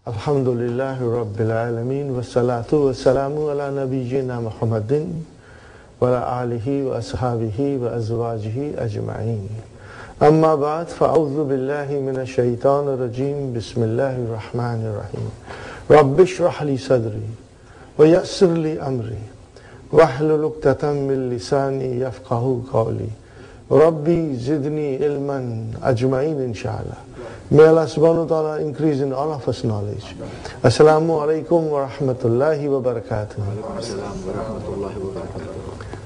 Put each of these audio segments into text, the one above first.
Alhamdulillahi Rabbil Alameen wa salatu wa salamu ala nabiyyina Muhammadin wa ala alihi wa ashabihi wa azwajihi ajma'in. Amma ba'd, fa'udhu billahi minash shaitanir rajim. Bismillahir rahmanir rahim. Rabbi shrah li sadri wa yassir li amri wahlul 'uqdatam min lisani yafqahu qawli. Rabbi zidni ilman ajma'in inshallah. May Allah subhanahu wa ta'ala increase in all of us knowledge. Assalamu alaikum wa rahmatullahi wa barakatuh.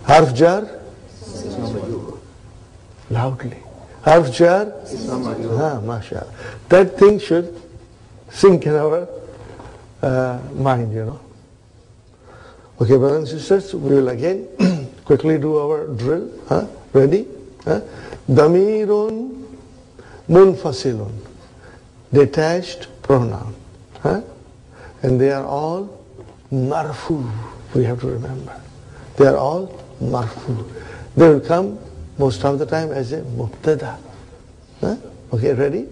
Harf jar? Loudly. Harf jar? MashaAllah. That thing should sink in our mind, you know. Okay, brothers and sisters, we will again quickly do our drill. Ready? Damirun munfasilun. Detached pronoun. And they are all marfu. We have to remember. They are all marfu. They will come most of the time as a mubtada. Okay, ready?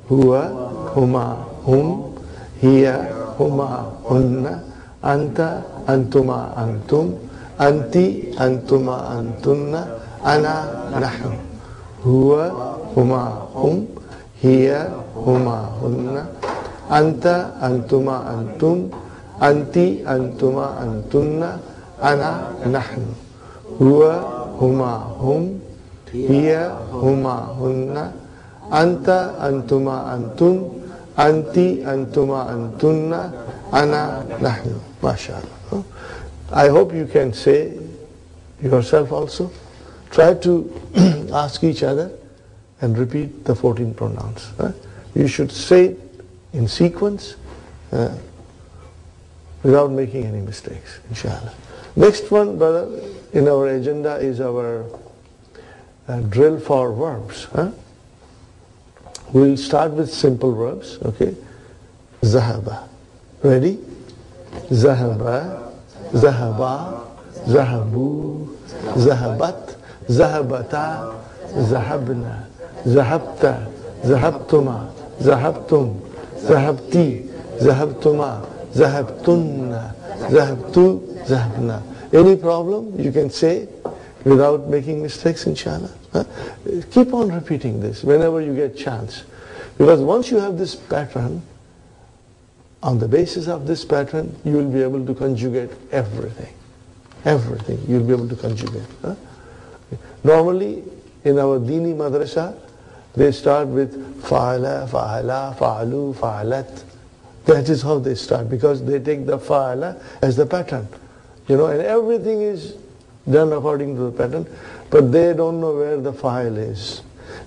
Huwa, huma, hum, hiya, huma, hunna, anta, antuma, antum, anti, antuma, antunna, ana, nahnu. Huwa, huma, hum, hiya, huma, hunna, anta, antuma, antum, anti, antuma, antunna, ana, nahnu. Huwa, huma, hum, hiya, huma, hunna, anta, antuma, antum, anti, antuma, antunna, ana, nahnu. MashaAllah. I hope you can say yourself also. Try to ask each other and repeat the 14 pronouns. You should say it in sequence without making any mistakes, inshallah. Next one, brother, in our agenda is our drill for verbs. We'll start with simple verbs, okay? Zahaba. Ready? Zahaba, zahaba, zahabu, zahabat, zahabata, zahabna, zahabta, zahabtuma, zahabtum, zahabti, zahabtuma, zahabtunna, zahabtu, zahabna. Any problem you can say without making mistakes, inshallah. Keep on repeating this whenever you get chance. Because once you have this pattern, on the basis of this pattern, you will be able to conjugate everything. Everything you'll be able to conjugate. Normally, in our Dini madrasa, they start with fa'ala, fa'ala, fa'alu, fa'alat. That is how they start, because they take the fa'ala as the pattern. You know, and everything is done according to the pattern, but they don't know where the fa'il is.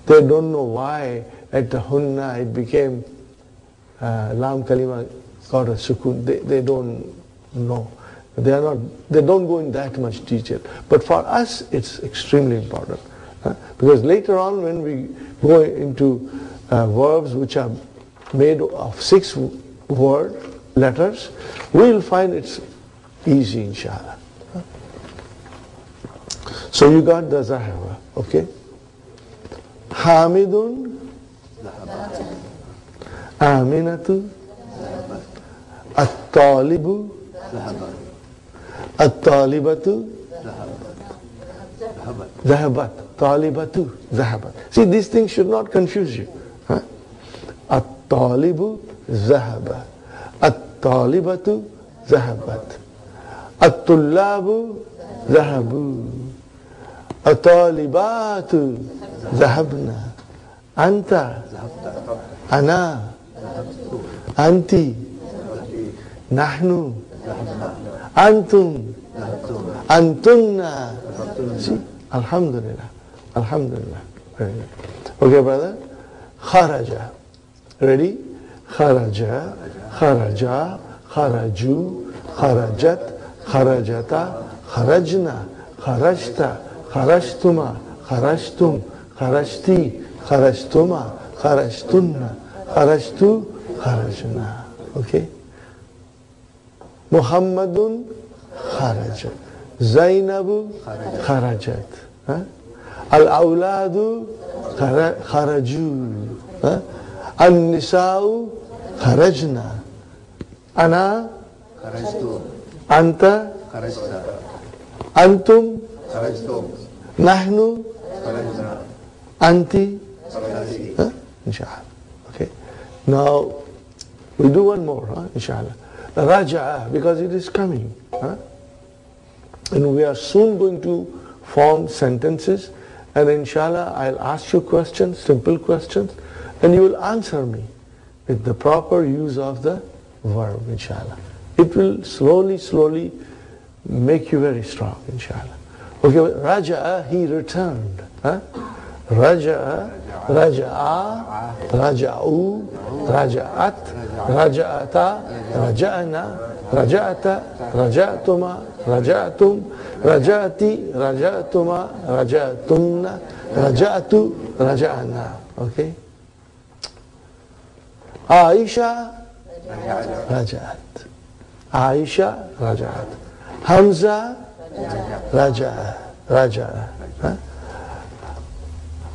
They don't know why at the hunna it became lam kalima got a sukun. They don't know. They don't go in that much detail. But for us, it's extremely important. Because later on, when we go into verbs which are made of 6 word letters, we'll find it's easy, inshallah. So you got the zahaba, okay? Hamidun, Aminatu, At-Talibu, At-Talibatu, Zahabat. Talibatu, Zahabat. See, these things should not confuse you. At-Talibu, Zahaba. At-Talibatu, Zahabat. At-Tullabu, Zahabu. At-Talibatu, Zahabna. Anta, Ana, Anti, Nahnu, Antum, Antunna. See, Alhamdulillah. Alhamdulillah. Very good. Okay, brother. Kharaja. Ready? Kharaja, kharaja, kharaju, kharajat, kharajata, kharajna, kharajta, kharajtuma, kharajtum, kharajti, kharajtuma, kharajtunna, kharajtu, kharajna. Okay? Muhammadun kharaja. Zainabu kharajat. Al-awladu kharaju. An-nisa'u kharajna. Ana kharajtu. anta Kharajta. antum Kharajtum. nahnu Kharajna. anti. Kharajti. Inshallah. Okay. Now we'll do one more, inshallah. Raja'a, because it is coming. And we are soon going to form sentences, and inshallah I'll ask you questions, simple questions, and you will answer me with the proper use of the verb, inshallah. It will slowly make you very strong, inshallah. Okay, Raja'a, he returned. Raja'a, Raja'a, Raja'u, Raja'at, Raja'ata, Raja'na, Raja'ata, Raja'tuma, Raja'tum, Raja'ati, Raja'tuma, Raja'tumna, Raja'tu, Raja'na. Okay? Aisha, Raja'at. Aisha, Raja'at. Hamza, Raja'a.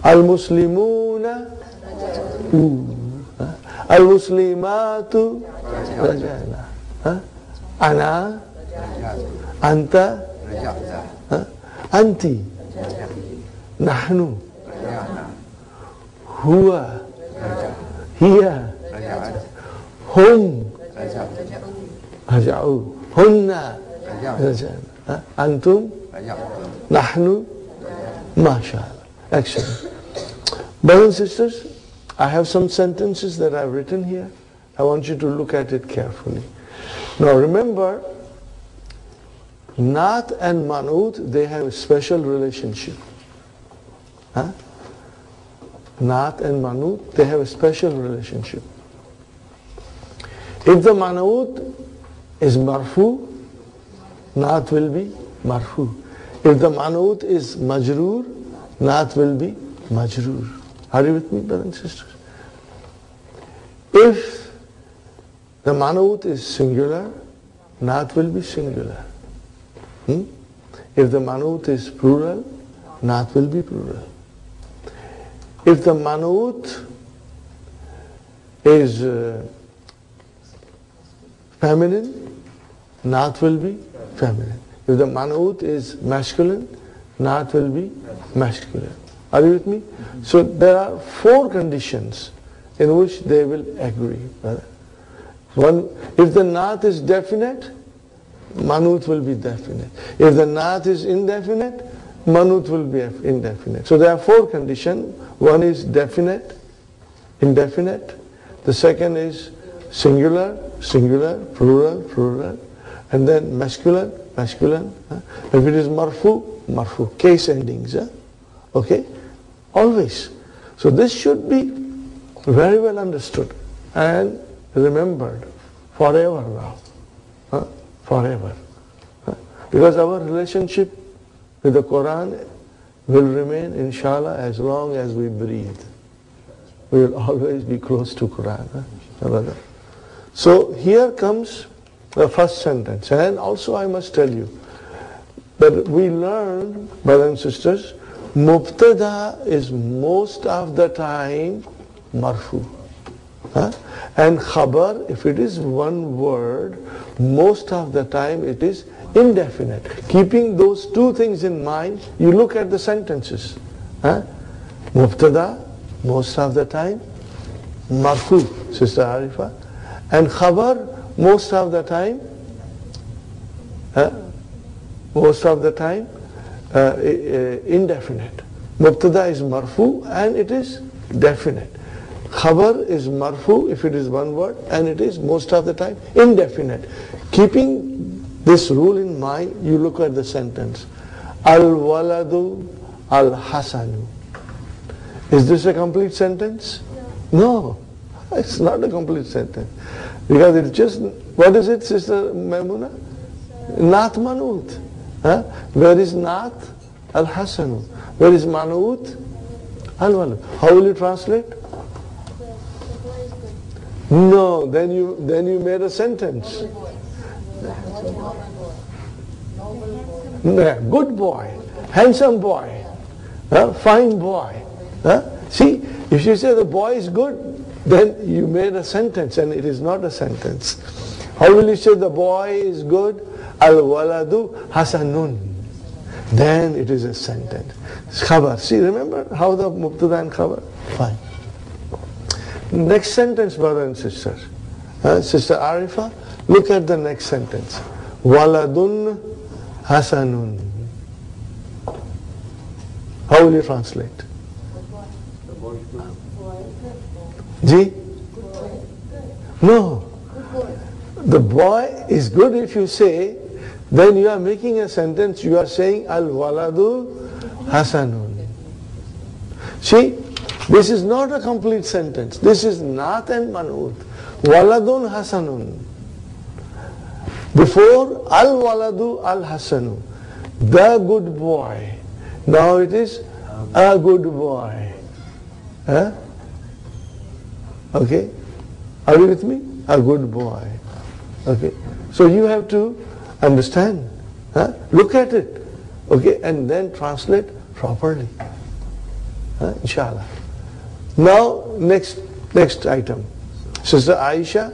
Al-Muslimuna, Al-Muslimatu, Raja'na. Ana, Anta, Anti, Nahnu, Huwa, Hiya, Hum, Raja'u, Hunna, Raja'na. Antum, Nahnu, MashaAllah. Excellent. Brothers and sisters, I have some sentences that I've written here. I want you to look at it carefully. Now remember, Naat and Manut, they have a special relationship. Naat and Manut, they have a special relationship. If the Manut is Marfu, Naat will be Marfu. If the Manut is Majroor, Naat will be Majroor. Are you with me, brothers and sisters? If the Manut is singular, Naat will be singular. If the Manut is plural, Naat will be plural. If the Manut is feminine, Naat will be feminine. If the Manut is masculine, Naat will be masculine. Are you with me? So there are 4 conditions in which they will agree. One, if the Naat is definite, Manut will be definite. If the Naat is indefinite, Manut will be indefinite. So there are 4 conditions. One is definite, indefinite. The second is singular, plural, and then masculine. If it is marfu, case endings. Okay? Always. So this should be very well understood and remembered forever now. Forever. Because our relationship with the Quran will remain, inshallah, as long as we breathe. We will always be close to Quran. So here comes the first sentence. And also I must tell you that we learn, brothers and sisters, Mubtada is most of the time marfu. And khabar, if it is one word, most of the time it is indefinite. Keeping those 2 things in mind, you look at the sentences. Mubtada, most of the time, marfu, Sister Arifa. And khabar, most of the time, indefinite. Mubtada is marfu and it is definite. Khabar is marfu if it is one word, and it is most of the time indefinite. Keeping this rule in mind, you look at the sentence. Al-waladu al-hasanu. Is this a complete sentence? No, it's not a complete sentence. Because it's just, what is it, Sister Maimuna? Naat Manut. Where is Naat? Al-hasanu. Where is Manut? Al-walad. How will you translate? No, then you made a sentence. Good boy, handsome boy, fine boy. See, if you say the boy is good, then you made a sentence and it is not a sentence. How will you say the boy is good? Al-waladu hasanun. Then it is a sentence. Khabar. See, remember how the mubtada and khabar? Fine. Next sentence, brother and sister. Sister Arifa, look at the next sentence. Waladun hasanun. How will you translate? Ji? No. The boy is good if you say, then you are making a sentence, you are saying al-waladu hasanun. See, this is not a complete sentence. This is naat and man'ut. Waladun hasanun. Before al-waladu al-hasanu. The good boy. Now it is a good boy. Huh? Okay? Are you with me? A good boy. Okay? So you have to understand. Huh? Look at it. Okay? And then translate properly. Inshallah. Now, next item. Sister Aisha,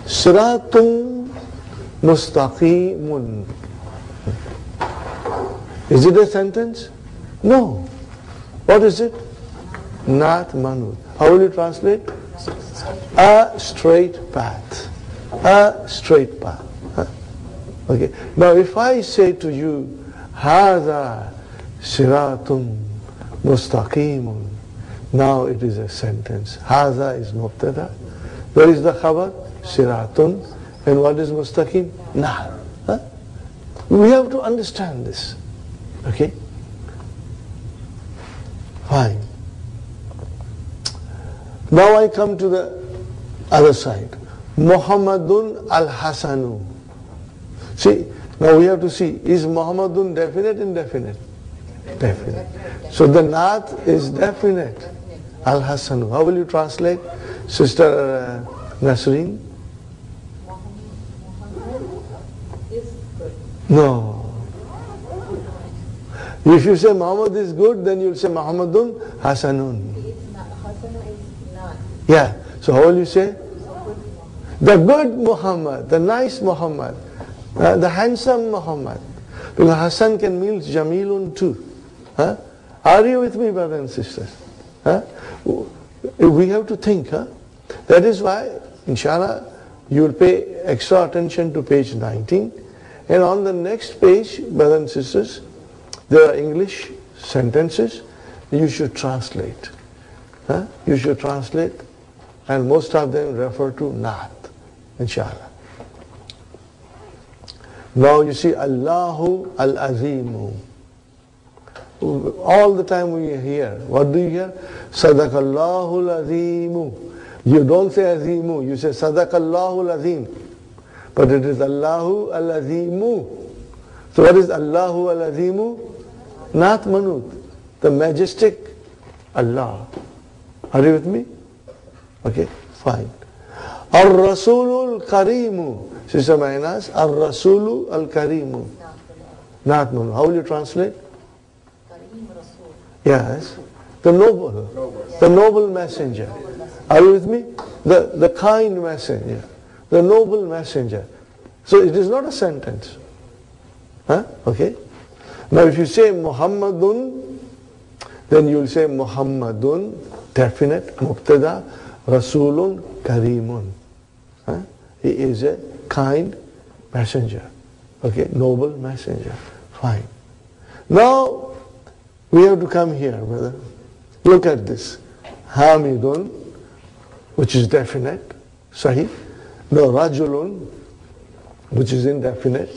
Siratun mustaqimun. Is it a sentence? No. What is it? Naat manut. How will you translate? A straight path. A straight path. Okay. Now if I say to you, Hada siratun mustaqimun. Now it is a sentence. Hada is mubtada. Where is the khabar? Siratun. And what is mustaqim? Nah. We have to understand this. Okay? Fine. Now I come to the other side. Muhammadun al-Hasanu. See, now we have to see, is Muhammadun definite, indefinite? Definite. So the naat is definite. Al-Hasanu. How will you translate? Sister Nasreen? No. If you say Muhammad is good, then you'll say Muhammadun Hasanun. Yeah. So how will you say? The good Muhammad, the nice Muhammad, the handsome Muhammad. Because Hasan can mean Jamilun too. Huh? Are you with me, brothers and sisters? Huh? We have to think. Huh? That is why, inshallah, you will pay extra attention to page 19. And on the next page, brothers and sisters, there are English sentences. You should translate. Huh? You should translate. And most of them refer to naat, inshallah. Now you see, Allahu al-Azimu. All the time we hear, what do you hear? Sadaqallahu al-Azimu. You don't say Azimu, you say Sadaqallahu al-Azim. But it is Allahu al-Azimu. So what is Allahu al-Azimu? Naat manut, the majestic Allah. Are you with me? Okay, fine. Ar-Rasulul Karimu. Sister Mainas, Ar-Rasulu al-Karimu. Naat manut. How will you translate? Yes. The noble messenger. Are you with me? The kind messenger. The noble messenger. So it is not a sentence. Huh? Okay. Now if you say Muhammadun, then you will say Muhammadun, definite, mubtada, Rasulun, Karimun. Huh? He is a kind messenger. Okay, noble messenger. Fine. Now we have to come here, brother. Look at this. Hamidun, which is definite, Sahih. No, Rajulun, which is indefinite.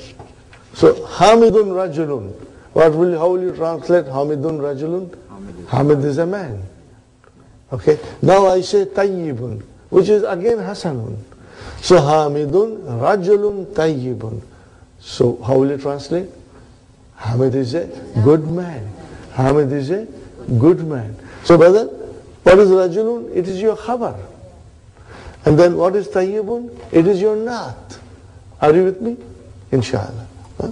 So Hamidun Rajulun. How will you translate Hamidun Rajulun? Hamid is a man. Okay. Now I say Tayyibun, which is again Hasanun. So Hamidun Rajulun Tayyibun. So how will you translate? Hamid is a good man. Hamid is a good man. So brother, what is Rajulun? It is your khabar. And then what is Tayyibun? It is your naat. Are you with me? Inshallah. Huh?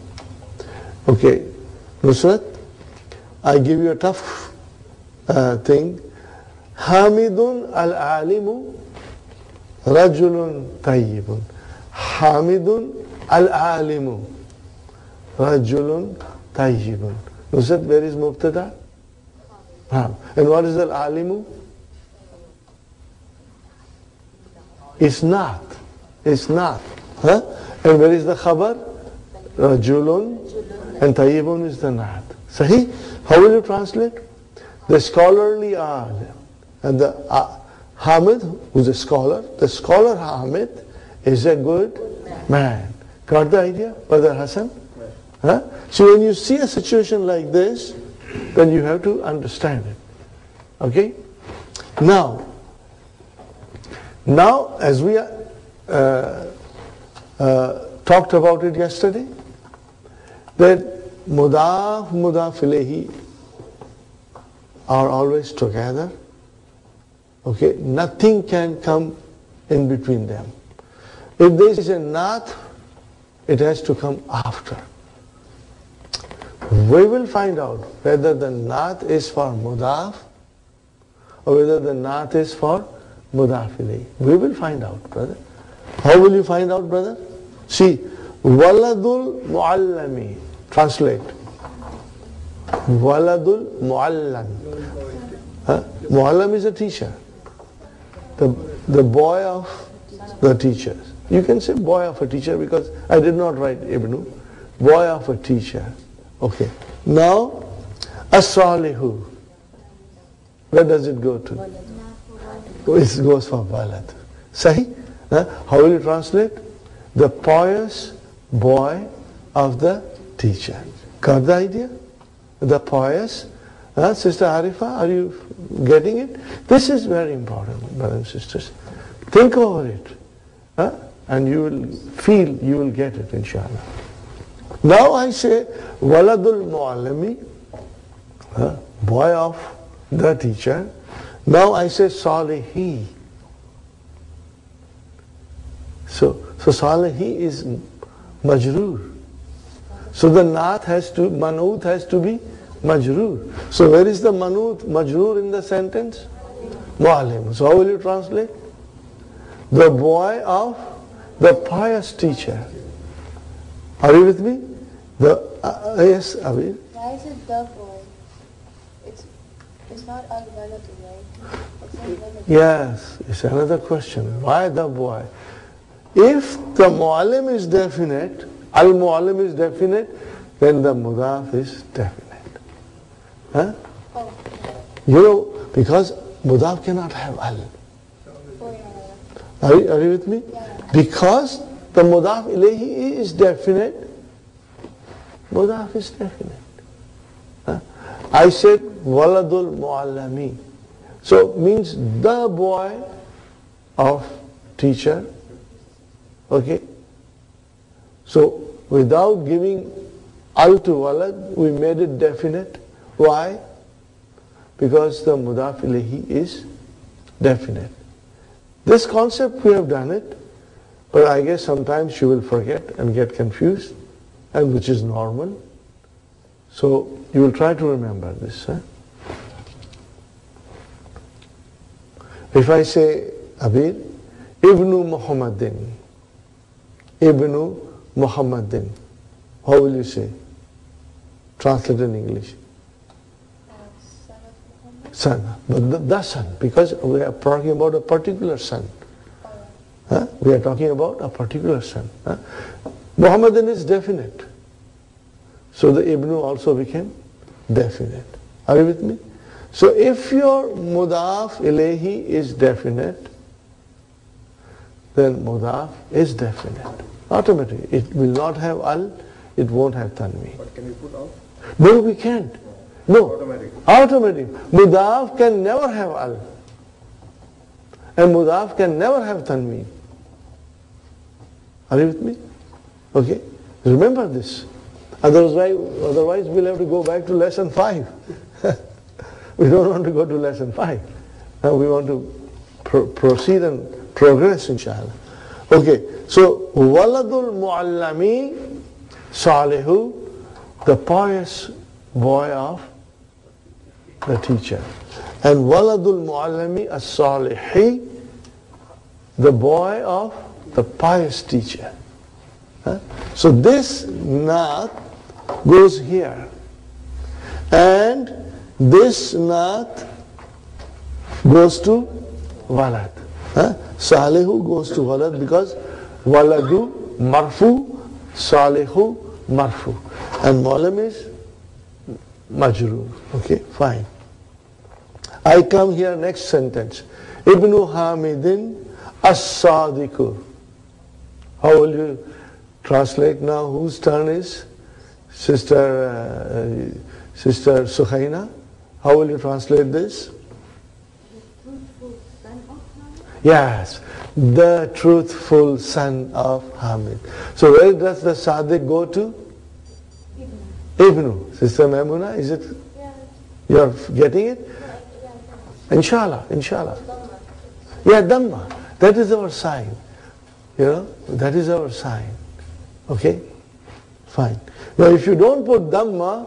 Okay. Nusrat, I give you a tough thing. Hamidun al-alimu Rajulun tayyibun. Hamidun al-alimu. Rajulun tayyibun. Nusrat, where is Mubtada? And what is al-alimu? It's not. It's not. Huh? And where is the khabar? Rajulun. And tayyibun is the naat. Sahih? How will you translate? The scholarly alim. And the Hamid, who's a scholar, the scholar Hamid is a good man. Got the idea, Brother Hassan? Huh? So when you see a situation like this, then you have to understand it. Okay? Now as we talked about it yesterday, that mudaf, mudaf ilayhi are always together. Okay? Nothing can come in between them. If there is a naat, it has to come after. We will find out whether the naat is for mudaf or whether the naat is for mudaf ilayhi. We will find out, brother. How will you find out, brother? See, waladul muallami. Translate. Waladul muallam. Muallam is a teacher. The boy of the teachers. You can say boy of a teacher because I did not write ibnu. Boy of a teacher. Okay. Now, as-salihu. Where does it go to? It goes for walad. Sahi? How will you translate? The pious boy of the teacher. Got the idea? The pious. Sister Arifa, are you getting it? This is very important, brothers and sisters. Think over it. And you will feel, you will get it, inshallah. Now I say, waladul muallami, boy of the teacher. Now I say salihi. So salihi is majroor. So the manut has to be majroor. So where is the manut, majroor in the sentence? Muallim. So how will you translate? The boy of the pious teacher. Are you with me? Yes, Abir. Why is it the boy? It's not al-waladu, right? It's al-waladu. Yes, it's another question. Why the boy? If the muallim is definite, al-muallim is definite, then the mudaf is definite. Huh? Oh. You know, because mudaf cannot have al. Are you with me? Yeah. Because the mudaf ilayhi is definite, mudaf is definite. I said waladul muallami. So means the boy of teacher. Okay? So without giving al to walad, we made it definite. Why? Because the mudaf ilayhi is definite. This concept we have done it, but I guess sometimes you will forget and get confused, and which is normal. So you will try to remember this. If I say, Abir, Ibnu Muhammadin, Ibnu Muhammadin, how will you say? Translate in English. Son of Muhammad. Son, but the son, because we are talking about a particular son. We are talking about a particular son. Muhammadin is definite. So the Ibnu also became definite. Are you with me? So if your mudaf ilayhi is definite, then mudaf is definite. Automatically. It will not have al, it won't have tanween. But can you put out? No, we can't. No. Automatic. Automatic. Mudaf can never have al. And mudaf can never have tanween. Are you with me? Okay? Remember this. Otherwise we'll have to go back to lesson 5. We don't want to go to lesson 5. Now we want to proceed and progress, inshallah. Okay, so waladul muallami salihu, the pious boy of the teacher. And waladul muallami as-salihi, the boy of the pious teacher. So this naat goes here. And this naat goes to walad. Salihu goes to walad because waladu marfu, salihu marfu. And molam is majroor. Okay, fine. I come here, next sentence. Ibnu Hamidin as-Sadiku. How will you translate now? Whose turn is? Sister Sukhaina. How will you translate this? Yes, the truthful son of Hamid. So where does the Sadiq go to? Ibnu. Sister Maimuna, is it? Yeah. You're getting it? Inshallah, inshallah. Yeah, Dhamma. That is our sign. You know, that is our sign. Okay? Fine. Now if you don't put Dhamma,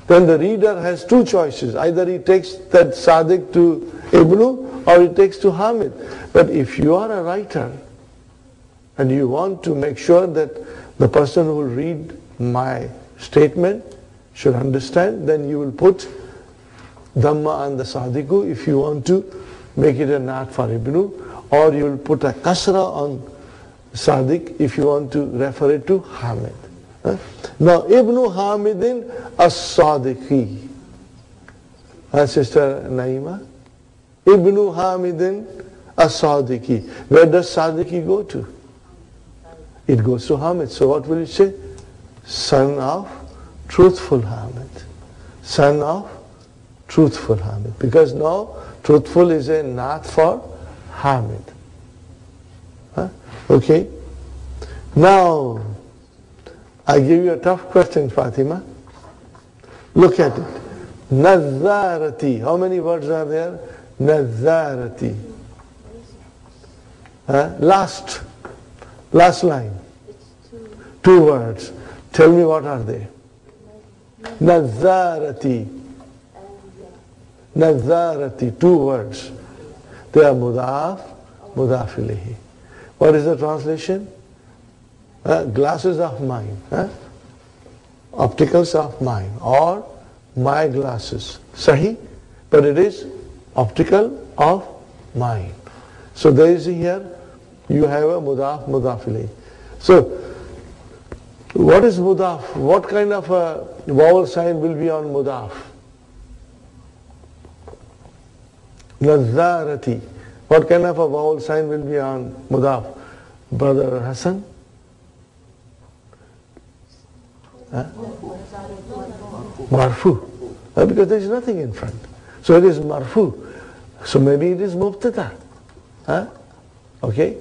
then the reader has two choices. Either he takes that Sadiq to Ibnu or he takes to Hamid. But if you are a writer and you want to make sure that the person who will read my statement should understand, then you will put Dhamma on the Sadiqu if you want to make it a naat for Ibnu, or you will put a kasra on Sadiq if you want to refer it to Hamid. Now Ibnu Hamidin as-Sadiqi. Sister Naima? Ibnu Hamidin as-Sadiqi. Where does Sadiqi go to? It goes to Hamid. So what will you say? Son of truthful Hamid. Son of truthful Hamid. Because now truthful is a naat for Hamid. Okay? Now, I give you a tough question, Fatima. Look at it. Nazarati. How many words are there? Nazarati. Last line. Two words. Tell me what are they? Nazarati. Nazarati. Two words. They are mudaf, mudaf ilayhi. What is the translation? Glasses of mine. Opticals of mine. Or my glasses. Sahi? But it is optical of mine. So there is here, you have a mudaf, mudaf ilayhi. So, what is mudaf? What kind of a vowel sign will be on mudaf? Nazarati. What kind of a vowel sign will be on mudaf? Brother Hassan? Marfu. Because there is nothing in front. So it is marfu. So maybe it is mubtada. Okay?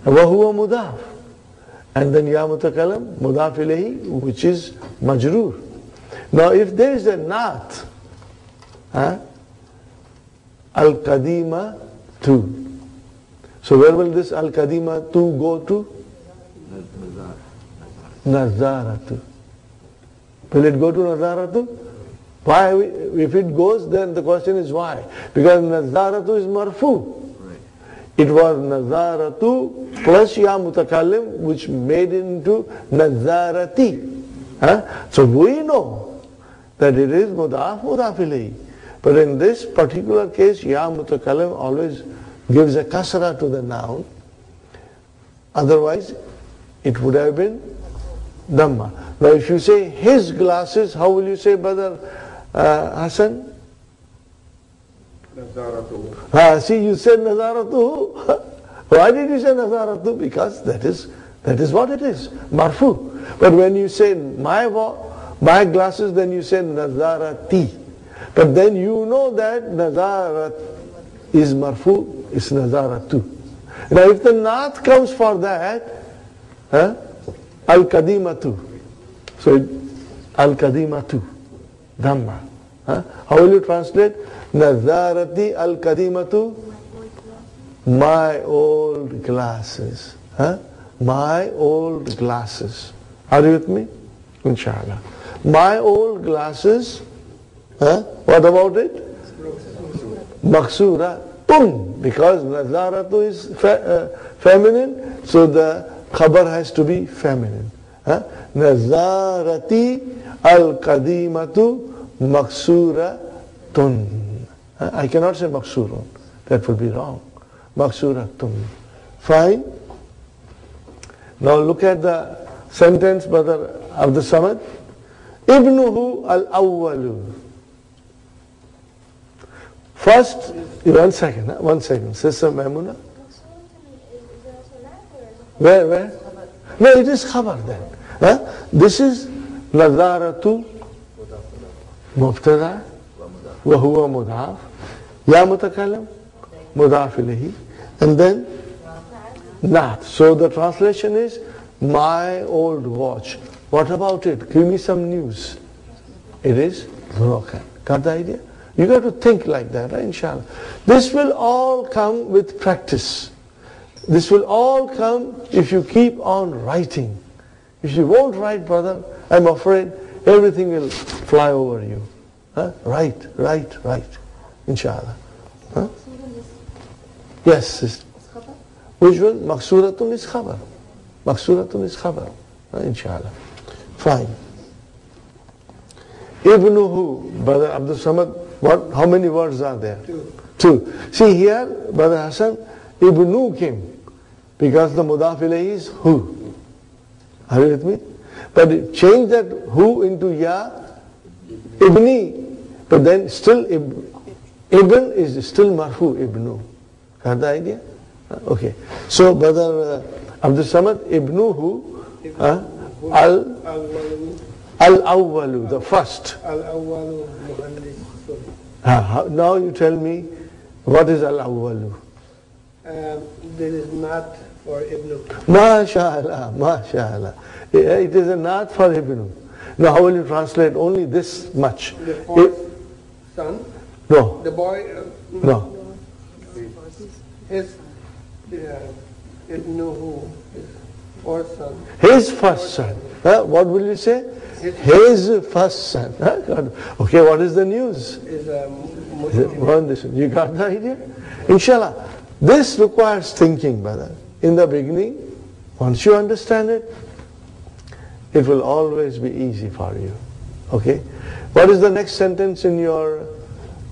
Wahuwa mudaf. And then ya mutakalam, mudaf ilayhi, which is majroor. Now if there is a naat, al-kadima tu. So where will this al-kadima tu go to? Nazaratu. Will it go to Nazaratu? Why? If it goes, then the question is why? Because Nazaratu is marfu. It was Nazaratu plus ya mutakallim, which made into Nazarati. So we know that it is mudaf, mudaf ilayhi. But in this particular case, ya mutakallim always gives a kasra to the noun. Otherwise, it would have been Dhamma. Now if you say his glasses, how will you say, Brother Hassan? Nazaratu. See, you said Nazaratu. Why did you say Nazaratu? Because that is what it is, marfu. But when you say my glasses, then you say Nazarati. But then you know that Nazarat is marfu, is Nazaratu. Now if the naat comes for that, al-kadimatu. So al-kadimatu, Dhamma. How will you translate? Nazarati al-kadimatu, my old glasses. My old glasses. Are you with me? Inshallah. My old glasses. What about it? Maksura. because nazaratu is feminine, so the khabar has to be feminine. Nazarati al-qadimatu maksuratun. I cannot say maksurun. That would be wrong. Maksuratun. Fine. Now look at the sentence, Brother Abdul Samad. Ibnuhu al-awwalu. First, one second. Sister Maimuna. Where? No, it is khabar then. This is nazaratu mubtada wa huwa mudaf ya mutakallim mudaf ilayhi and then naat. So the translation is my old watch. What about it? Give me some news. It is broken. Got the idea? You got to think like that, right? Inshallah. This will all come with practice. This will all come if you keep on writing. If you won't write, brother, I'm afraid everything will fly over you. Write. Inshallah. Yes, sister. Which one? Maksuratun is khabar. Inshallah. Fine. Ibnuhu, Brother Abdul Samad, how many words are there? Two. See here, Brother Hassan, Ibnu came because the mudaf ilayhi is hu. Are you with me? But change that hu into ya, ibni, but then still ibn is still marfu, ibnu. Got the idea? Okay. So, Brother Abdul Samad, ibnuhu, al-awwalu, the first. Al-awwalu muhannisun. Now you tell me, what is al-awwalu? This is not for Ibnu. MashaAllah. It is a not for Ibnu. Now how will you translate only this much? The fourth son? No. The boy? No. His Ibnuhu, his fourth son. His first son. What will you say? His first son. Okay, what is the news? You got the idea? Inshallah. This requires thinking, brother. In the beginning, once you understand it, it will always be easy for you. Okay? What is the next sentence in your...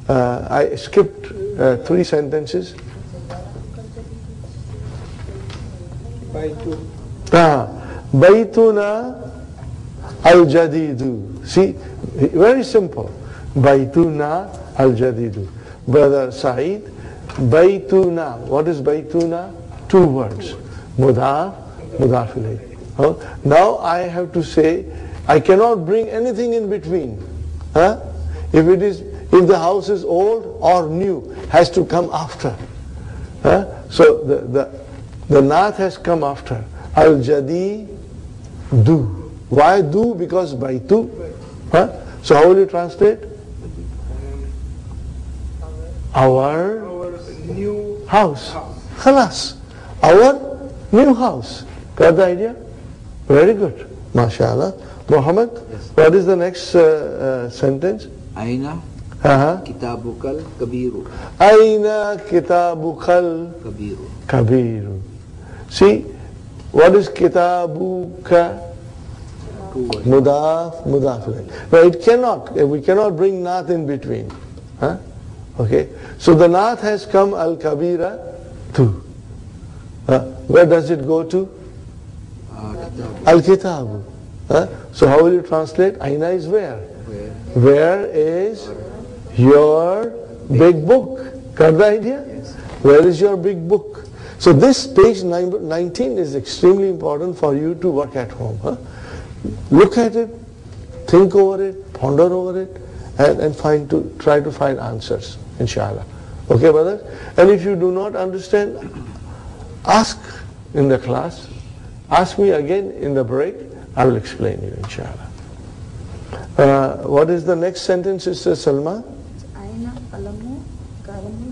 I skipped 3 sentences. Baytuna al-jadidu. See, very simple. Baytuna al-jadidu. Brother Saeed, Baytuna. What is Baytuna? 2 words. Mudaf, mudaf ilayhi. Now I have to say, I cannot bring anything in between. If the house is old or new, has to come after. So the naat has come after. Al-jadi, do. Why do? Because baytu. So how will you translate? Our new house. Khalas. Our new house. Got the idea? Very good. MashaAllah. Muhammad, what is the next sentence? Aina kitabukal kabiru. Aina kitabukal kabiru. See, what is kitabuka? Mudaf, mudaf ilayh. Now we cannot bring naat in between. Okay, so the naat has come al-kabira to. Where does it go to? Al-kitabu. So how will you translate? Aina is where? Where is your big book? Got the idea? Yes. Where is your big book? So this page 19 is extremely important for you to work at home. Look at it, think over it, ponder over it, and try to find answers, inshallah. Okay, brothers? And if you do not understand, ask in the class, ask me again in the break, I will explain you, inshallah. What is the next sentence, Sister Salma? Aina kalamu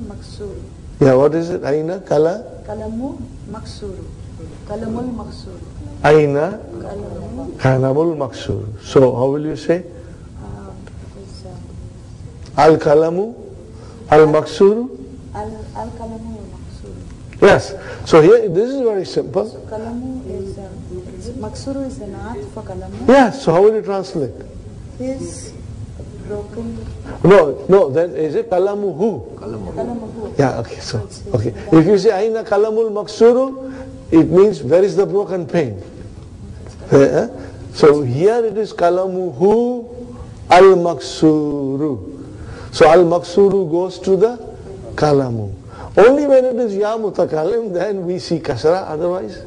maksuru. Yeah, what is it? Aina Kalamu maksuru. Kalamul maksuru. Aina kalamul maksur. So how will you say? Al kalamu al maksuru. Al-kalamu maksuru. Yes. So here, this is very simple. Kalamu is, maksuru is the naat for kalamu. Yes. So how will you translate? His broken. No. Then is it kalamuhu? Kalamuhu. Yeah. Okay. So okay. If you say aina kalamul maksuru, it means where is the broken pen? So here it is kalamuhu al maksuru. So al maksuru goes to the kalamu. Only when it is ya mutakalim, then we see kasra. Otherwise,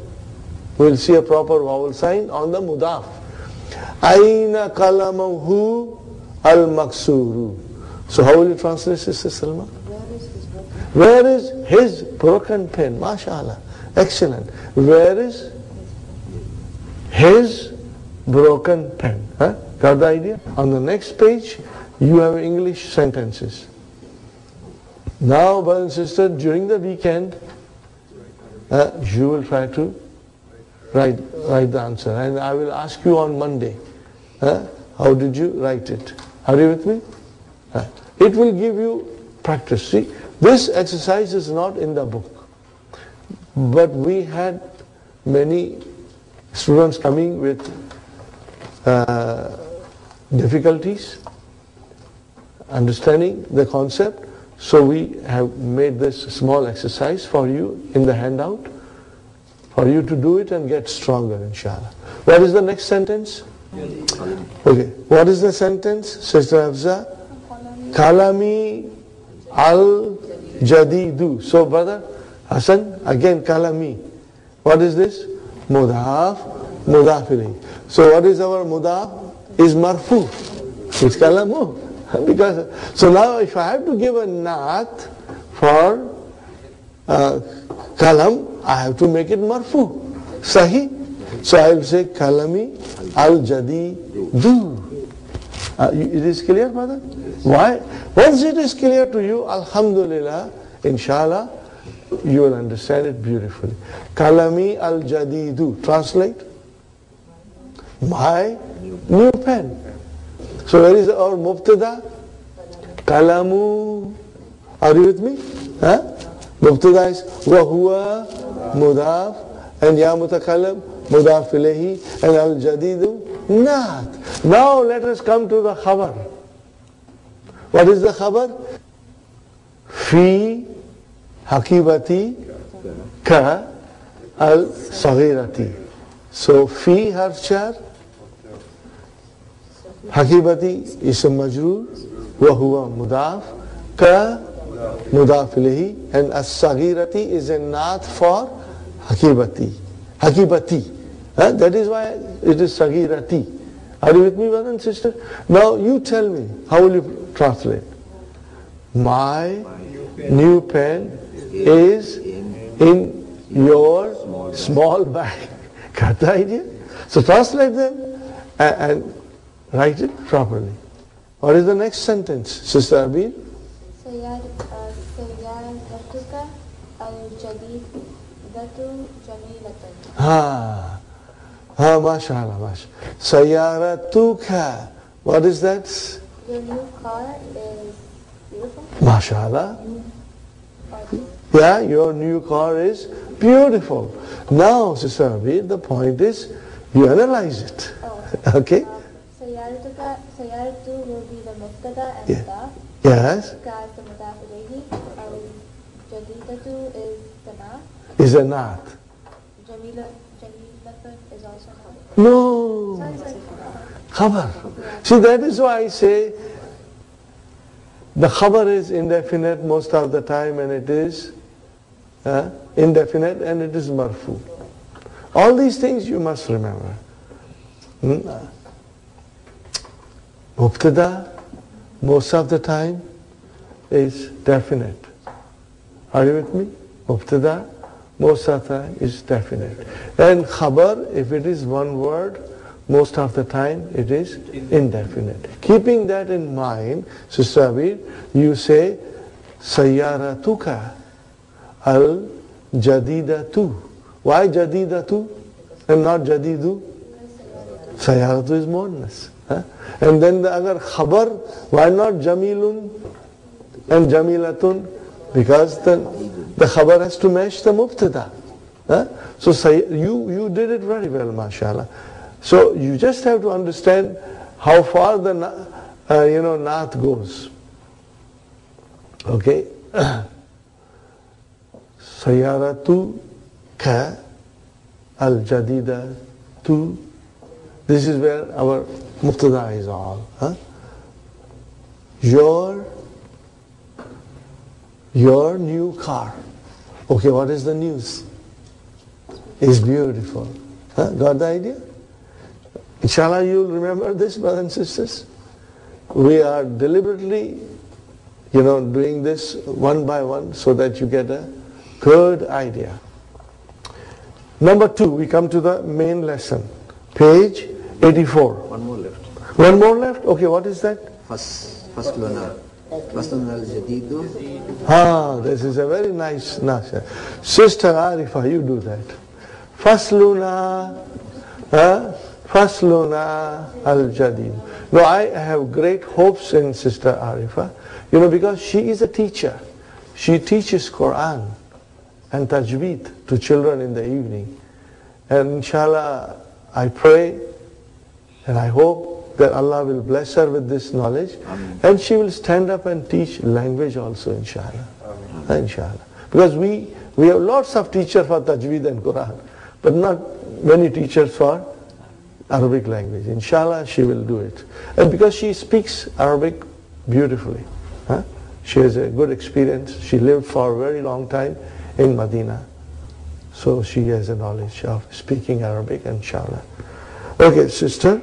we will see a proper vowel sign on the mudaf. Aina kalamuhu al maksuru. So how will you translate, Sister Salma? Where is his broken pen? MashaAllah. Excellent. Where is his broken pen? Got the idea? On the next page, you have English sentences. Now, brothers and sisters, during the weekend, you will try to write the answer. And I will ask you on Monday, how did you write it? Are you with me? It will give you practice. See, this exercise is not in the book. But we had many students coming with difficulties understanding the concept. So we have made this small exercise for you in the handout for you to do it and get stronger, inshallah. What is the next sentence? Okay. What is the sentence, Sister Hafza? Kalami al-jadidu. So brother Hassan, again kalami. What is this? Mudaf, mudafili. So what is our mudaf? Is marfu. It's kalamu. Because so now if I have to give a naat for kalam, I have to make it marfu. Sahi. So I will say kalami al-jadidu. It is clear, brother? Why? Once it is clear to you, alhamdulillah, inshallah, you will understand it beautifully. Kalami al-jadidu. Translate. My new pen. So where is our mubtada? Kalamu. Are you with me? Mubtada is wa huwa mudaf and ya mutakalam mudaf ilayhi and al-jadidu naat. Now let us come to the khabar. What is the khabar? Fi hakibati ka al-saghirati. So fi harf jar, hakibati ism majroor, wa huwa mudaf, ka mudaf ilayhi, and as-saghirati is a naat for hakibati. Hakibati. That is why it is saghirati. Are you with me, brother and sister? Now you tell me, how will you translate? My new pen is in your small bag. Got the idea? So translate them and write it properly. What is the next sentence, Sister Abir? Sayyaratuka al-jadidatu jamilatan. MashaAllah, mashallah. Sayyaratuka. What is that? Your new car is beautiful. MashaAllah. Yeah, your new car is beautiful. Now, Sister Abir, the point is, you analyze it. Okay? Sayyaratu will be the mubtada and mudaf. Yes. Ka is the mudaf ilayhi. Al-jadidatu is the naat. Is a naat. Jamilatun is also naat. No. Khabar. See, that is why I say the khabar is indefinite most of the time, and it is indefinite, and it is marfu. All these things you must remember. Mubtada most of the time is definite. Are you with me? Mubtada most of the time is definite. And khabar, if it is one word, most of the time it is indefinite. Keeping that in mind, Sister Abir, you say Sayyaratuka al-jadidatu. Why jadidatu and not jadidu? Sayyaratu is muannas. And then the other khabar, why not jamilun and jamilatun? Because the khabar has to match the mubtada. Huh? So you did it very well, mashallah. So you just have to understand how far the naat goes. Okay. Sayyaratu ka al-jadida tu. This is where our mubtada is all. Huh? Your new car. Okay, what is the news? It's beautiful. Huh? Got the idea? Inshallah, you'll remember this, brothers and sisters. We are deliberately, doing this one by one so that you get a good idea. Number 2, we come to the main lesson. Page 84. One more left. One more left? Okay, what is that? Fasluna. Fasluna al-jadidu. This is a very nice nasha. Sister Arifa, you do that. Fasluna al-jadid. No, I have great hopes in Sister Arifa, because she is a teacher. She teaches Quran and tajweed to children in the evening. And inshallah, I pray and I hope that Allah will bless her with this knowledge. Amen. And she will stand up and teach language also, inshallah. Inshallah. Because we have lots of teachers for tajweed and Quran, but not many teachers for Arabic language. Inshallah, she will do it. And because she speaks Arabic beautifully. She has a good experience. She lived for a very long time in Medina. So she has a knowledge of speaking Arabic, inshallah. Okay, sister,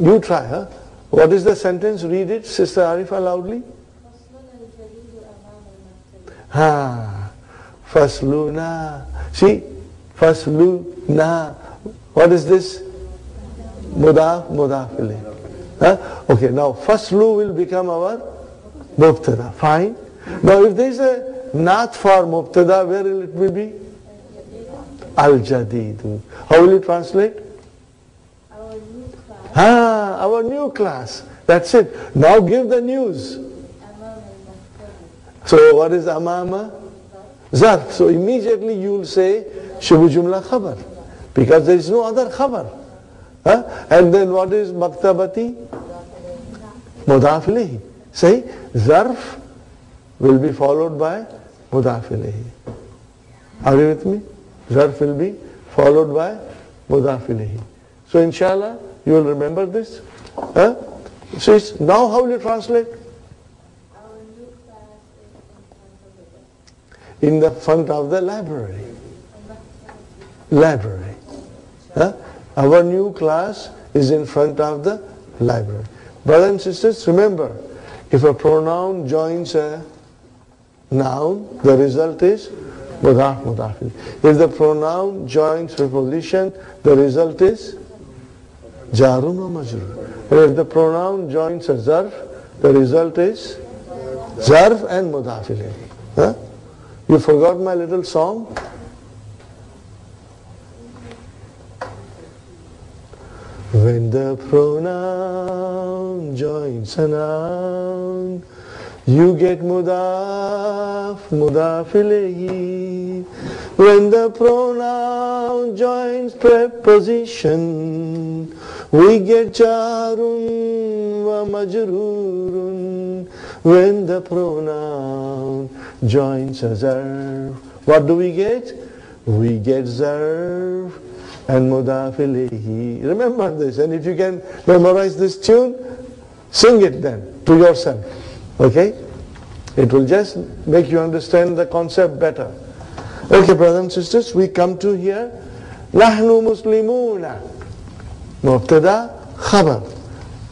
you try. What is the sentence? Read it, Sister Arifa, loudly. Fasluna. See, fasluna. What is this? Mudaf ilayh. Okay, now faslu will become our mubtada. Fine. Now if there is a naat for mubtada, where will it be? Al-jadidu. How will you translate? Our new class. Our new class. That's it. Now give the news. So what is amama? Zarf. So immediately you will say shubu jumla khabar. Because there is no other khabar. And then what is maktabati? Mudaf ilayhi. Say, zarf will be followed by mudaf ilayhi. Are you with me? Zarf will be followed by mudaf ilayhi. So inshallah, you will remember this. So now how will you translate? Our new class is In the front of the library. Library. Our new class is in front of the library. Brothers and sisters, remember, if a pronoun joins a noun, the result is mudaf mudaf. If the pronoun joins preposition, the result is jarun or majrur. And if the pronoun joins a zarf, the result is zarf and mudaf ilayhi. You forgot my little song? When the pronoun joins a noun, you get mudaf ilayhi. When the pronoun joins preposition, we get jarun wa majrurun. When the pronoun joins a zarf, what do we get? We get zarf and mudaf ilayhi. Remember this, and if you can memorize this tune, sing it then to yourself. Okay? It will just make you understand the concept better. Okay, brothers and sisters, we come to here. Nahnu muslimuna. Mubtada khabar.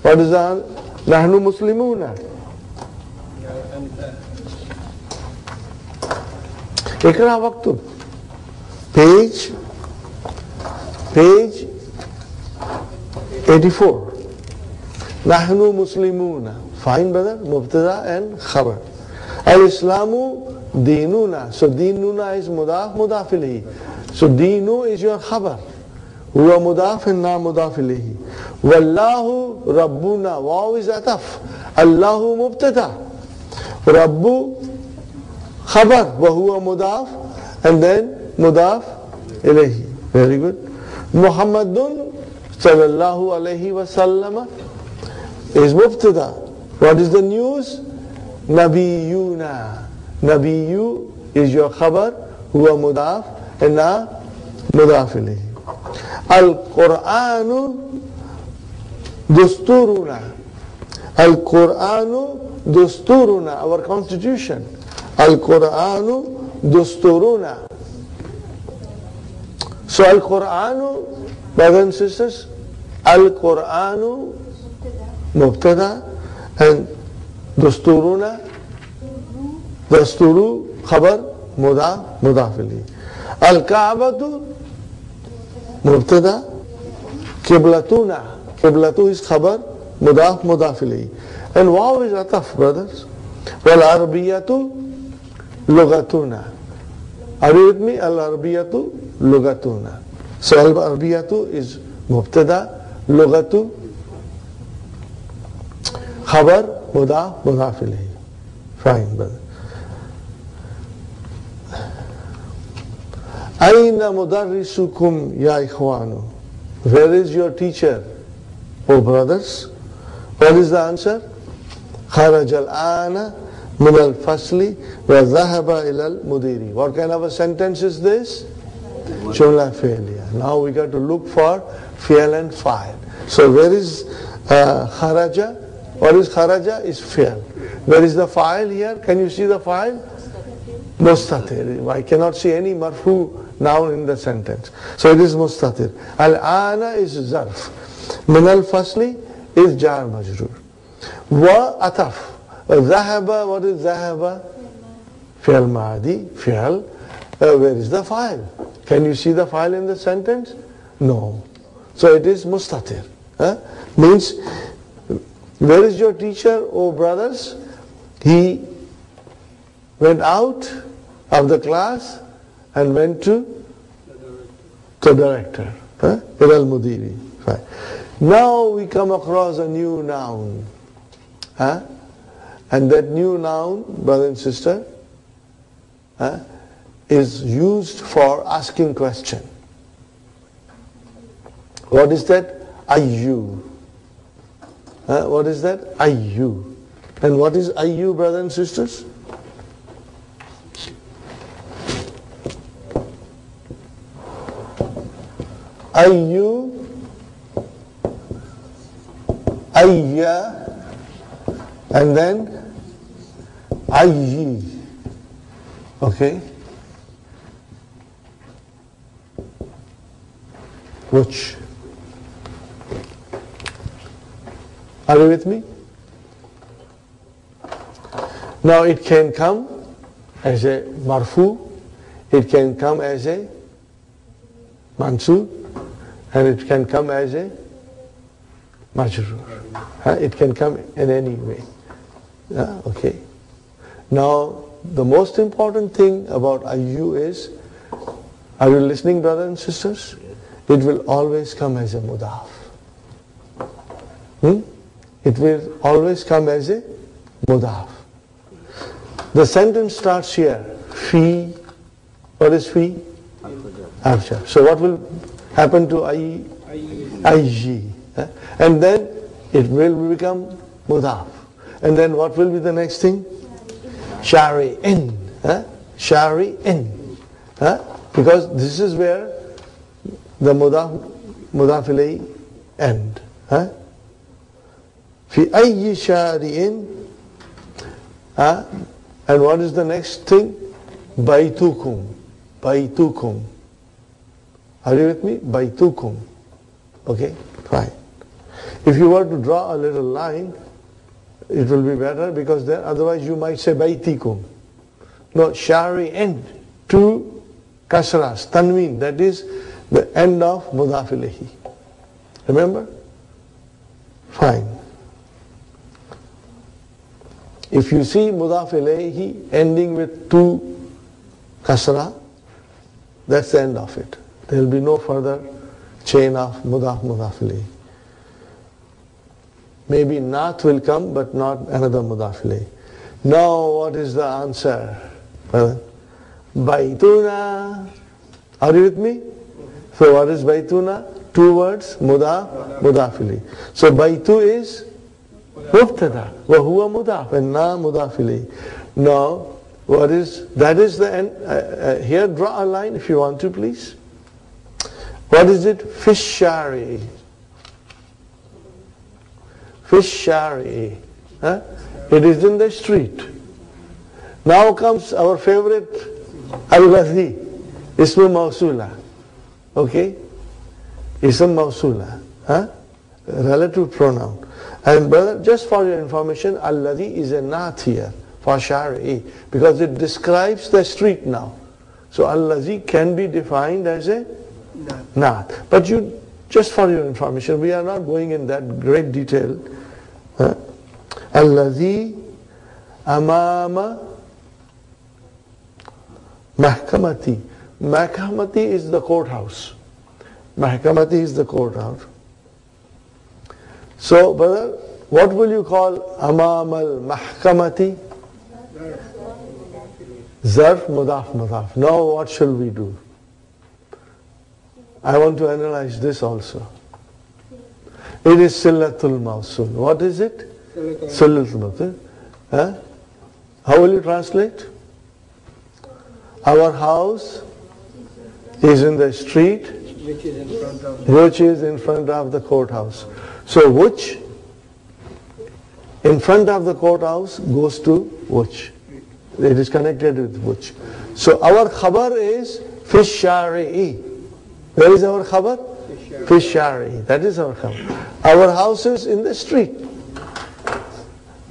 What is our Nahnu muslimuna? Ikra waktub. Page 84. Nahnu muslimuna. Fine, brother. Mubtada and khabar. Al-Islamu dinuna. So dinuna is mudaf ilayhi. So dinu is your khabar. Huwa mudaf and na mudaf ilayhi. Wallahu rabbuna. Waw is ataf. Allahu mubtada. Rabbu Khabar, wa huwa mudaf, and then mudaf ilayhi. Very good. Muhammadun sallallahu alayhi wa sallam is mubtada. What is the news? Nabiyuna. Nabiyu is your khabar, huwa mudaf, and na mudaf ilayhi. Al-Qur'anu dusturuna. Al-Qur'anu dusturuna, our constitution. Al-Qur'anu dusturuna. So Al-Qur'anu, brothers and sisters, Al-Qur'anu mubtada and dusturuna, dusturu khabar mudaf ilayhi. Al-Ka'batu mubtada, Qiblatuna, Qiblatu is khabar mudaf ilayhi. And waw is ataf, brothers. Wal arbiyatu lugatuna. Are you with me? Al arbiyatu lugatuna. So al arbiyatu is mubtada, lugatu khabar mudaf ilayhi. Fine, brother. Aina mudarrisukum ya ikhwanu. Where is your teacher, oh brothers? What is the answer? خرج الآن من الفصل وذهب إلى المدير. What kind of a sentence is this? Jumla failure. Now we got to look for fi'l and fa'il. So where is kharaja? What is kharaja? Is fi'l. Where is the fa'il here? Can you see the fa'il? Mustatir. I cannot see any marfu noun in the sentence. So it is mustatir. Al-ana is zarf. Min al-fasli is jar majrur. Wa ataf. Zahaba, what is zahaba? Fi'al ma'adi, fi'al. Where is the fa'il? Can you see the fa'il in the sentence? No. So it is mustatir. Means, where is your teacher, oh brothers? He went out of the class and went to the director. Ilal mudiri. Fine. Now we come across a new noun. And that new noun, brother and sister, is used for asking question. What is that? Ayyu. What is that? Ayyu. And what is ayyu, brothers and sisters? Ayyu, ayya, and then ayyi. Okay? Which? Are you with me? Now it can come as a marfu, it can come as a mansub, and it can come as a majrur. It can come in any way. Okay. Now the most important thing about ayyu is, are you listening, brothers and sisters? It will always come as a mudaf. It will always come as a mudaf. The sentence starts here. Fi. What is fi? Abshar. So what will happen to ayyi? And then it will become mudaf. And then what will be the next thing? Shari'in. Shari'in. Because this is where the mudaf ilayhi end. Fi ayyi shari'in. And what is the next thing? Baitukum. Baitukum. Are you with me? Baitukum. Okay? Fine. If you were to draw a little line, it will be better, because then otherwise you might say baitikum. No, shari'in. Two kasras, tanween. That is the end of mudaf ilayhi. Remember? Fine. If you see mudaf ilayhi ending with two kasra, that's the end of it. There will be no further chain of mudaf ilayhi. Maybe naat will come, but not another mudaf ilayhi. Now what is the answer? Baituna. Are you with me? So what is Baituna? Two words, mudaf, mudafili. So Baitu is mubtada, wa huwa mudaf, and na mudafili. Now, what is, that is the end. Here, draw a line if you want to, please. What is it? Fishari. Fishari. Huh? It is in the street. Now comes our favorite al-ladhi, ismu mawsula. Okay? Ism mawsula. Huh? Relative pronoun. And brother, just for your information, al-ladhi is a naat here for shari, because it describes the street now. So al-ladhi can be defined as a naat. But you, just for your information, we are not going in that great detail. Huh? Alladhi amama mahkamati. Mahkamati is the courthouse. Mahkamati is the courthouse. So, brother, what will you call amam al-mahkamati? Zarf, mudaf, mudaf. Now what shall we do? I want to analyze this also. It is sillatul mawsul. What is it? Sillatul mawsul. Huh? How will you translate? Our house is in the street which is in front of the courthouse. So which in front of the courthouse goes to which. It is connected with which. So our khabar is fishari. Where is our khabar? Fishari. That is our khabar. Our house is in the street.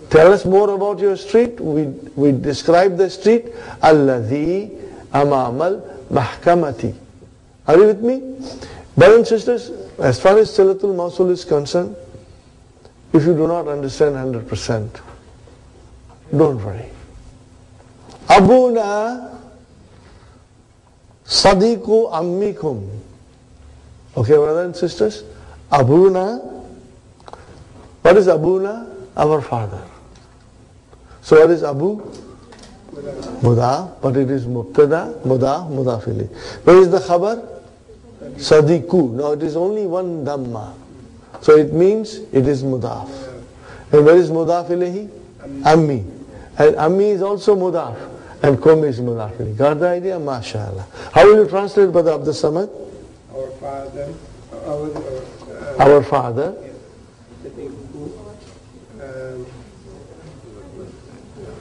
Tell us more about your street. We describe the street. Alladhi amamal mahkamati. Are you with me? Brothers and sisters, as far as silatul mawsul is concerned, if you do not understand 100%, don't worry. Abuna sadiku ammikum. Okay, brothers and sisters? Abuna. What is Abuna? Our father. So what is Abu? Mudaf, but it is Mubtada, Mudaf, Mudafili. Where is the khabar? Sadiku. Now it is only one Dhamma. So it means it is Mudaf. And where is Mudaf ilahi? Ammi. And Ammi is also Mudaf. And Kum is Mudaf ilahi. Got the idea? MashaAllah. How will you translate, Brother Abdul Samad? Our father. Our father.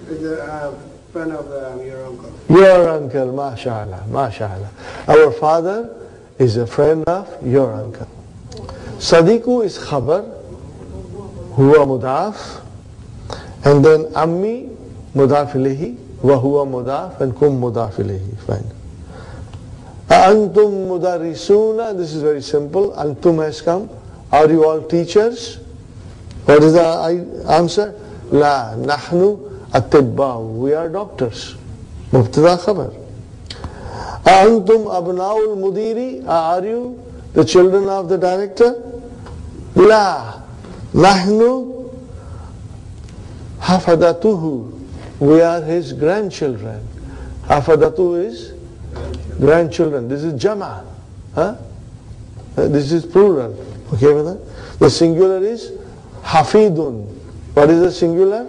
The friend of your uncle. Your uncle, MashaAllah, MashaAllah. Our father is a friend of your uncle. Sadiku is khabar, huwa mudaf, and then ammi mudaf ilayhi, wa huwa mudaf, and kum mudaf ilayhi. Fine. Antum mudarrisuna, this is very simple. Antum has come. Are you all teachers? What is the answer? La, nahnu atibba, we are doctors. Mubtada khabar. Antum abnaul mudiri, are you the children of the director? La, nahnu hafadatuhu, we are his grandchildren. Hafadatu is grandchildren. This is jama. Huh? This is plural. Okay with that? The singular is hafidun. What is the singular?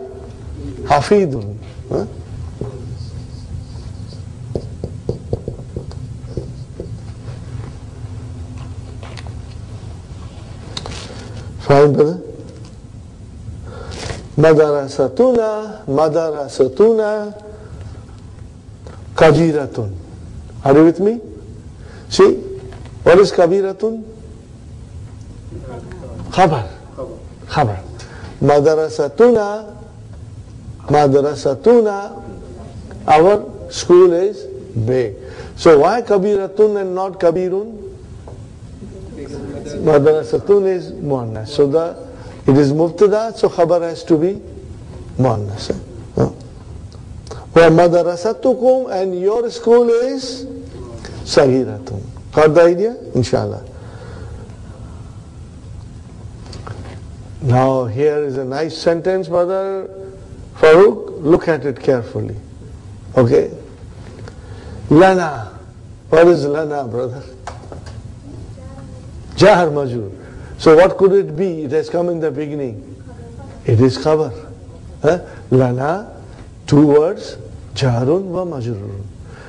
Hafidun. Huh? Fine, brother. Madarasatuna kabiratun. Are you with me? See, what is kabiratun? Khabar. Khabar. Madarasatuna, our school is big. So why kabiratun and not kabirun? Madarasatun is muannas. So it is mubtada, so khabar has to be muannas. Wa madarasatukum, and your school is sagiratun. Got the idea? Inshallah. Now here is a nice sentence, brother Farooq. Look at it carefully. Okay? Lana. What is lana, brother? Jar majur. So what could it be? It has come in the beginning. It is khabar. Lana, two words, jarun wa majrurun.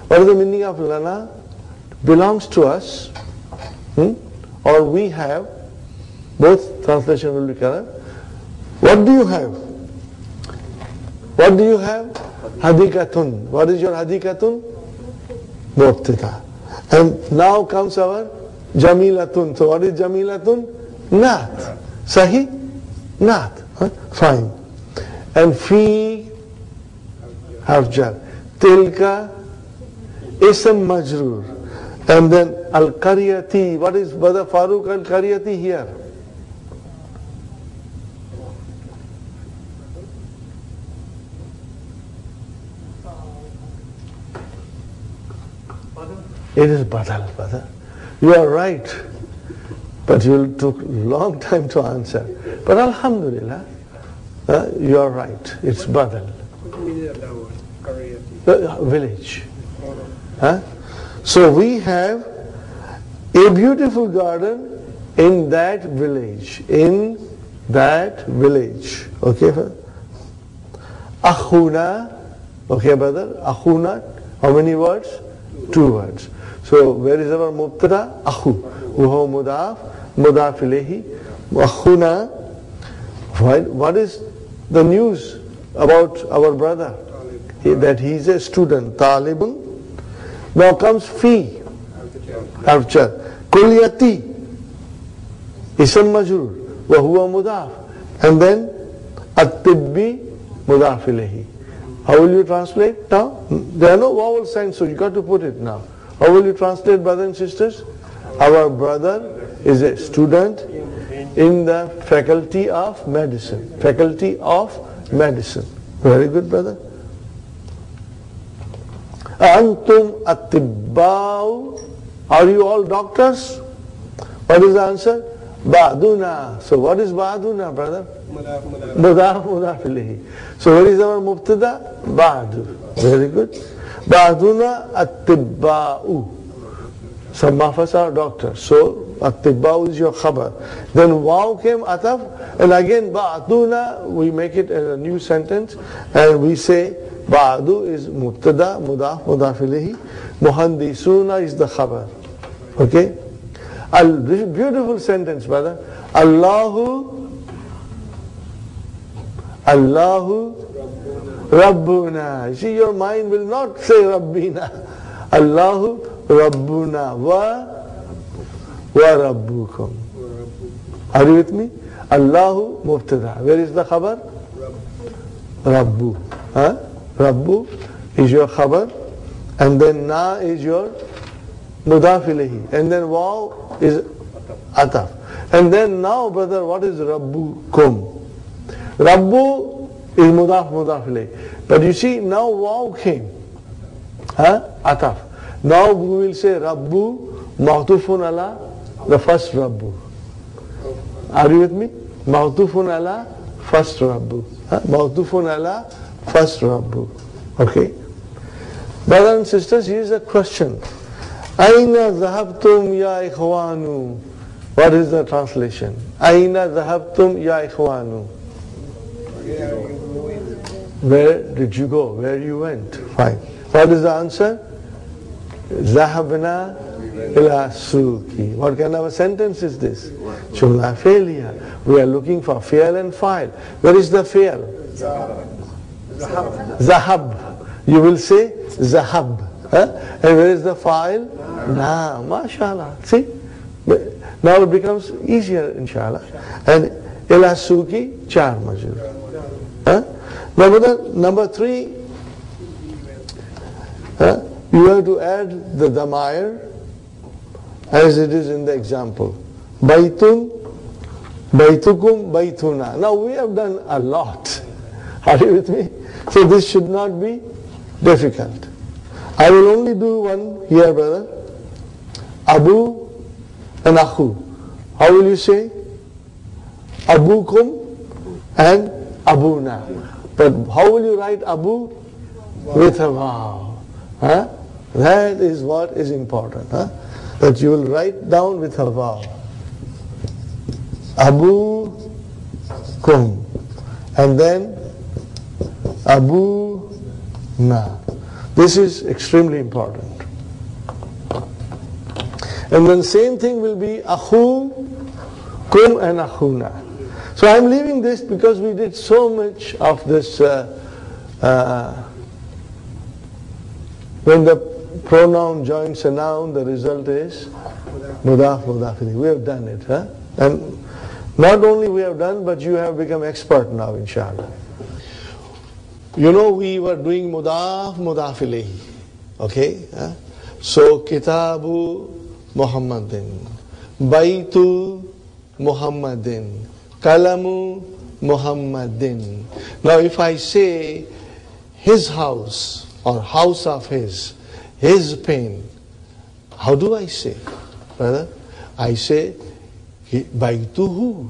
What is the meaning of lana? Belongs to us, or we have. Both translation will be correct. What do you have? What do you have? Hadikatun. What is your hadikatun? Mubtada. And now comes our jamilatun. So what is jamilatun? Naat. Sahi? Naat. Fine. And fi harjar. Tilka ism majrur. And then al-qaryati. What is Brother Farooq al-qaryati here? It is badal, brother. You are right, but you took long time to answer. But alhamdulillah, you are right. It's badal. Village. So we have a beautiful garden in that village. In that village. Okay, brother? Akhuna. Okay, brother? Akhuna. How many words? Two words. So where is our mubtada? Akhu. Uhu mudaf, mudaf ilayhi. Akhuna. What is the news about our brother? That he is a student. Talibun. Now comes fi. Archer. Kulyati. Isam majrur. Wa huwa mudaf. And then at-tibbi mudaf ilayhi. How will you translate now? There are no vowel signs, so you got to put it now. How will you translate, brothers and sisters? Our brother is a student in the faculty of medicine. Faculty of medicine. Very good, brother. Antum atibbau. Are you all doctors? What is the answer? Ba'duna. So what is ba'duna, brother? Mudaf ilayhi. So where is our mubtada? Ba'du. Very good. Ba'duna at-tibba'u. Some of us are doctors. So at-tibba'u is your khabar. Then waw came ataf, and again ba'duna, we make it a new sentence, and we say ba'du is mubtada, mudaf ilayhi. Muhandisuna is the khabar. Okay? This is a beautiful sentence, brother. Allahu Rabbuna. You see, your mind will not say Rabbina. Allahu Rabbuna wa Rabbukum. Are you with me? Allahu Mubtada. Where is the khabar? Rabbu. Rabbu is your khabar, and then na is your mudaf ilayhi, and then waw is ataf. And then now, brother, what is Rabbukum? Rabbu is mudaf ilayhi. But you see, now waw came. Ataf. Now we will say Rabbu, ma'tufun ala, the first Rabbu. Are you with me? Ma'tufun ala, first Rabbu. Ma'tufun ala, first Rabbu. Okay? Brothers and sisters, here is a question. Aina zahabtum ya ikhwanu. What is the translation? Aina zahabtum ya ikhwanu. Where did you go? Where you went? Fine. What is the answer? Zahabna ila suki. What kind of a sentence is this? Jumla fi'liya. We are looking for fi'l and fa'il. Where is the fi'l? Zahab. You will say zahab. And where is the fa'il? Na. MashaAllah. See? Now it becomes easier, inshallah. And ila suki, char majur. Number 3, you have to add the damair as it is in the example. Baitun, baitukum, baituna. Now we have done a lot. Are you with me? So this should not be difficult. I will only do one here, brother. Abu and Akhu. How will you say? Abukum and Abuna. But how will you write Abu? With a vav. That is what is important. That you will write down with a vowel. Abu kum. And then Abu na. This is extremely important. And then same thing will be Akhu kum and Akhuna. So I'm leaving this because we did so much of this when the pronoun joins a noun, the result is mudaf, mudaf ilayhi. We have done it. And not only we have done, but you have become expert now, inshallah. You know, we were doing mudaf, mudaf ilayhi. Okay? So, kitabu Muhammadin, Baitu Muhammadin, Kalamu Muhammadin. Now if I say his house or house of his pen, how do I say? Brother, I say Baituhu,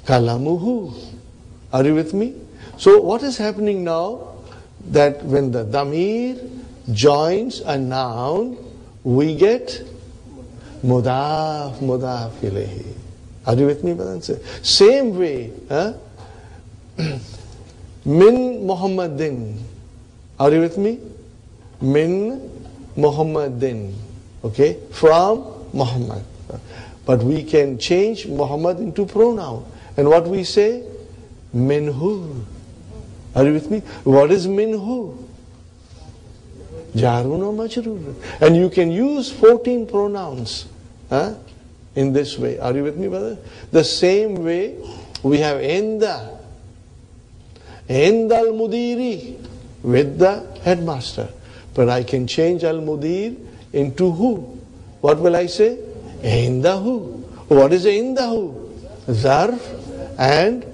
Kalamuhu. Are you with me? So what is happening now? That when the damir joins a noun, we get mudaf, mudaf ilayhi. Are you with me, brother? Same way, min Muhammadin. Are you with me? Min Muhammadin. Okay, from Muhammad. But we can change Muhammad into pronoun. And what we say? Minhu. Are you with me? What is minhu? Jarun or majrur. And you can use 14 pronouns in this way. Are you with me, brother? The same way we have enda. Enda al-mudiri with the headmaster. But I can change al-mudir into who. What will I say? Indahu. What is indahu? Zarf and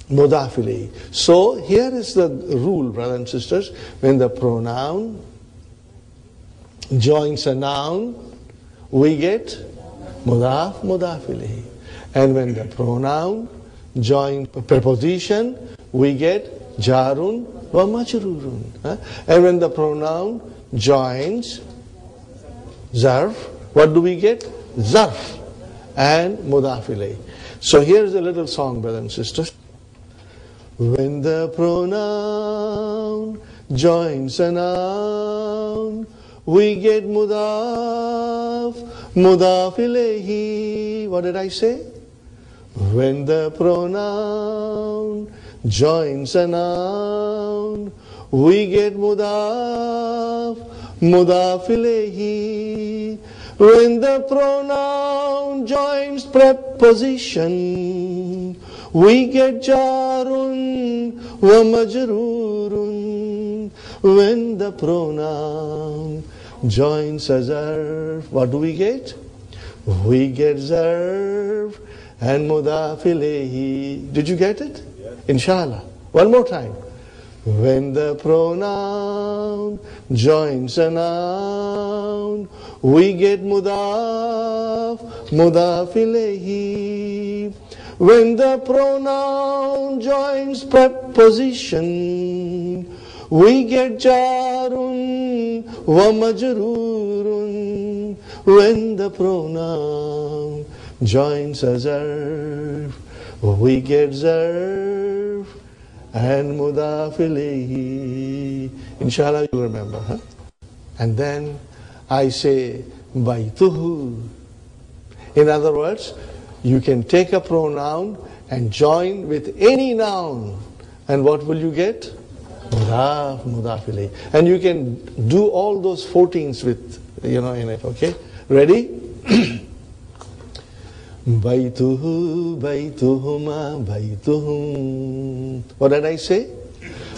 mudaf ilayhi. So here is the rule, brothers and sisters. When the pronoun joins a noun, we get mudaf, mudaf ilayhi. And when the pronoun joins a preposition, we get jarun wa majrurun. And when the pronoun joins zarf, what do we get? Zarf and mudaf ilayhi. So here's a little song, brothers and sisters. When the pronoun joins a noun, we get mudaf, mudaf ilayhi. What did I say? When the pronoun joins a noun, we get mudaf, mudaf ilayhi. When the pronoun joins preposition, we get jarun wa majrurun. When the pronoun joins a zarf, what do we get? We get zarf and mudaf ilayhi. Did you get it? Yes. Inshallah. One more time. When the pronoun joins a noun, we get mudaf, mudaf ilayhi. When the pronoun joins preposition, we get jarun wa majrurun. When the pronoun joins a zarf, we get zarf and mudaf ilayhi. Inshallah you'll remember. And then I say baituhu. In other words, you can take a pronoun and join with any noun. And what will you get? Mudaf, mudaf ilayhi. And you can do all those 14s with, in it, okay? Ready? Baituhu, baituhuma, baituhum. What did I say?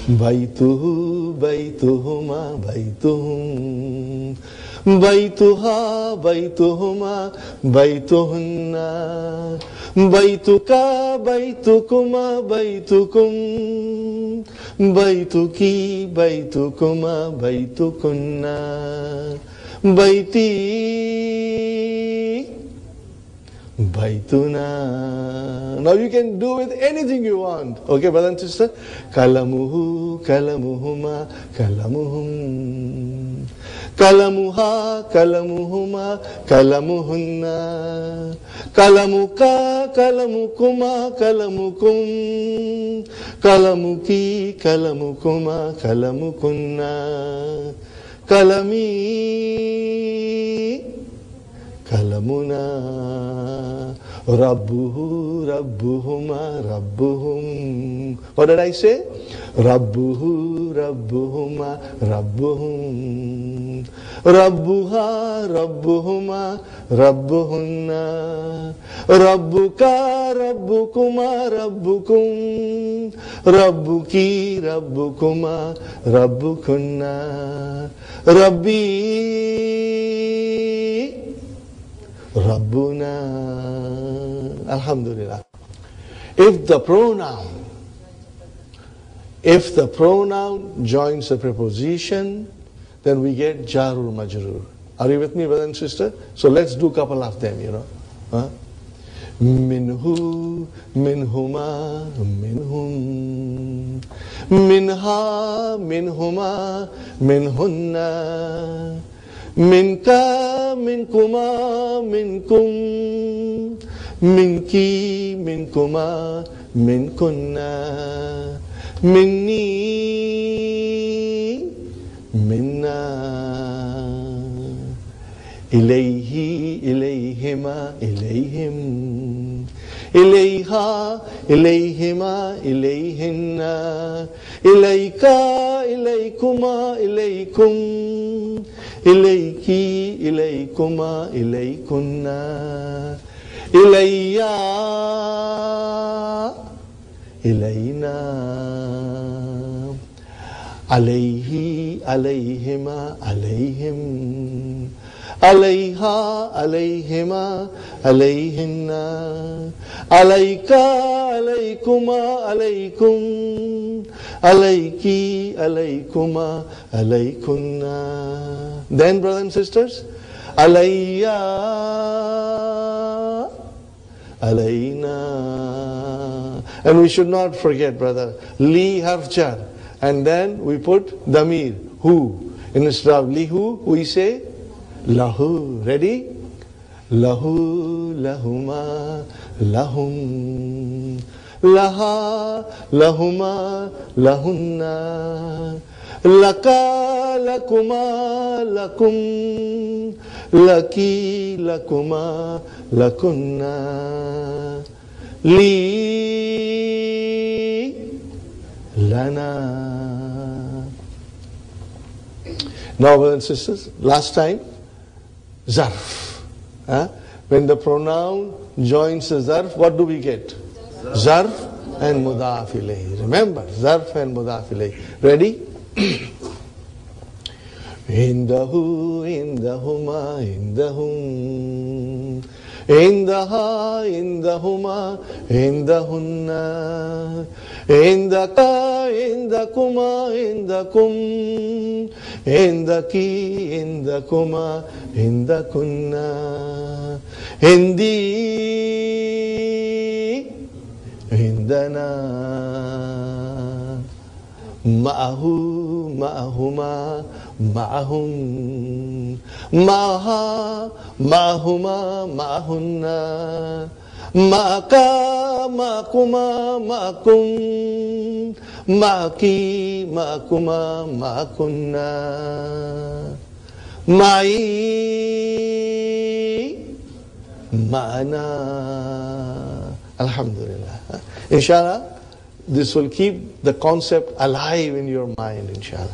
Baituhu, baituhuma, baituhum. Baituha, baituhuma, baituhunna. Baituka, baitukuma, baitukum. Baituki, baitukuma, baitukunna. Baiti, baituna. Now you can do with anything you want. Okay, brother and sister? Kalamuhu, kalamuhuma, kalamuhum. Kalamuha, kalamuhuma, kalamuhunna. Kalamuka, kalamukuma, kalamukum. Kalamuki, kalamukuma, kalamukunna. Kalami, kalamuna. Rabbuhu, Rabbuhuma, Rabbuhum. What did I say? Rabbuhu, Rabbuhuma, Rabbuhum. Rabbuha, Rabbuhuma, Rabbuhunna. Rabbuka, Rabbukuma, Rabbukum. Rabbuki, Rabbukuma, Rabbukunna. Rabbi, Rabbuna. Alhamdulillah. If the pronoun joins the preposition, then we get jarur majrur. Are you with me, brother and sister? So let's do a couple of them, Minhu, minhuma, minhum. Minha, minhuma, minhunna. Minka, minkuma, minkum. Minki, minkuma, minkunna. Minni, minna. Ilayhi, ilayhima, ilayhim. Ilayha, ilayhima, ilayhinna. Ilayka, ilaykuma, ilaykum. Ilayki, ilaykuma, ilaykunna. Ilayya, ilayna. Alayhi, alayhima, alayhim. Alayha, alayhima, alayhinna. Alayka, alaykuma, alaykum. Alayki, alaykuma, alaykunna. Then, brothers and sisters, alayya, alayna. And we should not forget, brother, li harf jar. And then we put damir, who. Instead of lihu, we say lahu. Ready? Lahu, lahuma, lahum. Laha, lahuma, lahunna. Laka, lakuma, lakum. Laki, lakuma, lakunna. Li, lana. Now, brothers and sisters, last time, zarf. When the pronoun joins the zarf, what do we get? Zarf and mudaf ilayhi. Remember, zarf and mudaf ilayhi. Ready? Indahu, indahuma, indahum. Indaha, indahuma, indahunna. Indaka, indakuma, indakum. Indaki, indakuma, indakunna. Indi, indana. Ma'ahu, ma'ahuma, ma'ahum. Ma'aha, ma'ahuma, ma'ahunna. Ma'aka, ma'akuma, ma'akum. Ma'aki, ma'akuma, ma'akunna. Ma'i, ma'ana. Alhamdulillah. Inshallah, this will keep the concept alive in your mind, inshallah.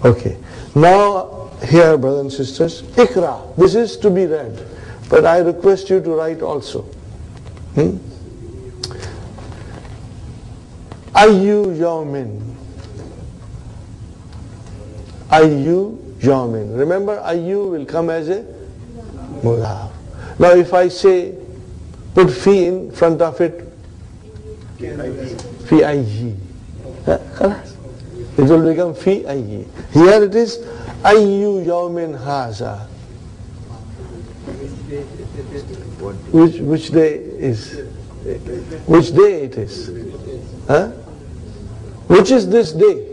Okay. Now, here, brothers and sisters, Ikra. This is to be read. But I request you to write also. Ayyu yawmin. Ayyu yawmin. Remember, ayyu will come as a mudaf. Now, if I say, put fi in front of it, fi ayyi. It will become fi ayyi. Here it is, ayyu yawmin haza. Which day is? Which day it is? Which is this day?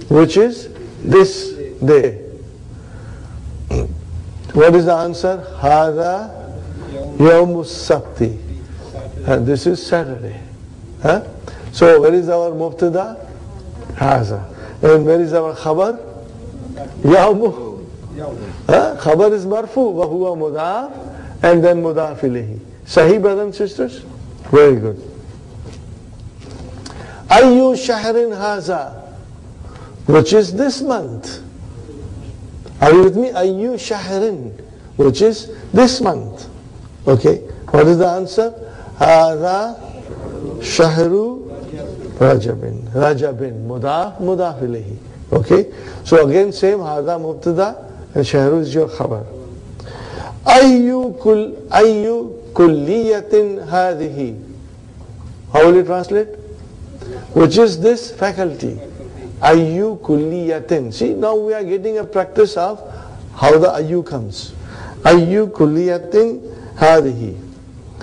Which is this day? What is the answer? Hada Yawmus Sabti. And this is Saturday. Huh? So where is our mubtada? Haza. And where is our khabar? Yawmu. Khabar is marfu, wa huwa mudaf, and then mudaf ilayhi. Sahih, brothers and sisters? Very good. Ayyu shahrin haza, which is this month. Are you with me? Ayyu shahrin, which is this month. Okay. What is the answer? Hada shahru Rajabin. Rajabin. Mudaf, mudaf ilayhi. Okay. So again same, hada mubtada and shahru is your khabar. Ayyu kulliyatin hadihi. How will you translate? Which is this faculty? Ayyu kulliyatin. See, now we are getting a practice of how the ayyu comes. Ayyu kulliyatin hadihi.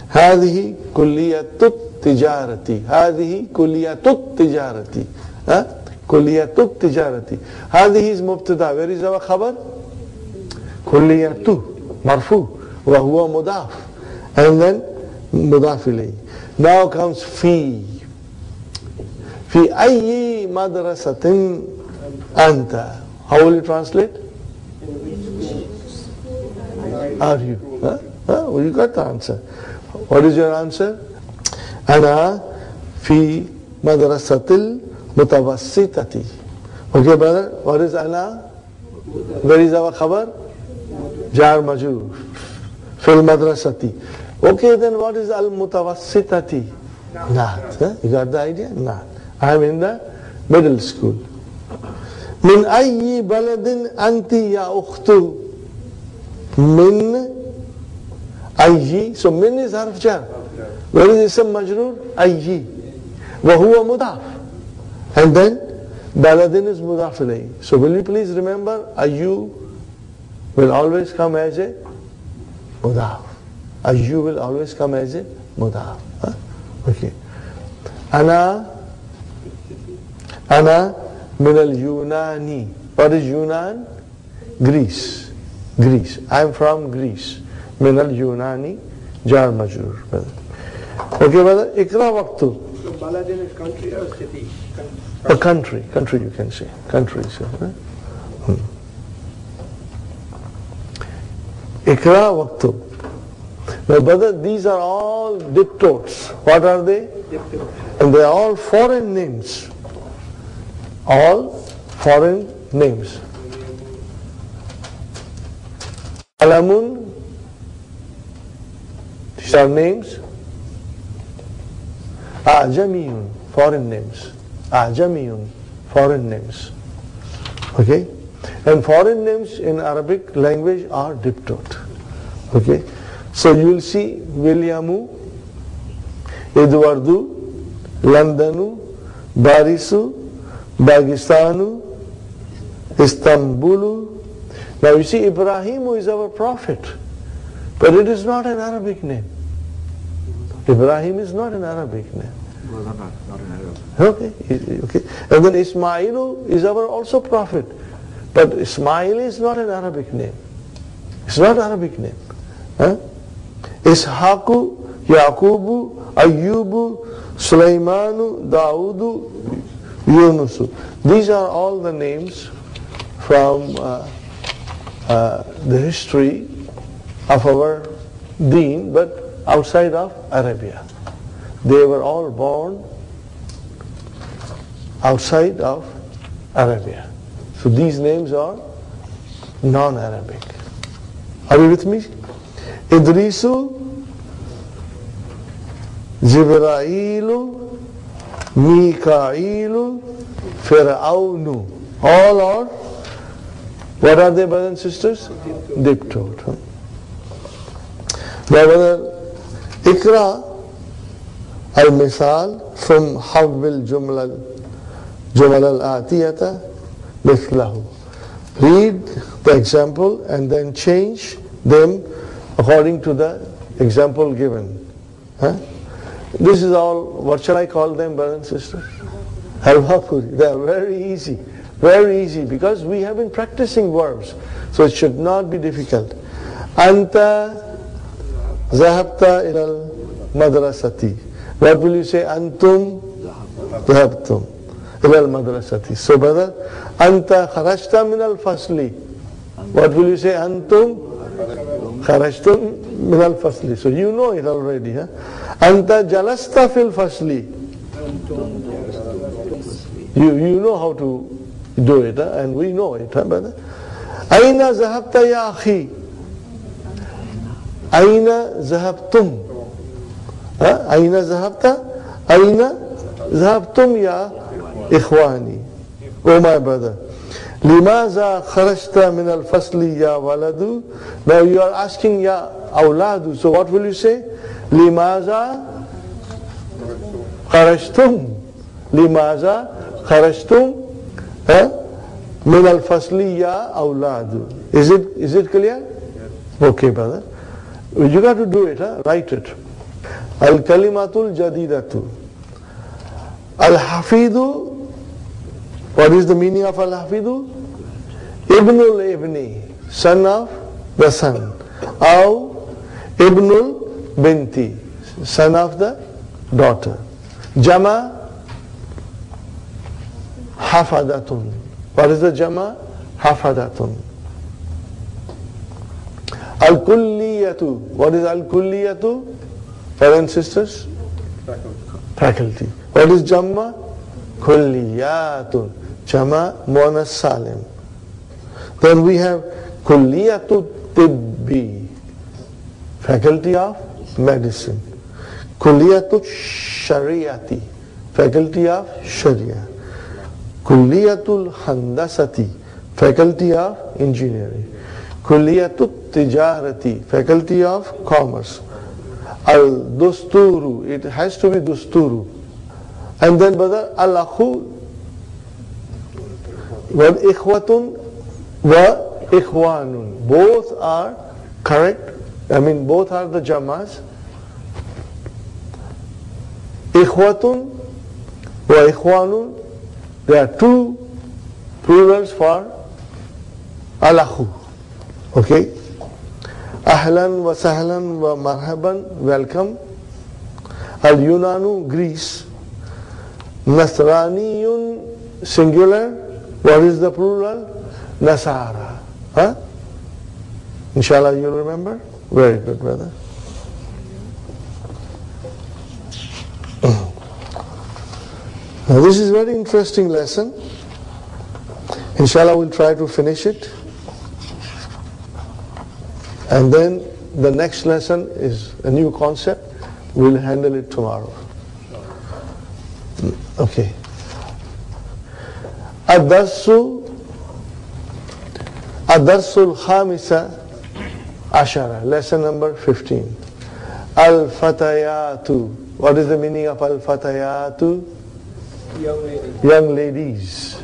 Hadihi kulliyatut tijarati. Hadihi kulliyatut tijarati. Kulliyatut tijarati. Hadihi is mubtada. Where is our khabar? Kulliyatu. Marfu. Wa huwa mudaf. And then mudaf ilayhi. Now comes fi. Fi ayyi madrasatin anta. How will you translate? Are you? Well, you got the answer. What is your answer? Ana fi madrasatil mutawassitati. Okay, brother, what is ana? Where is our khabar? Jar majur. Fil madrasati. Okay, then what is al mutawassitati? Naat. You got the idea? Naat. I am in the middle school. Min ayyi baladin anti ya ukhtu. Min ayyi. So min is harf jar. Where is ism majroor? Ayyi. Wa huwa mudaf. And then baladin is mudaf ilayhi. So will you please remember, ayyu will always come as a mudaf. Ayyu will always come as a mudaf. Okay. Ana min al-Yunani. What is Yunan? Greece. Greece. I am from Greece. Min al-Yunani, jar majrur. Okay, brother. Ikra waqtu. So Baladin is country or city? A country. Country you can say. Country. So, Ikra waqtu. Now, brother, these are all diptotes. What are they? Diptotes. And they are all foreign names. All foreign names. Alamun, these are names. Ajamiyun, foreign names. Ajamiyun, foreign names. Okay? And foreign names in Arabic language are diptote. Okay? So you will see Williamu, Eduardo, Londonu, Barisu, Dagestanu, Istanbulu. Now you see, Ibrahimu is our prophet, but it is not an Arabic name. Ibrahim is not an Arabic name. Well, not in Arabic. Okay. And then Ismailu is our also prophet, but Ismail is not an Arabic name. It's not an Arabic name. Ishaku, Yaqubu, Ayyubu, Sulaimanu, Daudu, Yunusu. These are all the names from the history of our deen, but outside of Arabia. They were all born outside of Arabia. So these names are non-Arabic. Are you with me? Idrisu, Jibrailu, Mikailu, Fir'aunu. All are, what are they, brothers and sisters? Diptote. Now, brother, Ikra al-Misal from Hawbil Jumal al-Atiyata Mithlahu. Read the example and then change them according to the example given. This is all, what shall I call them, brothers and sisters? Halwa-puri. They are very easy, because we have been practicing verbs, so it should not be difficult. Anta zahabta ilal madrasati. What will you say? Antum zahabtum ilal madrasati. So brother, anta kharajta min al fasli. What will you say? Antum kharajtum min al fasli. So you know it already. Huh? Anta jalasta fil fasli. You know how to do it, huh? And we know it, huh, brother? Aina zahabta ya akhi. Aina zahabtum. Aina zahabta? Aina zahabtum ya ikhwani. Oh my brother. Limaza kharajta min al-fasli ya waladu. Now you are asking ya awladu. So what will you say? Limaza kharajtum. Limaza kharajtum min al-fasli ya awladu. Is it clear? Okay, brother. You got to do it, huh? Write it. Al-kalimatul jadidatu. Al-hafidu. What is the meaning of al-hafidu? Ibnul ibni, son of the son. Aw ibnul binti, son of the daughter. Jama hafadatun. What is the jama? Hafadatun. Al-kulliyatu. What is al-kulliyatu? Brothers and sisters? Faculty. What is jamma? Kulliyatun. Jama muannas salim. Then we have kulliyatu tibbi. Faculty of medicine. Kulliyatu shariati. Faculty of sharia. Kulliyatul handasati. Faculty of engineering. Kulliyatu tijarati. Faculty of commerce. Al-dusturu, it has to be dusturu. And then brother, al-akhu wa ikhwatun wa ikhwanun. Both are correct. I mean, both are the jamas. Ikhwatun wa ikhwanun. There are two plurals for al-akhu. Okay? Ahlan wa sahlan wa marhaban, welcome. Al-Yunanu, Greece. Nasraniyun, singular. What is the plural? Nasara. Huh? Inshallah you'll remember? Very good, brother. Now this is a very interesting lesson. Inshallah we'll try to finish it. And then the next lesson is a new concept. We'll handle it tomorrow. Okay. Ad-darsul khamisa ashara. Lesson number 15. Al-fatayatu. What is the meaning of al-fatayatu? Young ladies.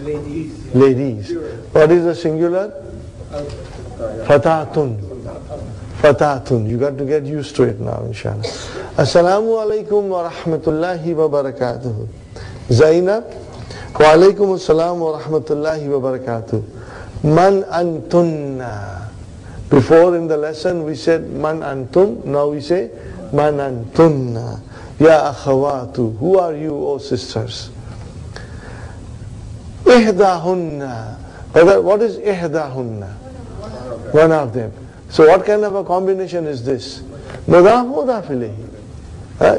Ladies. What is the singular? Fatatun. Fatatun. You got to get used to it now, inshallah. Assalamu alaikum wa rahmatullahi wa barakatuh. Zainab. Wa alaikum assalam wa rahmatullahi wa barakatuh. Man antunna. Before in the lesson we said man antum. Now we say man antunna. Ya akhawatu. Who are you, O sisters? Ihdahunna. What is ihdahunna? One of them. So what kind of a combination is this? Mudaf mudaf ilayhi.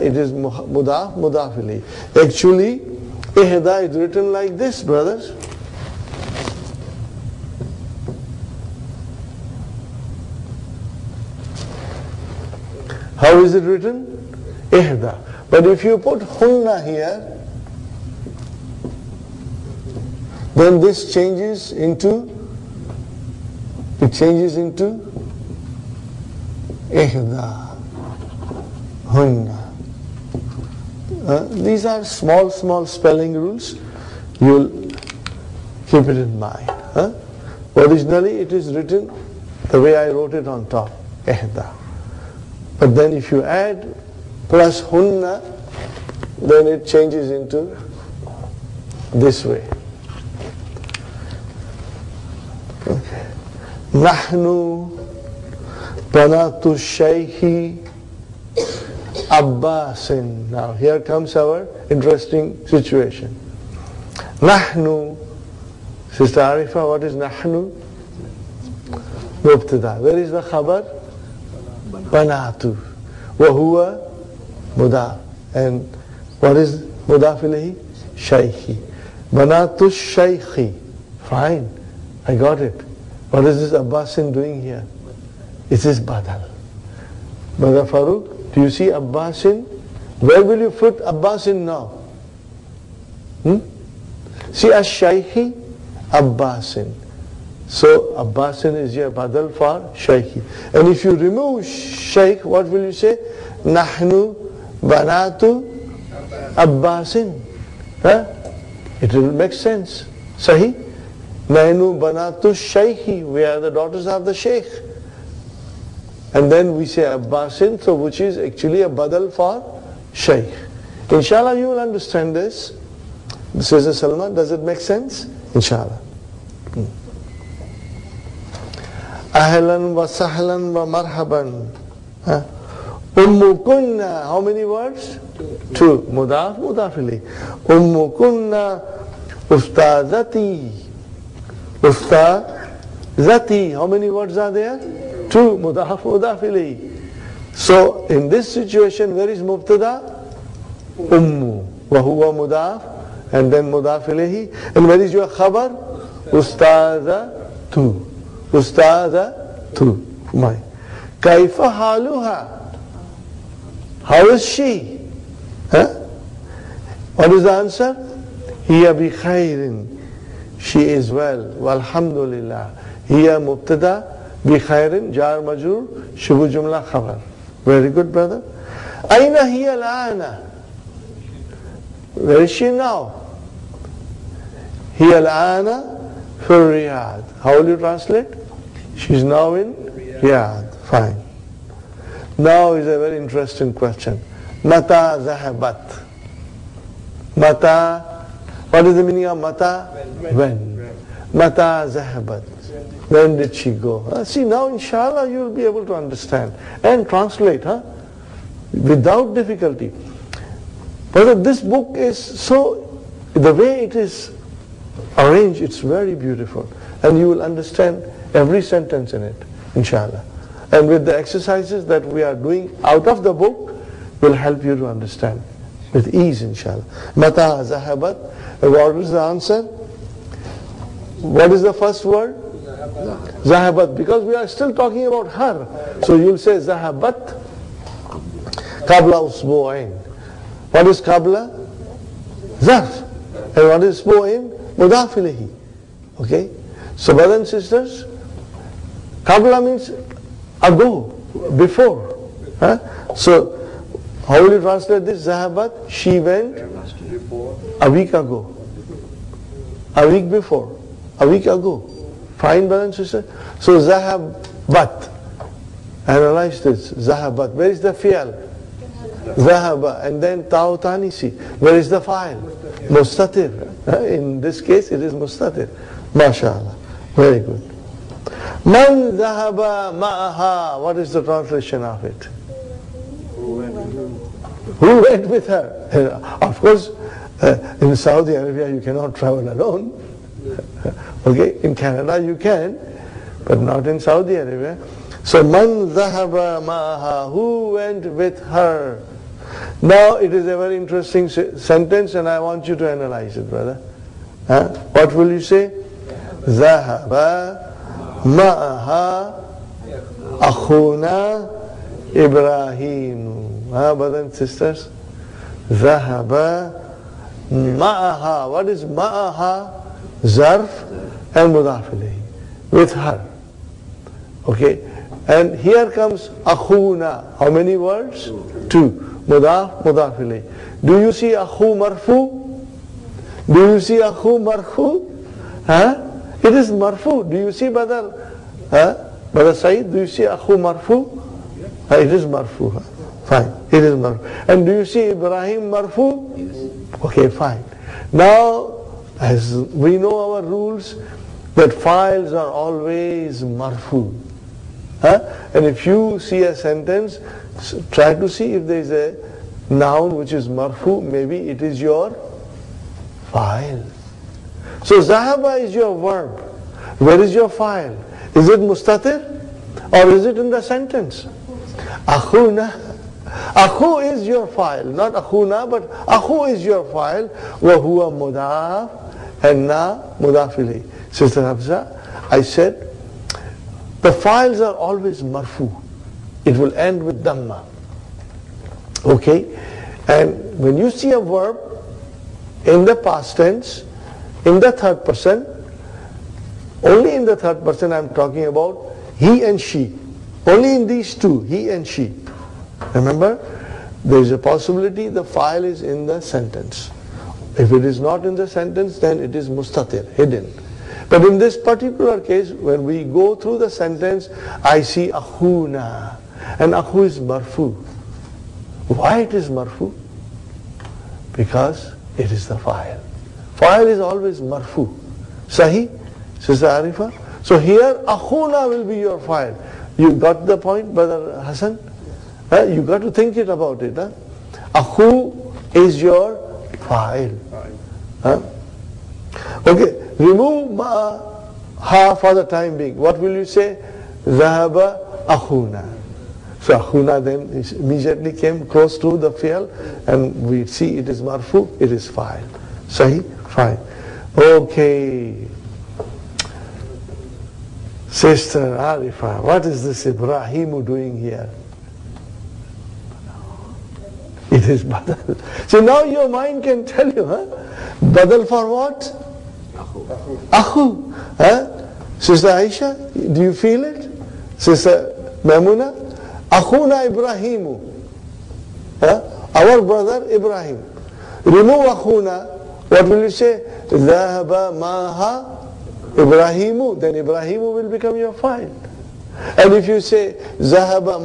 It is mudaf mudaf ilayhi. Actually, ihda is written like this, brothers. How is it written? Ihda. But if you put hunna here, then this changes into ihda, hunna. These are small spelling rules. You'll keep it in mind. Originally it is written the way I wrote it on top, ihda. But then if you add plus hunna, then it changes into this way. Okay. Nahnu Banatu Shaykhi Abbasin. Now here comes our interesting situation. Nahnu, Sister Arifa, what is Nahnu? Mubtada. Where is the khabar? Banatu. Wahuwa mudaf. And what is mudaf ilayhi? Shaykhi. Banatu Shaykhi. Fine. I got it. What is this Abbasin doing here? It is badal. Brother Farooq, do you see Abbasin? Where will you put Abbasin now? See Ash-Shaykhi, Abbasin. So Abbasin is your badal for Shaykhi. And if you remove Shaykh, what will you say? Nahnu banatu Abbasin. Huh? It will make sense. Sahi? Nahnu banatu Shaykhi. We are the daughters of the Shaykh. And then we say Abbasin, so which is actually a badal for Shaykh. Inshallah you will understand this. Says Salman, does it make sense? Inshallah. Ahlan wa sahlan wa marhaban. Ummu kunna, how many words? Two. Mudaf, mudaf ilayh. Ummu kunna ustazati. Ustazati, how many words are there? Two. Mudaf, mudaf ilayh. So in this situation, where is mubtada? Ummu. Wa huwa mudaf. And then mudaf ilayhi. And where is your khabar? Ustazatu. Ustazatu. My. Kaifa haluha. How is she? Huh? What is the answer? Hiya bi khairin. She is well. Walhamdulillah. Hiya mubtada bi khairin. Jar majrur. Shubu jumla khabar. Very good, brother. Aina hiya al-ana. Where is she now? Hiya al-ana fi Riyadh. How will you translate? She is now in Riyadh. Fine. Now is a very interesting question. Mata zahabat. Mata, what is the meaning of mata? When. Mata zahabat. When did she go? See, now inshallah you will be able to understand and translate, without difficulty. But this book is so, the way it is arranged, it's very beautiful. And you will understand every sentence in it, inshallah. And with the exercises that we are doing out of the book, will help you to understand with ease, inshallah. Mata zahabat. What is the answer? What is the first word? Zahabat. Because we are still talking about her. So you'll say zahabat qabla usbu'ain. What is qabla? Zarf. And what is usbu'ain? Mudaf ilayhi. Okay? So brothers and sisters, qabla means ago, before. So how will you translate this? Zahabat, she went a week ago. A week before. A week ago. Fine, brothers and sisters? So zahabat. Analyze this. Zahabat. Where is the fi'al? Zahaba. And then ta'u tanisi. Where is the fa'il? Mustatir. In this case it is mustatir. MashaAllah. Very good. Man zahaba ma'aha. What is the translation of it? Who went with her? Of course, in Saudi Arabia you cannot travel alone. Okay, in Canada you can, but not in Saudi Arabia. So man zahaba ma'aha. Who went with her? Now it is a very interesting sentence and I want you to analyze it, brother. What will you say? Zahaba ma'aha akhuna Ibrahim. Brothers and sisters, Zahaba ma'aha. What is ma'aha? Zarf and mudaf ilayhi. With her. Okay. And here comes akhuna. How many words? Two. Mudaf, mudaf ilayhi. Do you see akhu marfu? Do you see akhu marfu? It is marfu. Do you see brother? Brother Saeed, do you see akhu marfu? It is marfu. Fine. It is marfu. And do you see Ibrahim marfu? Yes. Okay, fine. Now, as we know our rules, that files are always marfu. And if you see a sentence, try to see if there is a noun which is marfu, maybe it is your fa'il. So zahaba is your verb. Where is your fa'il? Is it mustatir or is it in the sentence? Akhuna. Akhu is your fa'il, not akhuna, but akhu is your fa'il. Wa huwa mudaf and na mudaf ilayhi. Sister Hafsa, I said the files are always marfu. It will end with dhamma. Okay? And when you see a verb in the past tense, in the third person, only in the third person I'm talking about he and she. Only in these two, he and she. Remember, there is a possibility the file is in the sentence. If it is not in the sentence, then it is mustatir, hidden. But in this particular case, when we go through the sentence, I see akhuna. And akhu is marfu. Why it is marfu? Because it is the file. File is always marfu. Sahi? Sister Arifa? So here, akhuna will be your file. You got the point, Brother Hassan? You got to think it about it. Akhu is your file. Okay, remove ha for the time being. What will you say? Zahaba akhuna. So akhuna then immediately came close to the fi'l, and we see it is marfu, it is fa'il. Sahih? Fine. Okay. Sister Arifa, what is this Ibrahimu doing here? It is badal. So now your mind can tell you, badal for what? Akhu. Sister Aisha, do you feel it? Sister Maimuna? Akhuna Ibrahimu. Our brother Ibrahim. Remove akhuna. What will you say? Dhahaba maha Ibrahimu. Then Ibrahimu will become your file. And if you say Zahaba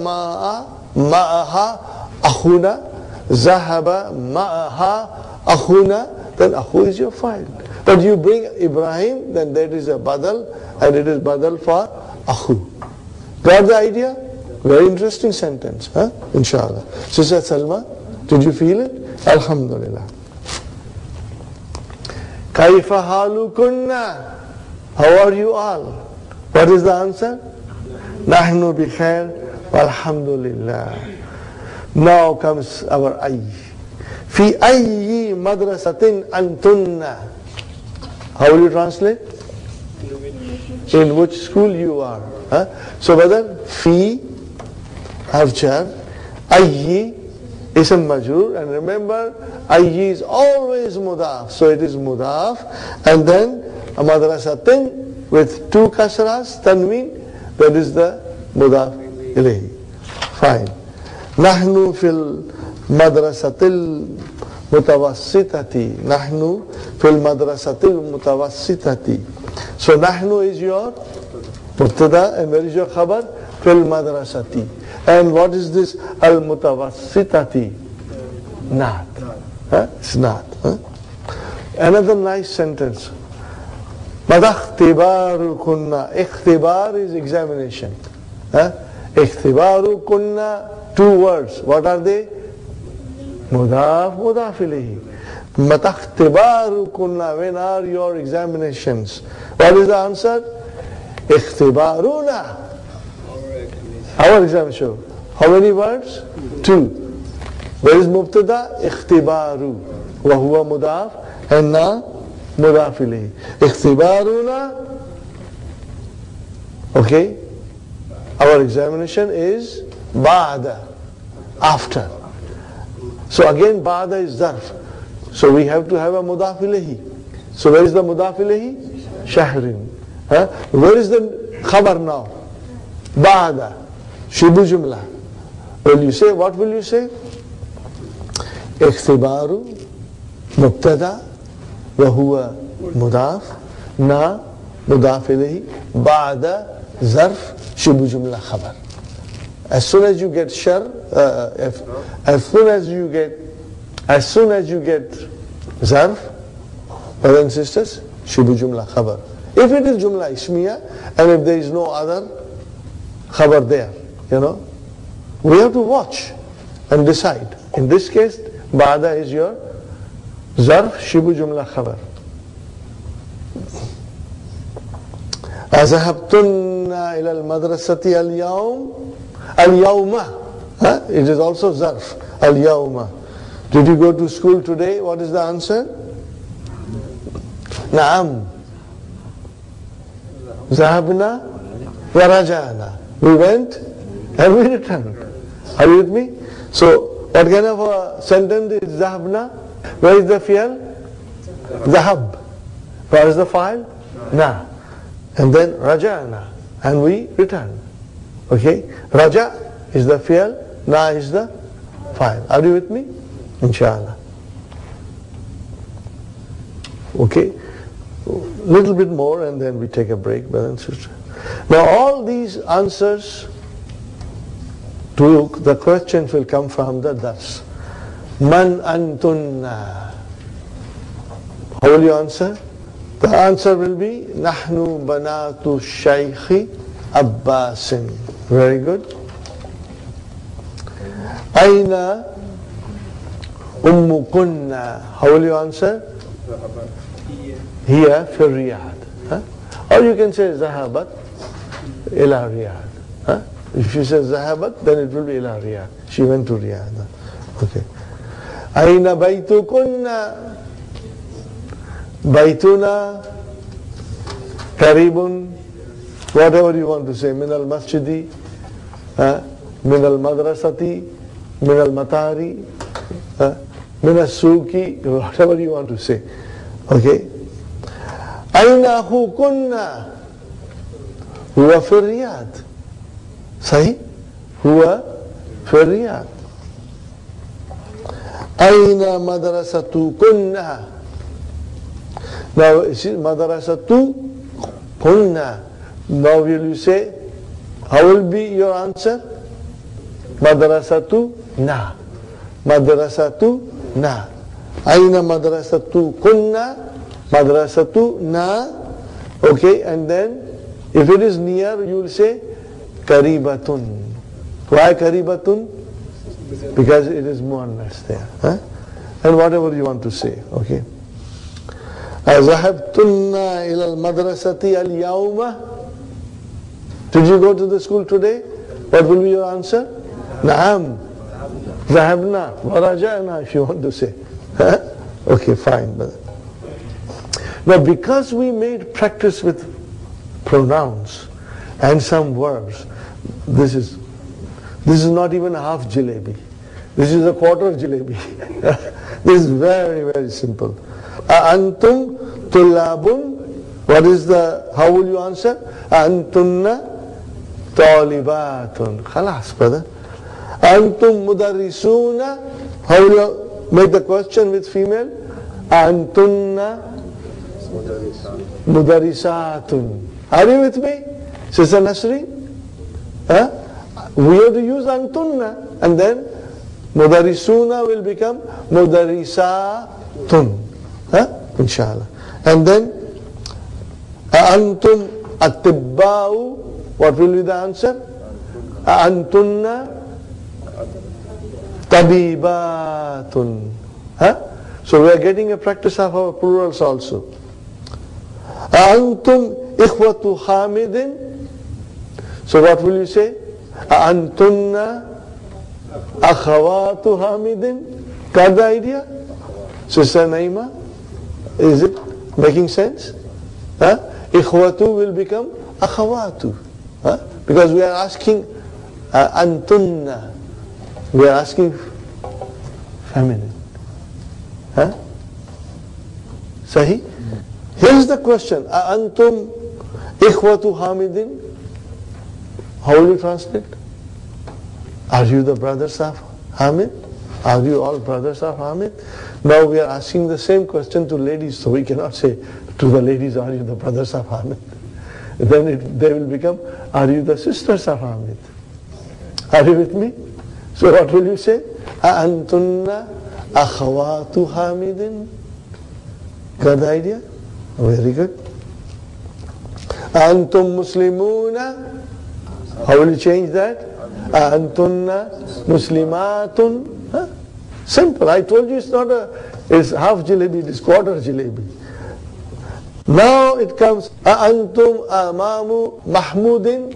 ma'aha akhuna, Zahaba ma'aha akhuna, then akhu is your file. But you bring Ibrahim, then that is a badal, and it is badal for akhu. Got the idea? Very interesting sentence, inshallah. Sister Salma, did you feel it? Alhamdulillah. Kaifa halu kunna? How are you all? What is the answer? Nahnu bi khair walhamdulillah. Now comes our ay. Fi ayyi madrasatin antunna. How will you translate? In which school you are. So whether fi harjar, ayyi ism majrur, and remember ayyi is always mudaf. So it is mudaf, and then a madrasatin with two kasras, tanween, that is the mudaf ilayhi. Fine. Nahnu fil madrasatil mutawassitati. Nahnu fil madrasatil mutawassitati. So nahnu is your mubtada, and where is your khabar? Fil madrasati. And what is this al mutawassitati? Not. It's not. Another nice sentence. Madakhtibaru kunna. Ikhtibar is examination. Ikhtibaru kunna, two words. What are they? Mudaf, mudaf ilayhi. Madakhtibaru kunna. When are your examinations? What is the answer? Ikhtibaruna. Our examination. How many words? Two. Where is mubtada? Ikhtibaru. Wa huwa mudaf and na mudaf ilayhi. Ikhtibaruna. Okay. Our examination is ba'da, after. So again ba'da is zarf. So we have to have a mudaf ilayhi. So where is the mudaf ilayhi? Shahrin. Where is the khabar now? Ba'da. Shibu jumla. Will you say, what will you say? Ikhtibaru mubtada wa huwa mudaf na mudaf ilayhi ba'da zarf shibu jumla khabar. As soon as you get shar, as soon as you get zarf, brothers and sisters, shibu jumla khabar. If it is jumla ismiya, and if there is no other khabar there, you know. We have to watch and decide. In this case, ba'da is your zarf, shibu jumla khabar. أذهبتن إلى المدرسة اليوم اليوم it is also zarf اليوم. Did you go to school today? What is the answer? نعم. ذهبنا ورجعنا. We went and we returned. Are you with me? So what kind of a sentence is ذهبنا? Where is the fi'l? ذهب. Where is the file? Na. And then raja'na, and we return. Okay? Raja is the fi'l, na is the file. Are you with me? Inshallah. Okay? Little bit more and then we take a break, brother and sister. Now all these answers to the questions will come from the dars. Man antunna. How will you answer? The answer will be Nahnu banatu Shaykhi Abbasin. Very good. Aina Ummukunna. How will you answer? Here for Riyadh. Or you can say Zahabat ila Riyadh. If you say Zahabat, then it will be ila Riyadh. She went to Riyadh. Okay. Aina Baytukunna. Baytuna, Karibun, whatever you want to say, min al masjidi, min al madrasati, min al matari, min al suki, whatever you want to say. Okay? Aina hu kunna, huwa fi Riyadh. Sahi? Huwa fi Riyadh. Aina madrasatu kunna. Now, madrasatu kunna. Now will you say, how will be your answer? Madrasatu na. Madrasatu na. Aina madrasatu kunna. Madrasatu na. Okay, and then if it is near, you will say karibatun. Why karibatun? Because it is muannas there. And whatever you want to say. Okay. أذهبتن إلى المدرسة اليوم. Did you go to the school today? What will be your answer? نعم. ذهبنا ورجعنا if you want to say. Okay, fine. Now because we made practice with pronouns and some verbs, this is not even a half jalebi. This is a quarter of jalebi. This is very, very simple. Antum tulabun. What is the, how will you answer? Antunna talibatun. Khalas, brother. Antum mudarrisuna. How will you make the question with female? Antunna mudarrisatun. Are you with me? Sister Nasri? We have to use antunna, and then mudarrisuna will become mudarrisatun. Inshallah. And then antum atibba'u. What will be the answer? Antunna tabibatun. So we are getting a practice of our plurals also. Antum ikhwatu hamidin. So what will you say? Antunna akhawatu hamidin. Got the idea? Sister Naima, is it making sense? Ikhwatu will become akhawatu. Because we are asking antunna. We are asking feminine. Sahi? Here's the question. Antum ikhwatu hamidin. How will you translate? Are you the brothers of Hamid? Are you all brothers of Hamid? Now we are asking the same question to ladies, so we cannot say to the ladies, are you the brothers of Hamid? Then they will become, are you the sisters of Hamid? Are you with me? So what will you say? Antunna akhawatu Hamidin. Got the idea? Very good. Antum muslimuna How will you change that? Antunna muslimatun. Huh? Simple. I told you it's half jalebi, it's quarter jalebi. Now it comes, antum amamu mahmudin.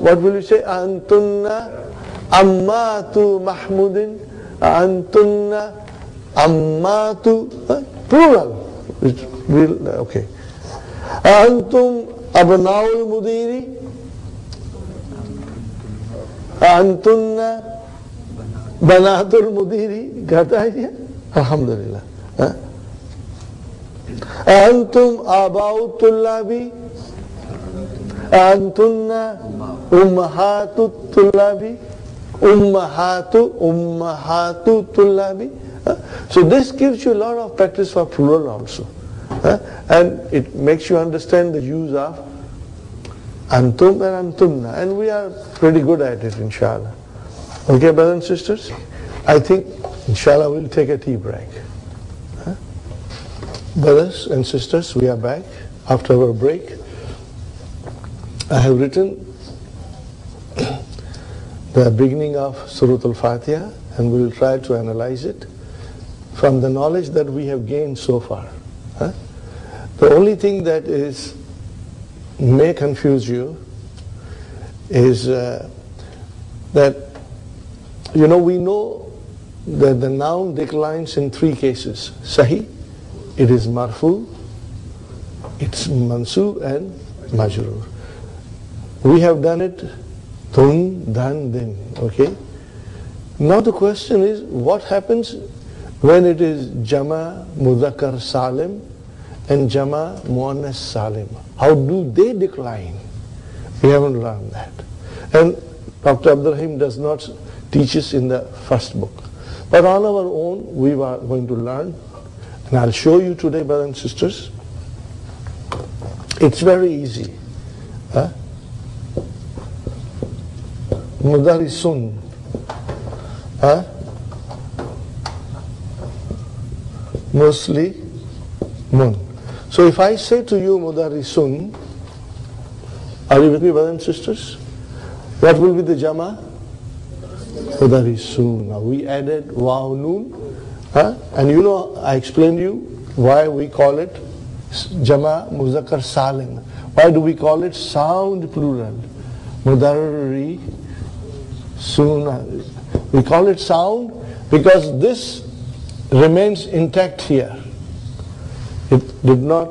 What will you say? Antunna ammatu mahmudin. Antunna ammatu. Plural. Okay. Antum abnaul mudiri. Antunna banatul mudiri. Got the idea? Alhamdulillah. Antum abau tullabi. Antunna ummahatu tullabi. Ummahatu tullabi. So this gives you a lot of practice for plural also. And it makes you understand the use of antum and antunna. And we are pretty good at it, inshallah. Okay, brothers and sisters? I think, inshallah, we'll take a tea break. Brothers and sisters, we are back after our break. I have written the beginning of Surah Al-Fatiha, and we will try to analyze it from the knowledge that we have gained so far. The only thing that may confuse you is that, we know that the noun declines in three cases. Sahih, it is marfu, it's mansub and majroor. We have done it tun, dan, din. Okay? Now the question is, what happens when it is jama mudhakkar salim and jama muannas salim? How do they decline? We haven't learned that. And Dr. Abdurrahim does not teach us in the first book. But on our own, we are going to learn. And I'll show you today, brothers and sisters. It's very easy. Mudarisun. Muslimun. So if I say to you Mudarisun, are you with me, brothers and sisters? What will be the jama? Mudarisun. Now we added waw noon. And I explained you why we call it jama muzakkar salim. Why do we call it sound plural? Mudarri suna. We call it sound because this remains intact here. It did not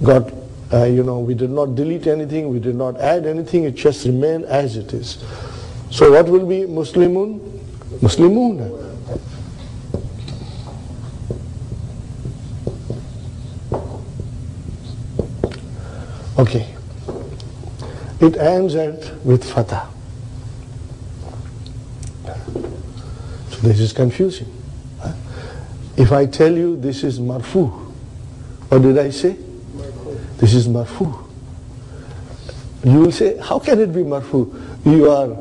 we did not delete anything, we did not add anything, it just remained as it is. So what will be Muslimun? Muslimuna. Okay. It ends with fatah. So this is confusing. If I tell you this is marfu, what did I say? This is marfu. You will say, how can it be marfu? You are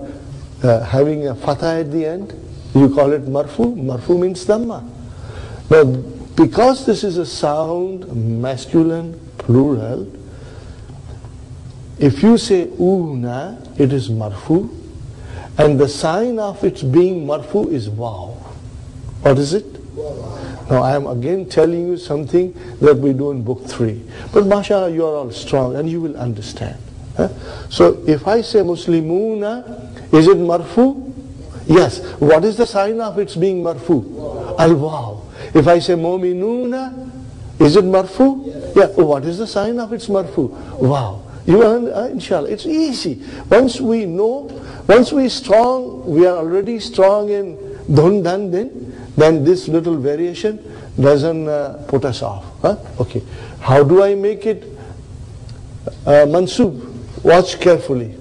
having a fatah at the end. You call it marfu. Marfu means dhamma. Now, because this is a sound, masculine, plural, if you say una, it is marfu, and the sign of its being marfu is waw. What is it? Now I am again telling you something that we do in book 3. But mashallah, you are all strong and you will understand. So if I say Muslimuna, is it marfu? Yes. What is the sign of its being marfu? Al-waw. If I say Mu'minuna, is it marfu? Yeah. What is the sign of its marfu? Wow. You are, inshallah, it's easy. Once we know, once we are already strong in dun, dan, din, then this little variation doesn't put us off. Okay. How do I make it mansub? Watch carefully.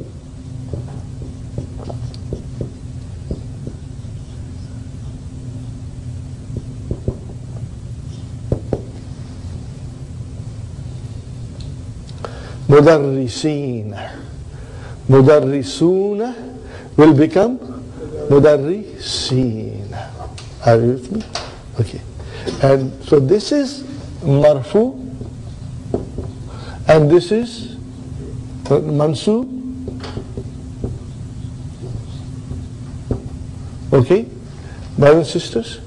Mudarrisin. Mudarrisuna will become Mudarrisin. Are you with me? Okay. And so this is marfu and this is Mansub. Okay, brothers and sisters.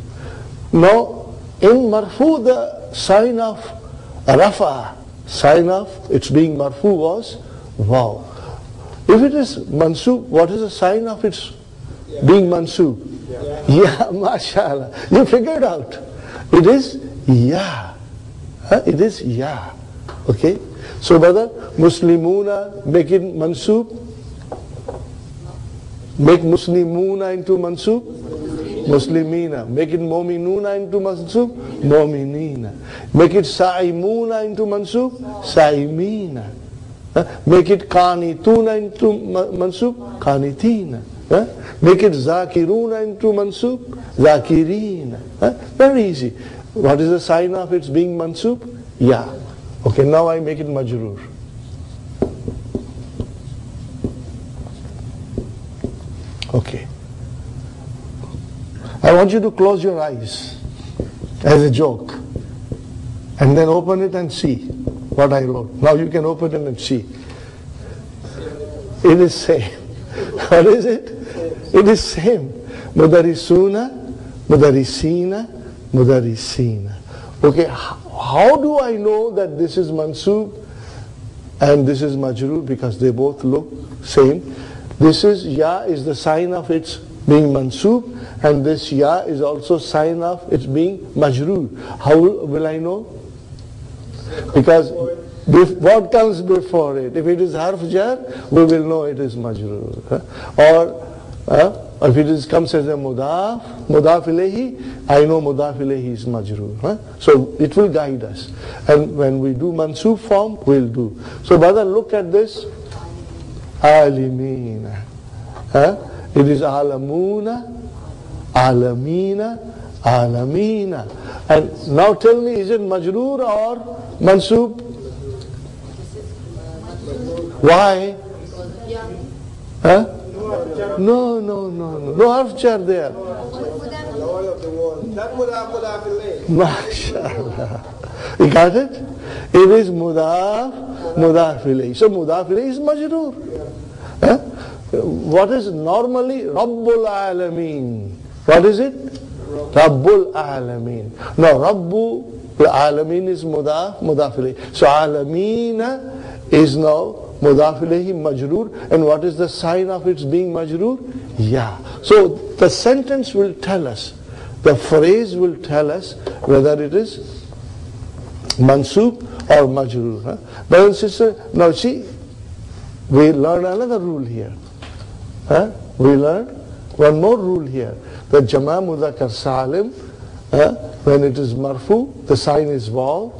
Now, in marfu, the sign of rafa, sign of its being marfu was waw. If it is mansub, what is the sign of its being mansub? Yeah, mashallah. You figured out. It is ya. It is ya. Okay. So, brother, Muslimuna, make it mansub. Make Muslimuna into mansub. Muslimina. Make it Mominuna into mansub. Mominina. Make it Sa'imuna into mansub. Sa'imina. Make it Qanituna into mansub. Qanitina. Make it Zakiruna into mansub. Zakirina. Very easy. What is the sign of its being mansub? Ya. Okay, now I make it majroor. Okay. I want you to close your eyes as a joke and then open it and see what I wrote. Now you can open it and see. It is same. What is it? It is same. Mudarisuna, mudarisina, mudarisina. Okay, how do I know that this is mansub and this is majroor? Because they both look same. This is ya is the sign of its being mansub, and this ya is also sign of its being majroor. How will I know? Because what comes before it? If it is harf jar, we will know it is majroor. Or if it comes as a mudaf ilayhi, I know mudaf ilayhi is majroor. So it will guide us. And when we do mansub form, we'll do. So brother, look at this. Alimina. It is alamuna, alamina, alamina. And now tell me, is it majroor or mansub? Why? No. No harf jar there. MashaAllah. You got it? It is mudaf ilayhi. So mudaf ilayhi is majroor. What is normally Rabbul Alameen? What is it? Rabbul Alameen. Now Rabbul Alameen is mudaf ilayhi. So Alamina is now mudaf ilayhi majroor. And what is the sign of its being majroor? Ya. So the sentence will tell us, the phrase will tell us whether it is mansub or majroor. Brothers and sisters, now see, we learn another rule here. We learn one more rule here. That Jama Mudhakkar Salim, when it is marfu, the sign is waw.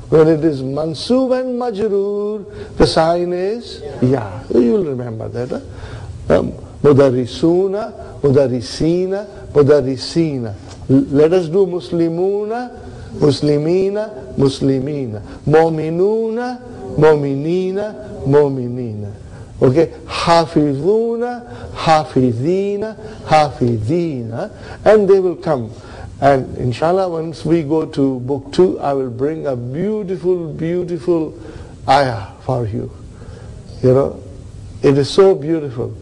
When it is mansub and majroor, the sign is ya. You will remember that. Mudarisuna, mudarisina, mudarisina. Let us do Muslimuna, Muslimina, Muslimina. Mu'minuna, Mu'minina, Mu'minina. Okay, Hafizuna, Hafizina, Hafizina, and they will come. And inshallah, once we go to book 2, I will bring a beautiful, beautiful ayah for you. You know, it is so beautiful.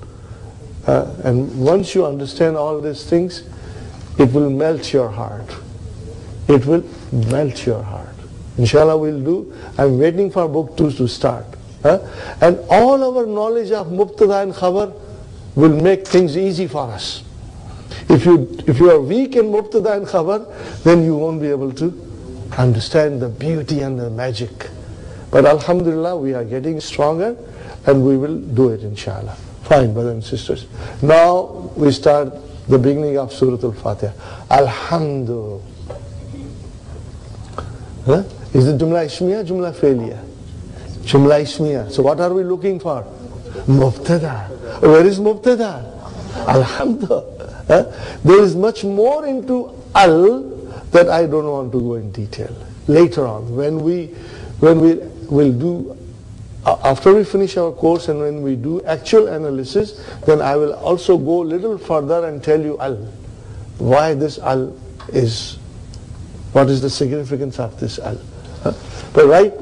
And once you understand all these things, it will melt your heart. It will melt your heart. Inshallah, we'll do. I'm waiting for book 2 to start. And all our knowledge of Mubtada and Khabar will make things easy for us. If you are weak in Mubtada and Khabar, then you won't be able to understand the beauty and the magic. But Alhamdulillah, we are getting stronger and we will do it inshallah. Fine, brothers and sisters. Now we start the beginning of Surah Al-Fatiha. Alhamdulillah. Is it Jumla Ismiya, Jumla Failiyah? Jumla Ismiya. So what are we looking for? Mubtada. Where is Mubtada? Alhamdulillah. There is much more into al that I don't want to go in detail. Later on, when we will do, after we finish our course and when we do actual analysis, then I will also go a little further and tell you al. Why this al is, what is the significance of this al. But right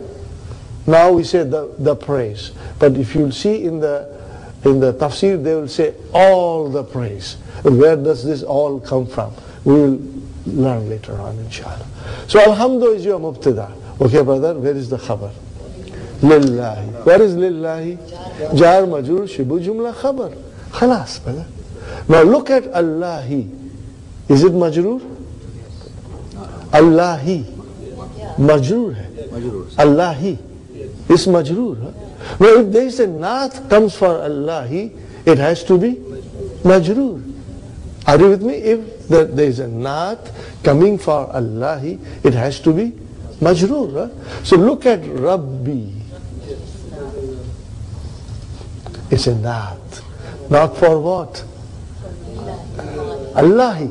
Now we say the praise. But if you see in the tafsir, they will say all the praise. Where does this all come from? We will learn later on, inshallah. So alhamdulillah is your mubtada. Okay, brother, where is the khabar? Lillahi. Where is lillahi? Jar majrur shibu jumla khabar. Khalas, brother. Now look at Allahi. Is it majrur? Allahi. Majrur hai. Allahi. It's majrur. Huh? Now if there is a naat comes for Allahi, it has to be majrur. Are you with me? If there is a naat coming for Allahi, it has to be majrur. Huh? So look at Rabbi. It's a naat. Not for what? Allahi.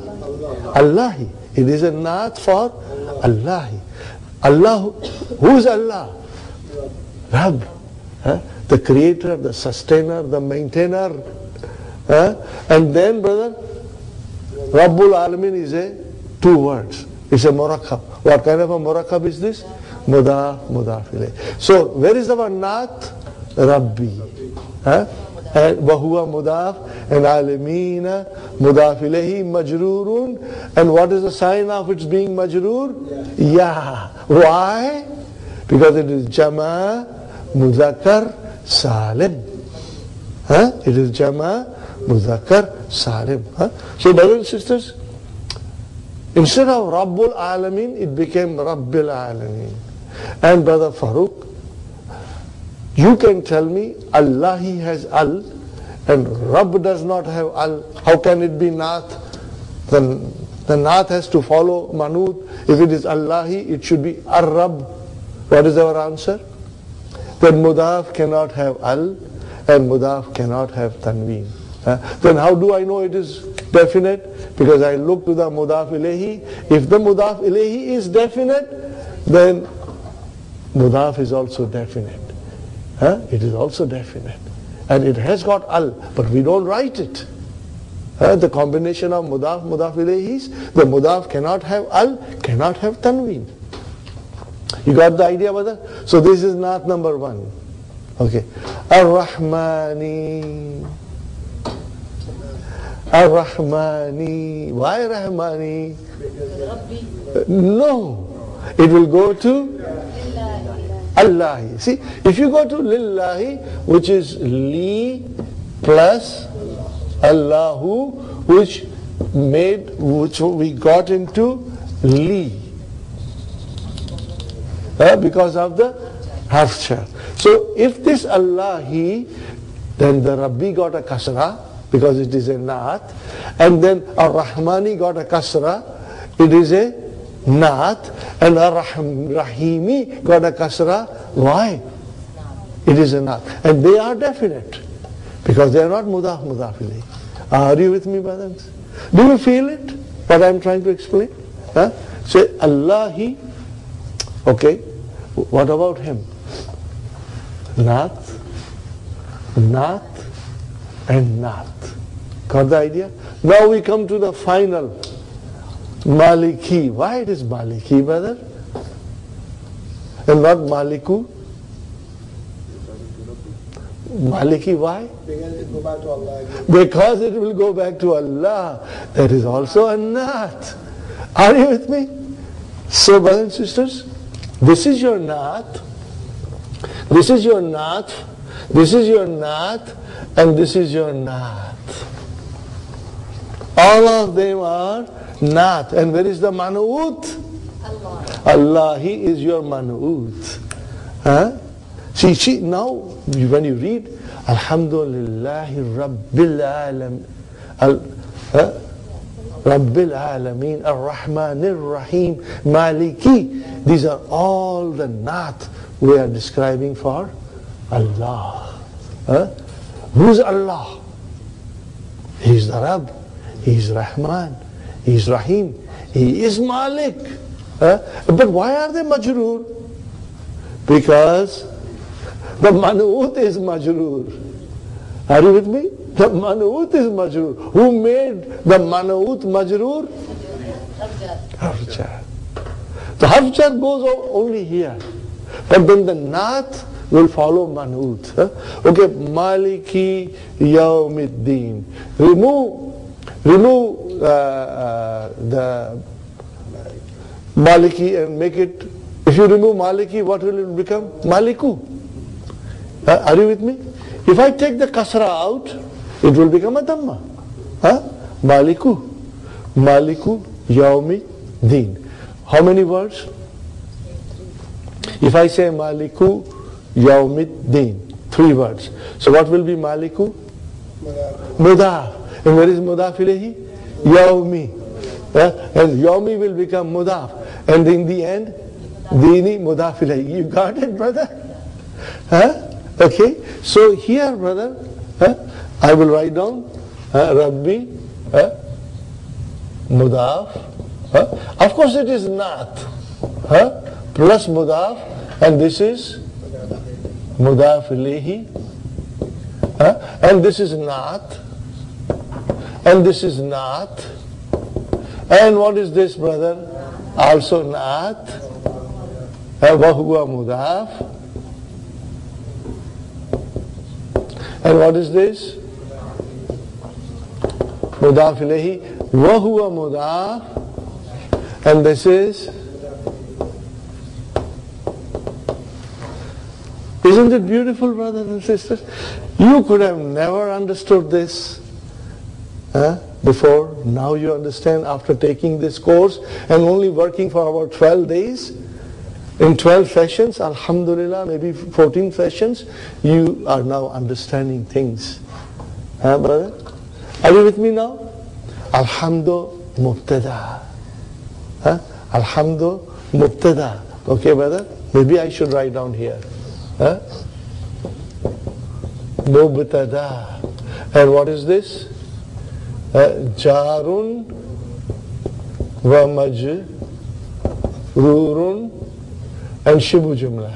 Allahi. It is a naat for Allahi. Allah. Who is Allah? Rabb. The creator, the sustainer, the maintainer. And then, brother, Rabbul Alamin is a 2 words. It's a murakkab. What kind of a murakkab is this? Mudaf, mudaf ilayh. So, where is our naat? Rabbi. And wahuwa mudaf and alamina mudaf ilayhi majrurun. And what is the sign of its being majrur? Ya. Why? Because it is jama muzakkar salim. It is jama muzakkar salim. So brothers and sisters, instead of Rabbul Alamin, it became Rabbil Alamin. And brother Farooq, you can tell me Allahi has al and Rabb does not have al. How can it be naat? Then the naat has to follow manut. If it is Allahi, it should be ar-Rabb. What is our answer? Then mudaf cannot have al and mudaf cannot have tanween. Then how do I know it is definite? Because I look to the mudaf ilayhi. If the mudaf ilayhi is definite, then mudaf is also definite. It is also definite. And it has got al, but we don't write it. The combination of mudaf, mudaf ilayhis, the mudaf cannot have al, cannot have tanween. You got the idea, brother? So this is naat number 1. Okay. Ar-Rahmani. Ar-Rahmani. Why Rahmani? No. It will go to Allahi. See, if you go to Lillahi, which is Li plus Allahu, which we got into Li. Because of the harf jar. So if this Allahi, then the Rabbi got a kasra, because it is a naat, and then Ar-Rahmani got a kasra, it is a naat, and Ar-Rahimi got a kasra. Why? It is a naat. And they are definite, because they are not mudaf, mudaf ilayh. Are you with me, brothers? Do you feel it, what I am trying to explain? Say Allahi. Okay, what about him? Naat, naat, and naat. Got the idea? Now we come to the final. Maliki. Why it is Maliki, brother? And not Maliku? Maliki, why? Because it will go back to Allah. That is also a naat. Are you with me? So, brothers and sisters, this is your naat, this is your naat, this is your naat, and this is your naat. All of them are naat. And where is the manuut? Allah. Allahi is your manuut. See, now when you read Alhamdulillahi Rabbil Alamin, Rabbil Alameen, Ar-Rahmanir Rahim, Maliki. These are all the naat we are describing for Allah. Who's Allah? He is the Rabb. He is Rahman. He is Rahim. He is Malik. But why are they majroor? Because the manuut is majroor. Are you with me? The manuut is majroor. Who made the manuut majroor? Harf jar. The harf jar goes only here. But then the naat will follow man'ut. Okay, Maliki Yawmiddin. Remove the Maliki and make it, if you remove Maliki, what will it become? Maliku. Are you with me? If I take the kasra out, it will become a dhamma. Maliku. Maliku Yawmi Din. How many words? If I say Maliku Yawmi Din, 3 words. So what will be Maliku? Mudaf. And where is Mudaf ilayhi? Yawmi. And Yawmi will become Mudaf. And in the end, Dini Mudaf ilayhi. You got it, brother? Okay. So here, brother, I will write down Rabbi Mudaf. Of course it is Naat. Plus Mudaf. And this is Mudaf ilayhi. And this is Naat. And this is Naat. And what is this, brother? Also Naat. Wahuwa Mudaf. And what is this? Mudaf ilayhi. Wahuwa Mudaf. And this is? Isn't it beautiful, brothers and sisters? You could have never understood this before. Now you understand after taking this course and only working for about 12 days. In 12 sessions, alhamdulillah, maybe 14 sessions, you are now understanding things. Brother? Are you with me now? Alhamdu mubtada. Alhamdu mubtada. Okay, brother? Maybe I should write down here. Mubtada. And what is this? Jarun wa majrurun and shibu jumla.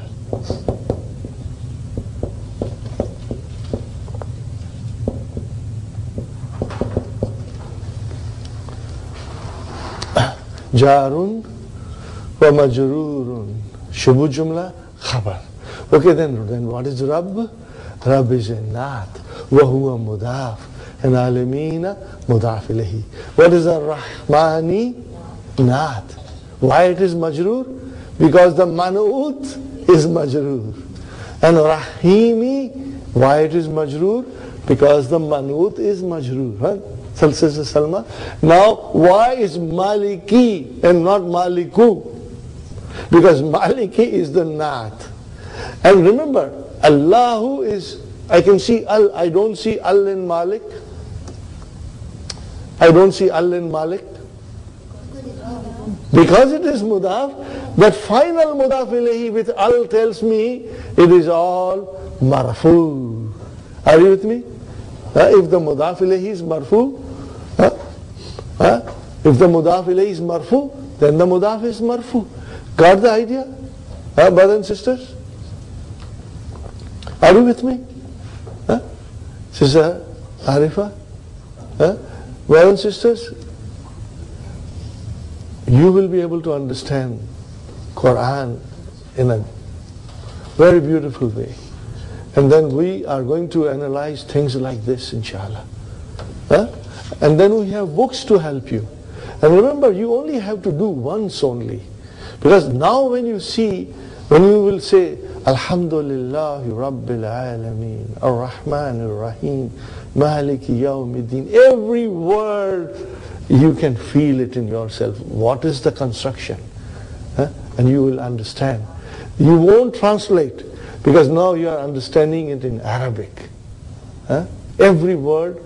Jarun wa majrurun shibu jumla khabar. Okay, then what is Rabb? Rabb is a naat. Wa huwa mudaf. And alamina mudaf ilayhi. What is ar-Rahmani? Naat. Why it is majroor? Because the man'ut is majroor. And Rahimi, why it is majroor? Because the man'ut is majroor. Sister Salma. Now, why is Maliki and not Maliku? Because Maliki is the naat. And remember, Allahu is, I can see Al, I don't see Al in Malik. I don't see Al in Malik. Because it is mudaf, that final mudaf ilayhi with Al tells me it is all marfu. Are you with me? If the mudaf ilayhi is marfu, if the mudaf ilayhi is marfu, then the mudaf is marfu. Got the idea? Brothers and sisters? Are you with me? Sister Arifa? Brothers and sisters, you will be able to understand Quran in a very beautiful way. And then we are going to analyze things like this, inshallah. And then we have books to help you. And remember, you only have to do once only. Because now when you see, when you will say, Alhamdulillahi Rabbil Alameen, Ar-Rahman Ar-Rahim, Maliki Yawmiddin, every word, you can feel it in yourself. What is the construction? And you will understand. You won't translate, because now you are understanding it in Arabic. Every word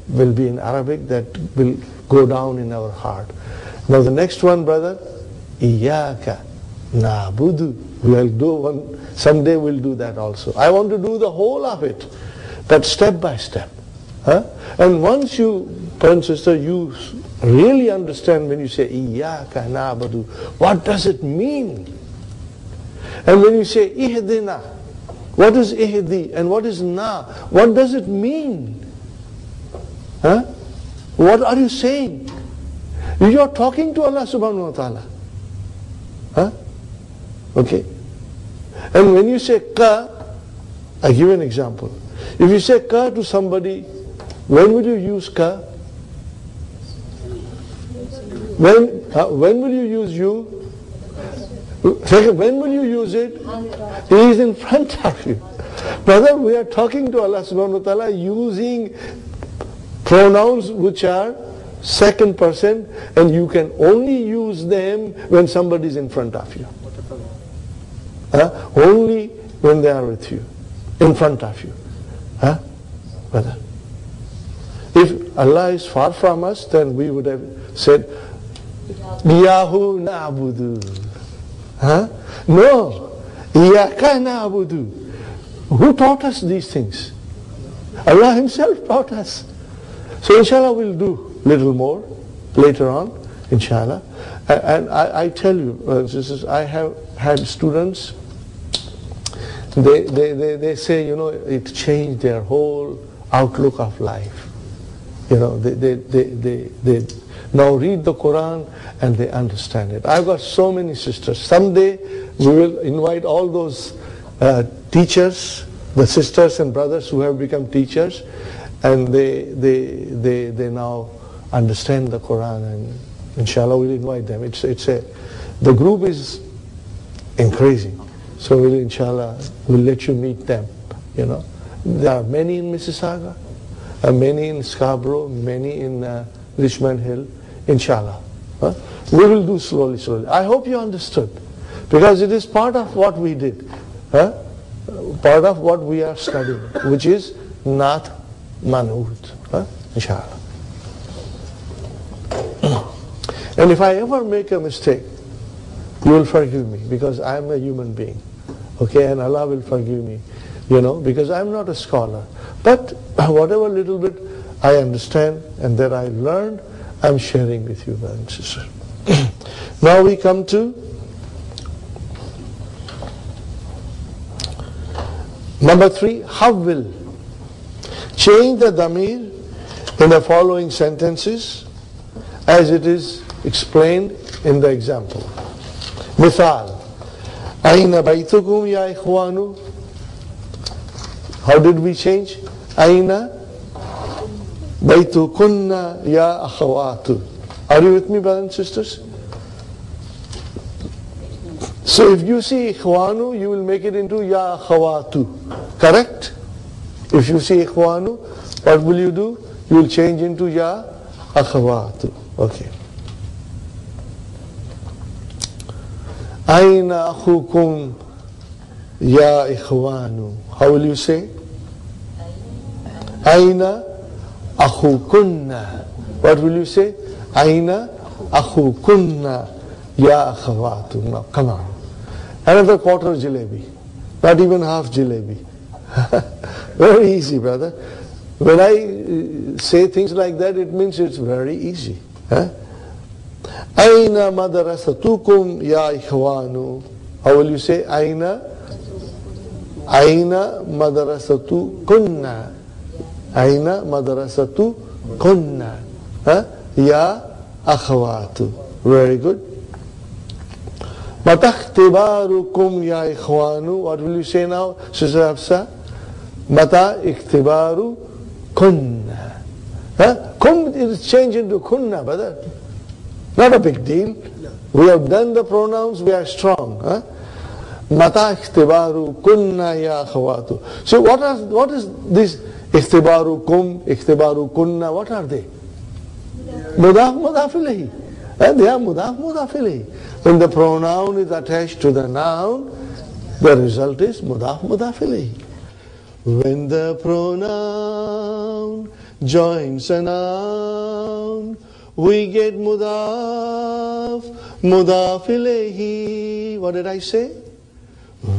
will be in Arabic that will go down in our heart. Now the next one, brother, Iyaka Na'budu. We'll do one, someday we'll do that also. I want to do the whole of it, that step by step. And once you, brother and sister, you really understand when you say Iyaka Na'budu, what does it mean? And when you say Ihdina, what is Ihdi and what is Na? What does it mean? What are you saying? You are talking to Allah subhanahu wa ta'ala. Okay? And when you say ka, I give you an example. If you say ka to somebody, when will you use ka? When will you use you? Second, when will you use it? He is in front of you. Brother, we are talking to Allah subhanahu wa ta'ala using pronouns which are second person, and you can only use them when somebody is in front of you. Only when they are with you, in front of you. Brother. If Allah is far from us, then we would have said, Yahu na'budu. No. Iyaka na'budu. Who taught us these things? Allah Himself taught us. So inshallah we'll do little more later on, inshallah. And I tell you, I have had students, they say, it changed their whole outlook of life. They now read the Quran and they understand it. I've got so many sisters. Someday we will invite all those teachers, the sisters and brothers who have become teachers, and they now understand the Quran, and inshallah we'll invite them. The group is increasing, so we'll let you meet them. There are many in Mississauga, many in Scarborough, many in Richmond Hill, inshallah. We will do slowly. I hope you understood, because it is part of what we did, part of what we are studying, which is Nath Manut, inshallah. And if I ever make a mistake, you will forgive me, because I am a human being, okay, and Allah will forgive me, because I am not a scholar. But whatever little bit I understand and that I learned, I am sharing with you, brothers and sisters. Now we come to number 3, Hawwil. Change the damir in the following sentences as it is explained in the example. Mithal, Aina baytukum ya ikhwanu. How did we change? Aina baytukunna ya akhawatu. Are you with me, brothers and sisters? So if you see ikhwanu, you will make it into ya akhawatu. Correct? If you see ikhwanu, what will you do? You will change into ya akhawatu. Okay. Aina akhukum ya ikhwanu. How will you say? Aina akhukunna. What will you say? Aina akhukunna ya akhawatu. Now come on. Another quarter jalebi. Not even half jalebi. Very easy, brother. When I say things like that, it means it's very easy. Aina madrasatukum ya ikhwanu. How will you say? Aina madrasatukunna. Aina madrasatukunna. Ya akhawatu. Very good. Mata ikhtibarukum ya ikhwanu. What will you say now, Sister Hafsa? Mata ikhtibaru kunna. Kum is changed into kunna, brother. Not a big deal. We have done the pronouns, we are strong. Mata ikhtibaru kunna ya akhawatu. So what is this ikhtibaru kum, ikhtibaru kunna? What are they? Mudaf mudaf ilayhi. They are mudaf mudaf ilayhi. When the pronoun is attached to the noun, the result is mudaf mudaf ilayhi. When the pronoun joins a noun, we get mudaf ilayhi. What did I say?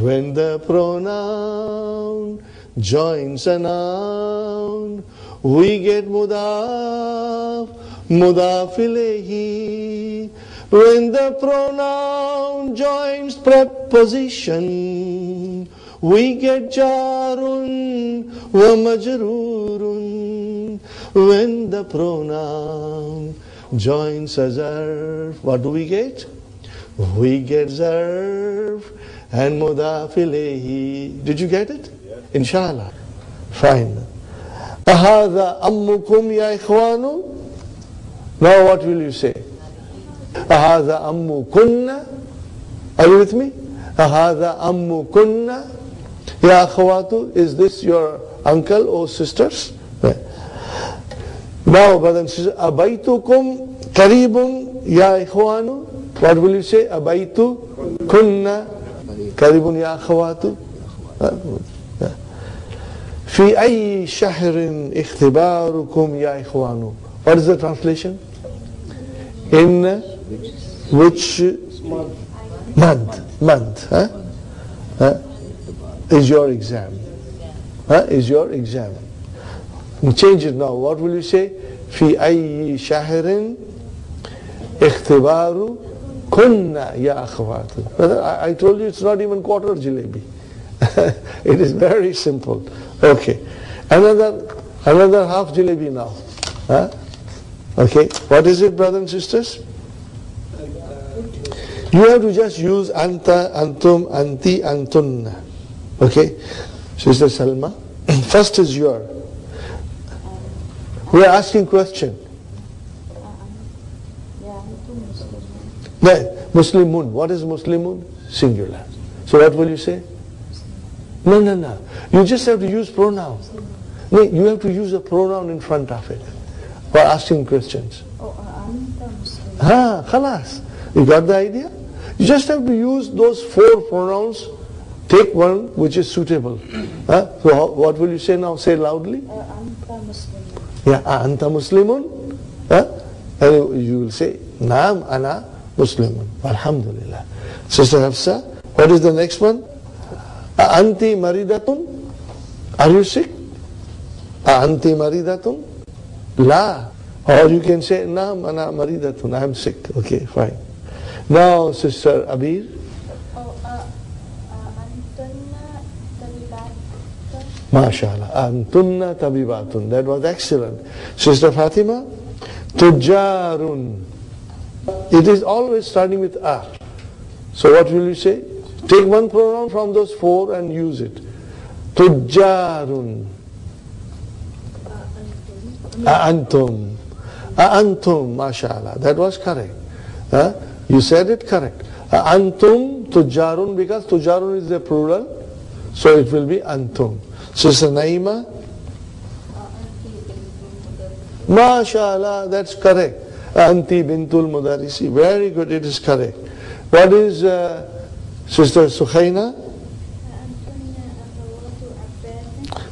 When the pronoun joins a noun, we get mudaf ilayhi. When the pronoun joins preposition, we get jarun wa majrurun. When the pronoun joins a zarf, what do we get? We get zarf and mudaf ilayhi. Did you get it? Inshallah. Fine. Ahadha ammukum ya ikhwanu. Now what will you say? Ahadha ammukunna. Are you with me? Ahadha ammukunna ya akhwatu. Is this your uncle or sisters? Now, brothers and sisters, abaytukum karibun ya ikhwanu. What will you say? Abaytu kunna karibun ya akhwatu. Fi ayyi shahrin ikhtibarukum ya ikhwanu. What is the translation? In which month is your exam? Is your exam? Change it now. What will you say? Fi ayyi shahrin ikhtibaru kunna ya akhwatu. I told you it's not even quarter jalebi. It is very simple. Okay. Another half jalebi now. Okay. What is it, brothers and sisters? You have to just use anta, antum, anti, antunna. Okay. Sister Salma. First is your. We are asking question. Muslimun. What is Muslimun? Singular. So what will you say? No. You just have to use pronoun. No, you have to use a pronoun in front of it while asking questions. Khalas. You got the idea? You just have to use those 4 pronouns. Take one which is suitable. So what will you say now? Say loudly. Yeah, anta muslimun. And you will say, Naam ana muslimun. Alhamdulillah. Sister Hafsa, what is the next one? Anti maridatun. Are you sick? Anti maridatun. La. Or you can say, Naam ana maridatun. I am sick. Okay, fine. Now, Sister Abir. MashaAllah. Antunna tabibatun. That was excellent. Sister Fatima. Tujjarun. It is always starting with A. So what will you say? Take one pronoun from those 4 and use it. Tujjarun. Antum. Antum. MashaAllah. That was correct. You said it correct. Antum tujjarun, because tujjarun is the plural. So it will be antum. Sister Naima. MashaAllah, that's correct. Anti bintul mudarisi. Very good, it is correct. What is Sister Sukhaina?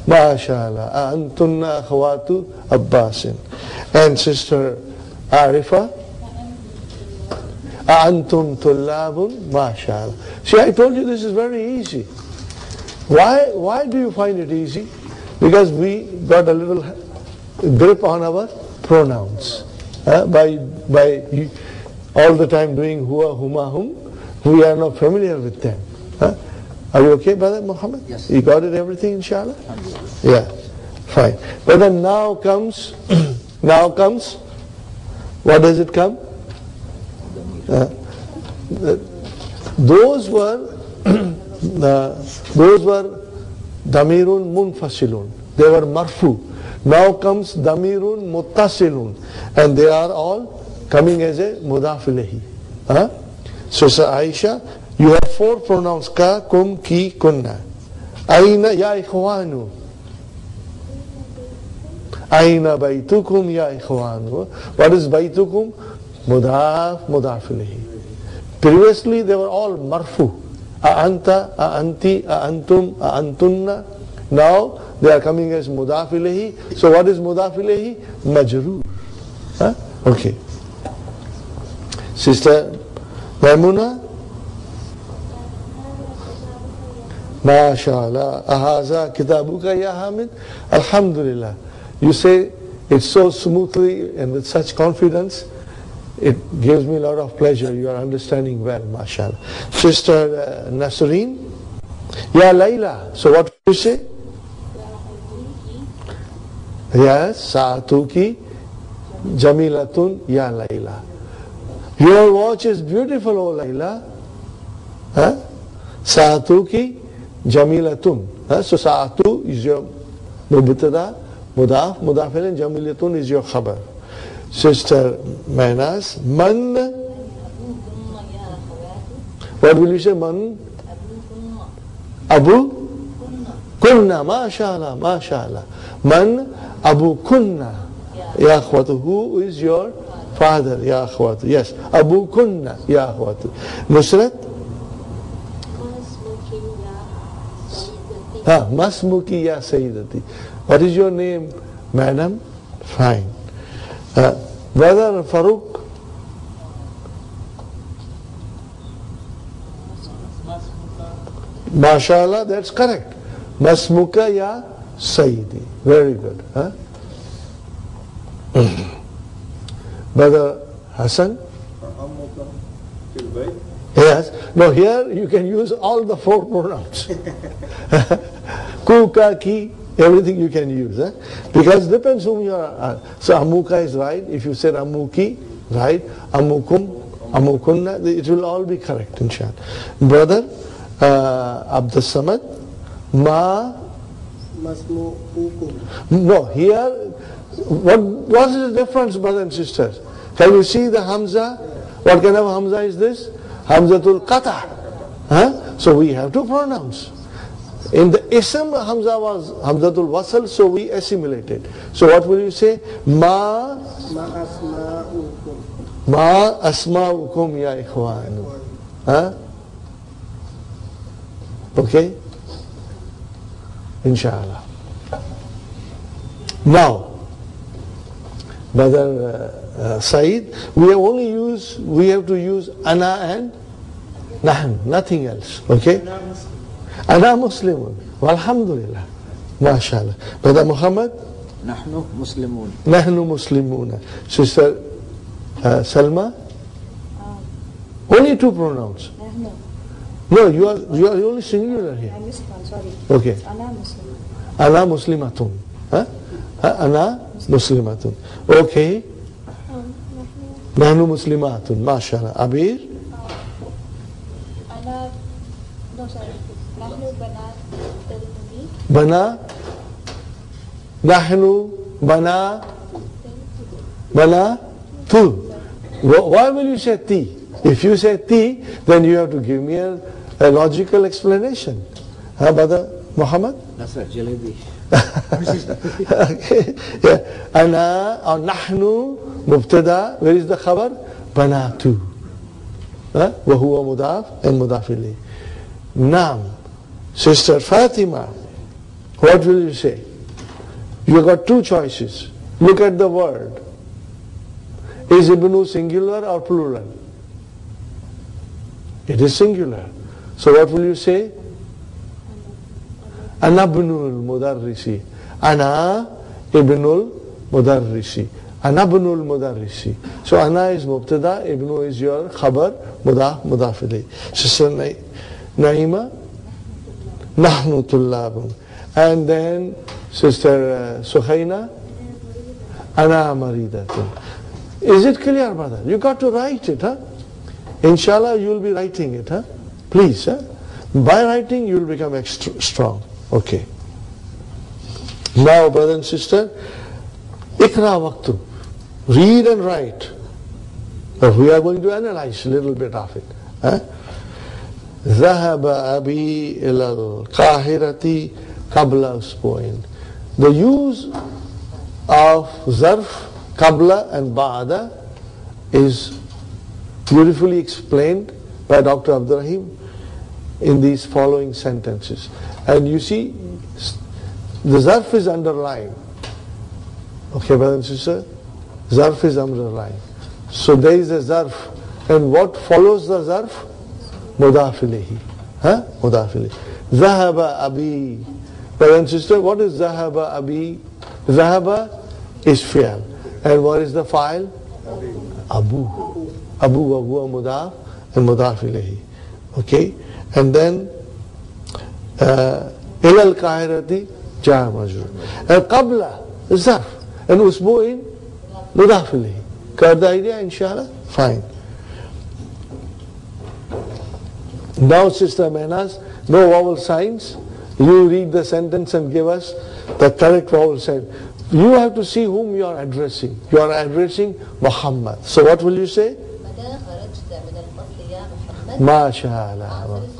MashaAllah. Antunna akhawatu Abbasin. And Sister Arifa? Antum tullabun. MashaAllah. See, I told you this is very easy. Why do you find it easy? Because we got a little grip on our pronouns. By all the time doing huwa, huma, hum, we are not familiar with them. Are you okay, Brother Muhammad? Yes. You got it, everything, inshallah? Yeah, fine. But then now comes, what does it come? Those were damirun munfasilun. They were marfu. Now comes damirun muttasilun, and they are all coming as a mudaf ilayhi. So Aisha, you have 4 pronouns: ka, kum, ki, kunna. Aina ya ikhwanu. Aina baytukum ya ikhwanu. What is baytukum? Mudaf ilayhi. Previously they were all marfu. Anta, anti, antum, antunna. Now they are coming as mudaf ilayhi. So what is mudaf ilayhi? Majroor. Okay. Sister Maimuna. MashaAllah. Ahaza kitabuka ya Hamid. Alhamdulillah. You say it so smoothly and with such confidence. It gives me a lot of pleasure. You are understanding well, mashallah. Sister Nasreen. Ya Layla. So what do you say? Yes, Sa'atuki Jamilatun Ya Layla. Your watch is beautiful, O Layla. Sa'atuki jamilatun. So sa'atu is your mubtada, mudaf, mudaf and jamilatun is your khabar. Sister Manas, man, what will you say, man? Abu kunna, mashallah, mashallah. Man Abu kunna, ya akhwatu. Who is your father, ya akhwatu? Yes, Abu kunna, ya akhwatu. Nusrat? Masmuki ya sayyidati. What is your name, madam? Fine. Brother Farooq? Mashallah, that's correct. Masmuka ya sayyidi. Very good. Brother Hassan? Yes. No, here you can use all the 4 pronouns. Kuka, ki, everything you can use. Because depends whom you are. So Amuka is right. If you said Amuki, right. Amukum, Amukunna, it will all be correct, inshallah. Brother Abdus Samad, Ma. No, here, what is the difference, brothers and sisters? Can you see the Hamza? What kind of Hamza is this? Hamzatul Qata. So we have 2 pronouns. In the Ism, Hamza was Hamzatul Wasal, so we assimilated. So what will you say? Ma asma'ukum ya ikhwan. Okay? Inshallah. Now, Brother Saeed, we have to use ana and nahn, nothing else. Okay? Ana Muslimun. Walhamdulillah. MashaAllah. Brother Muhammad? Nahnu Muslimun. Nahnu Muslimuna. Sister Salma? Only 2 pronouns. No, you are only singular here. I missed one, sorry. Okay. It's Ana Muslim. Ana Muslimatun. Ana Muslimatun. Okay. Nahnu Muslimatun. MashaAllah. Abir? Ana, no, sorry. Nahnu Banat Nabi. Bana? Nahnu Bana Tu. Why will you say ti? If you say ti, then you have to give me a logical explanation. Brother Muhammad? That's right, jalebi. Okay. Yeah. Ana or nahnu mubtada. Where is the khabar? Banatu. Wa huwa mudaf and mudaf ilayh. Naam. Sister Fatima, what will you say? You got 2 choices. Look at the word. Is ibnu singular or plural? It is singular. So what will you say? Ana ibnul mudarrisi. Ana ibnul mudarrisi. Ana ibnul mudarrisi. So ana is mubtada, ibnu is your khabar, mudaf ilayh. Sister Naima? Nahnu tullabun. And then Sister Suhaina? Ana maridatun. Is it clear, brother? You got to write it, Inshallah, you will be writing it, Please, By writing, you will become extra strong. Okay. Now, brother and sister, Ikra waqtu. Read and write. We are going to analyze a little bit of it. ذهب أبي إلى القاهرة قبل أسبوعين. The use of zarf, qabla and ba'da is beautifully explained by Dr. Abdurrahim in these following sentences. And you see, the zarf is underlined. Okay, brother and sister? Zarf is underlined. So there is a zarf. And what follows the zarf? Mudaf ilayhi. Mudaf ilayhi. Zahaba abi. Brother and sister, what is Zahaba abi? Zahaba is fi'al. And what is the fa'il? Abu. Abu wa huwa mudaf and mudaf ilayhi. Okay? And then ila al-qahirati jar majrur. And qabla zarf. And usbu'in mudaf ilayhi. Got the idea, inshallah? Fine. Now, Sister Menas, no vowel signs. You read the sentence and give us the correct vowel sign. You have to see whom you are addressing. You are addressing Muhammad. So what will you say? متى خرجت من الفصل يا محمد؟ MashaAllah.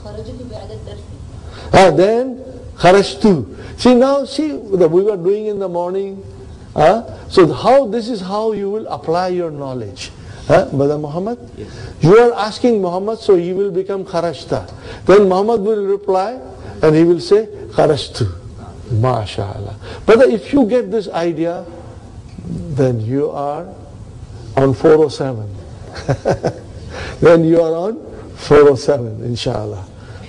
خرجت بعد الدرس. Then kharajtu. See now, see what we were doing in the morning. So how this is how you will apply your knowledge. Brother Muhammad? Yes. You are asking Muhammad, so he will become kharajta. Then Muhammad will reply and he will say kharajtu. MashaAllah. But if you get this idea, then you are on 407. Then you are on 407, inshallah.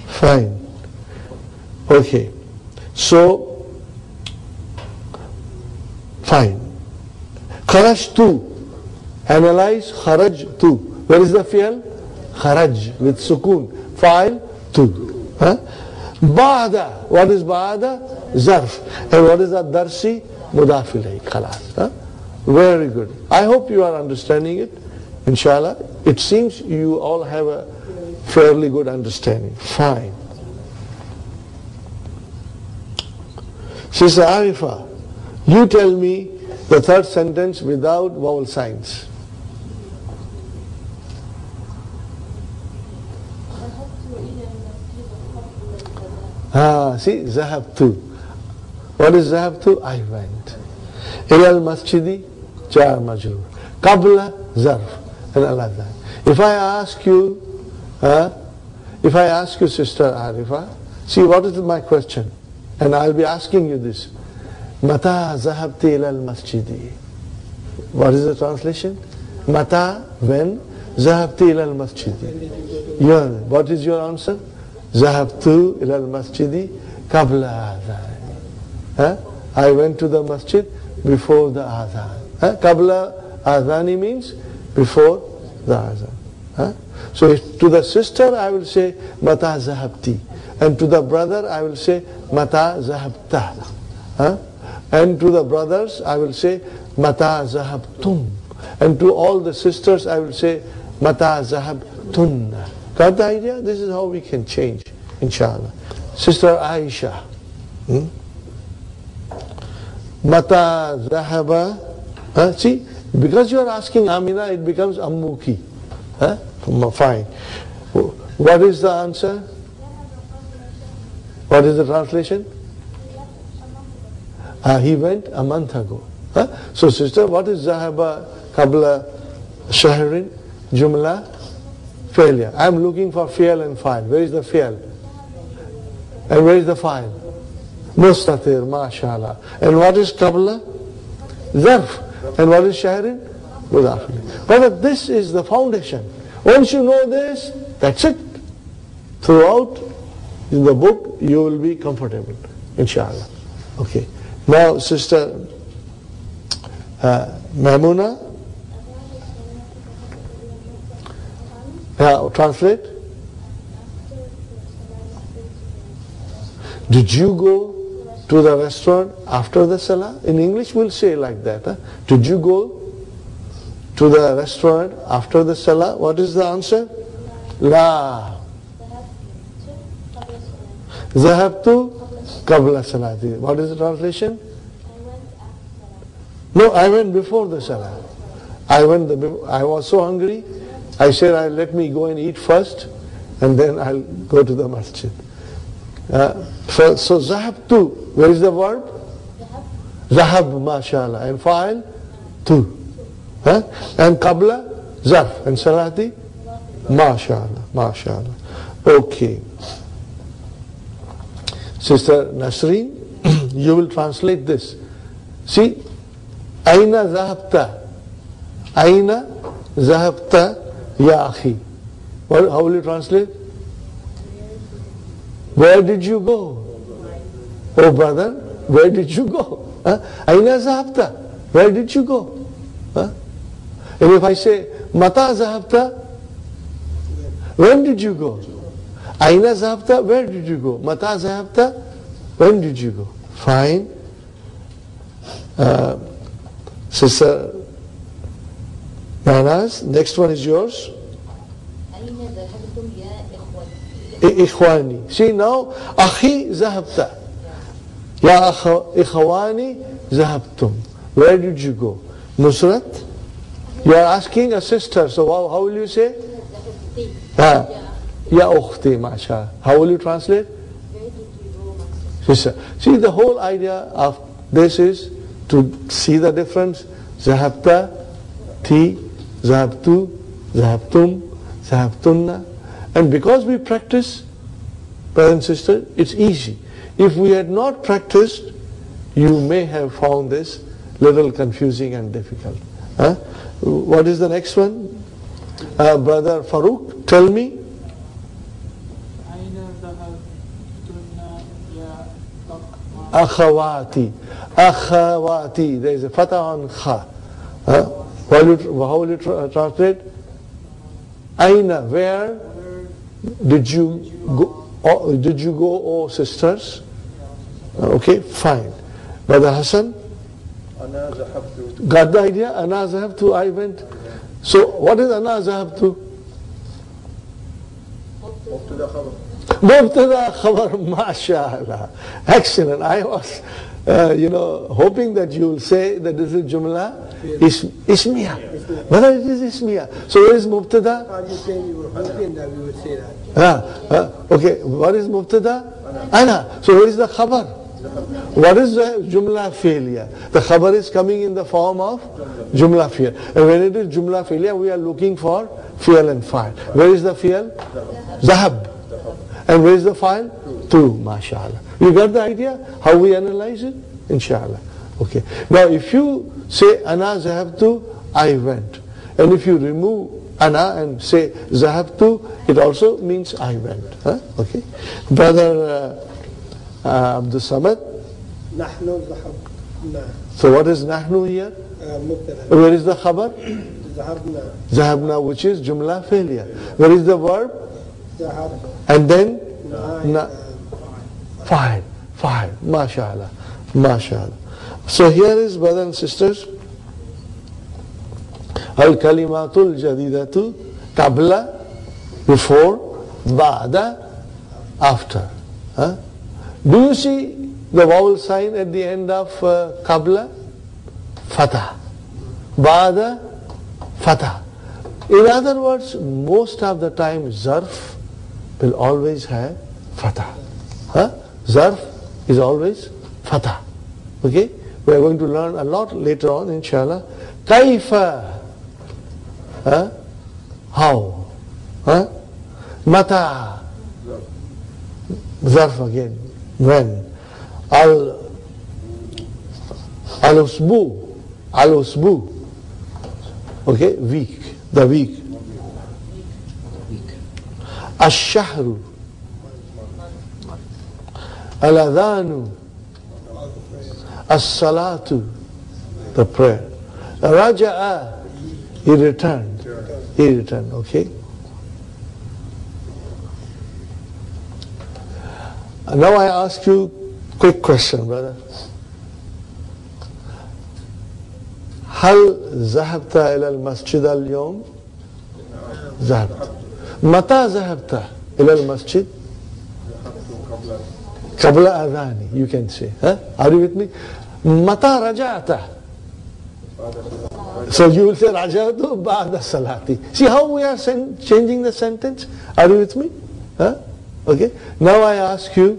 Fine. Okay. So, fine. Kharajtu. Analyze kharajtu. Where is the fi'l? Kharaj with sukun. Fa'il tu. Ba'da. What is ba'da? Zarf. And what is that? Darsi? Mudaf ilayh. Khalas. Very good. I hope you are understanding it. Inshallah. It seems you all have a fairly good understanding. Fine. Sister Arifa, you tell me the third sentence without vowel signs. See, zahabtu. What is zahabtu? I went. Ilal masjidi, jar majrur. Qabla, zarf. And Allah. If I ask you, Sister Arifa, see what is my question? And I'll be asking you this. Mata zahabti ilal masjidi. What is the translation? Mata, when? Zahabti ilal masjidi. What is your answer? Zahabtu ilal masjidi qabla adhan. I went to the masjid before the adhan. Qabla adhani means before the adhan. So if to the sister I will say Mata zahabti. And to the brother I will say Mata zahabta. And to the brothers I will say Mata zahabtum. And to all the sisters I will say Mata zahabtunna. Got the idea? This is how we can change, inshallah. Sister Aisha. Mata zahaba. See, because you are asking Amina, it becomes Ammuki. Fine. What is the answer? What is the translation? He went a month ago. So sister, what is Zahaba Qabla Shahrin? Jumla? Failure. I am looking for fi'l and fa'il. Where is the fi'l? And where is the fa'il? Mustatir, mashallah. And what is Qabla? Zarf. And what is Shahrin? Mudaf. But this is the foundation. Once you know this, that's it. Throughout in the book, you will be comfortable, inshallah. Okay. Now, Sister Maimuna, translate. Did you go to the restaurant after the salah? In English, we'll say like that. Did you go to the restaurant after the salah? What is the answer? La. Zahabtu qabla salati. What is the translation? No, I went before the salah. I was so hungry. I said, let me go and eat first, and then I'll go to the masjid. So zahabtu, where is the verb? Zahab, mashallah. And fa'il, tu. And qabla, zarf. And salati, mashallah, mashallah. Okay. Sister Nasreen, you will translate this. See, Aina zahabta. Aina zahabta ya akhi. How will you translate? Where did you go? Oh brother, where did you go? Aina zahabta. Where did you go? And if I say, Mata zahabta, when did you go? Aina zahabta, where did you go? Mata zahabta, when did you go? Fine. Sister Manas, next one is yours. أين ذهبتم يا إخوتي Ikhwani. See now, Akhi zahabta. Ya ikhwani zahabtum. Where did you go? Nusrat? You are asking a sister, so how will you say? Ya ukhti, mashallah. How will you translate? Sister. See, the whole idea of this is to see the difference. Zahabta, ti, zahabtu, zahabtum, zahabtunna. And because we practice, brothers and sisters, it's easy. If we had not practiced, you may have found this little confusing and difficult. What is the next one? Brother Farooq, tell me. Akhawati. Akhawati. There is a fatah on kha. How will you translate? Aina, where did you go? Did you go, oh sisters? Okay, fine. Brother Hassan? Got the idea? Ana zahabtu, I went. So what is ana zahabtu? Mubtada khabar, mashallah. Excellent. I was, hoping that you will say that this is Jumla Ismiya. Whether it is Ismiya. So where is Mubtada? You saying you were hoping that we would say that. Okay, what is Mubtada? Ana. So where is the khabar? What is the Jumla Fi'liya? The khabar is coming in the form of Jumla Fi'l. And when it is Jumla Fi'liya, we are looking for Fi'l and Fa'il. Where is the Fi'l? Zahab. And where is the file? Tu, mashallah. You got the idea how we analyze it? Inshallah. Okay. Now if you say ana zahabtu, I went. And if you remove ana and say zahabtu, it also means I went. Okay. Brother Abdul Samad. Nahnu zahabna. So what is nahnu here? Where is the khabar? Zahabna. Zahabna, which is Jumla Fi'liya. Where is the verb? Zahab. And then fine, mashallah, mashallah. So here is, brothers and sisters, al-kalimatul jadidatu, qabla, before, ba'da, after. Do you see the vowel sign at the end of qabla? Fatah. Ba'da, fatah. In other words, most of the time zarf will always have fatah. Zarf is always fatah. Okay? We are going to learn a lot later on, inshallah. Kaifa. How? Mata. Zarf again. When? Al-usbu. Al-usbu. Okay? Week. The week. Ash-shahru. Al-adhanu. As-salatu. The prayer. Raja'a. He returned. He returned. Okay? Now I ask you quick question, brother. هل ذهبت إلى المسجد اليوم؟ ذهبت. متى ذهبت إلى المسجد؟ قبل أذاني. You can say. Are you with me? متى رجعت? So you will say رجعت بعد الصلاة. See how we are changing the sentence? Are you with me? Okay. Now I ask you,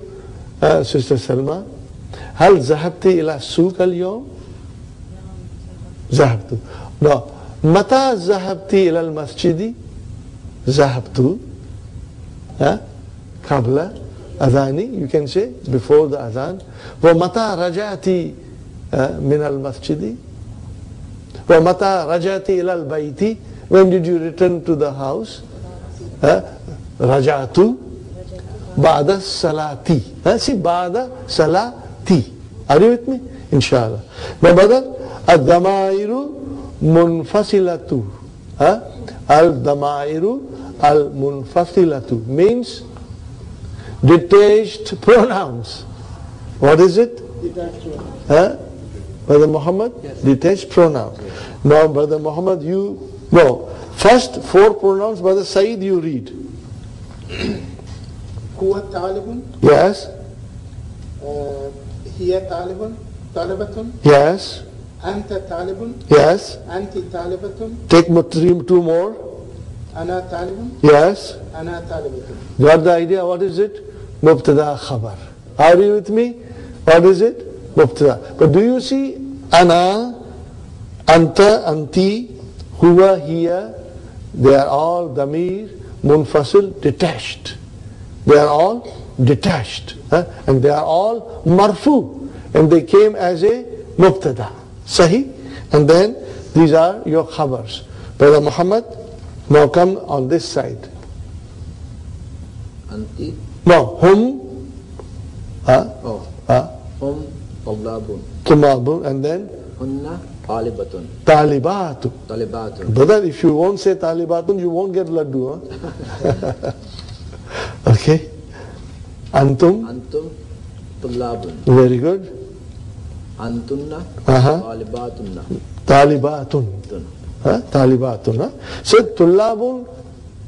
Sister Salma, هل ذهبت إلى السوق اليوم؟ ذهبت. No. متى ذهبت إلى المسجد؟ ذهبت. قبل أذاني. You can say before the adhan. ومتى رجعت من المسجد؟ ومتى رجعت إلى البيت? When did you return to the house? رجعت بعد الصلاة. See, بعد صلاتي. Are you with me? Inshallah. Now, brother, الضمائر منفصلة. الضمائر المنفصلة means detached pronouns. What is it? Brother Muhammad? Yes. Detached pronoun. Yes. Now, Brother Muhammad, first 4 pronouns, Brother Saeed, you read. هو طالب. Yes. هي طالب. طالبة. Yes. أنت طالب. Yes. أنت طالبة. Take two more. أنا طالب. Yes. أنا طالبة. Got the idea? What is it? Mubtada khabar. Are you with me? What is it? Mubtada. But do you see ana, anta, anti, huwa, hiya? They are all damir, munfasil, detached. They are all detached. And they are all marfu. And they came as a mubtada. Sahi? And then these are your khabars. Brother Muhammad, now come on this side. Anti. No, hum. Hum Tumabun, and then Hunna talibatun. talibatu. Talibatun. Brother, if you won't say talibatun, you won't get laddu. Huh? Okay. Antum. Antum tullabun. Very good. Antunna talibatunna. Talibatun. Talibatun. Huh? So tullabun,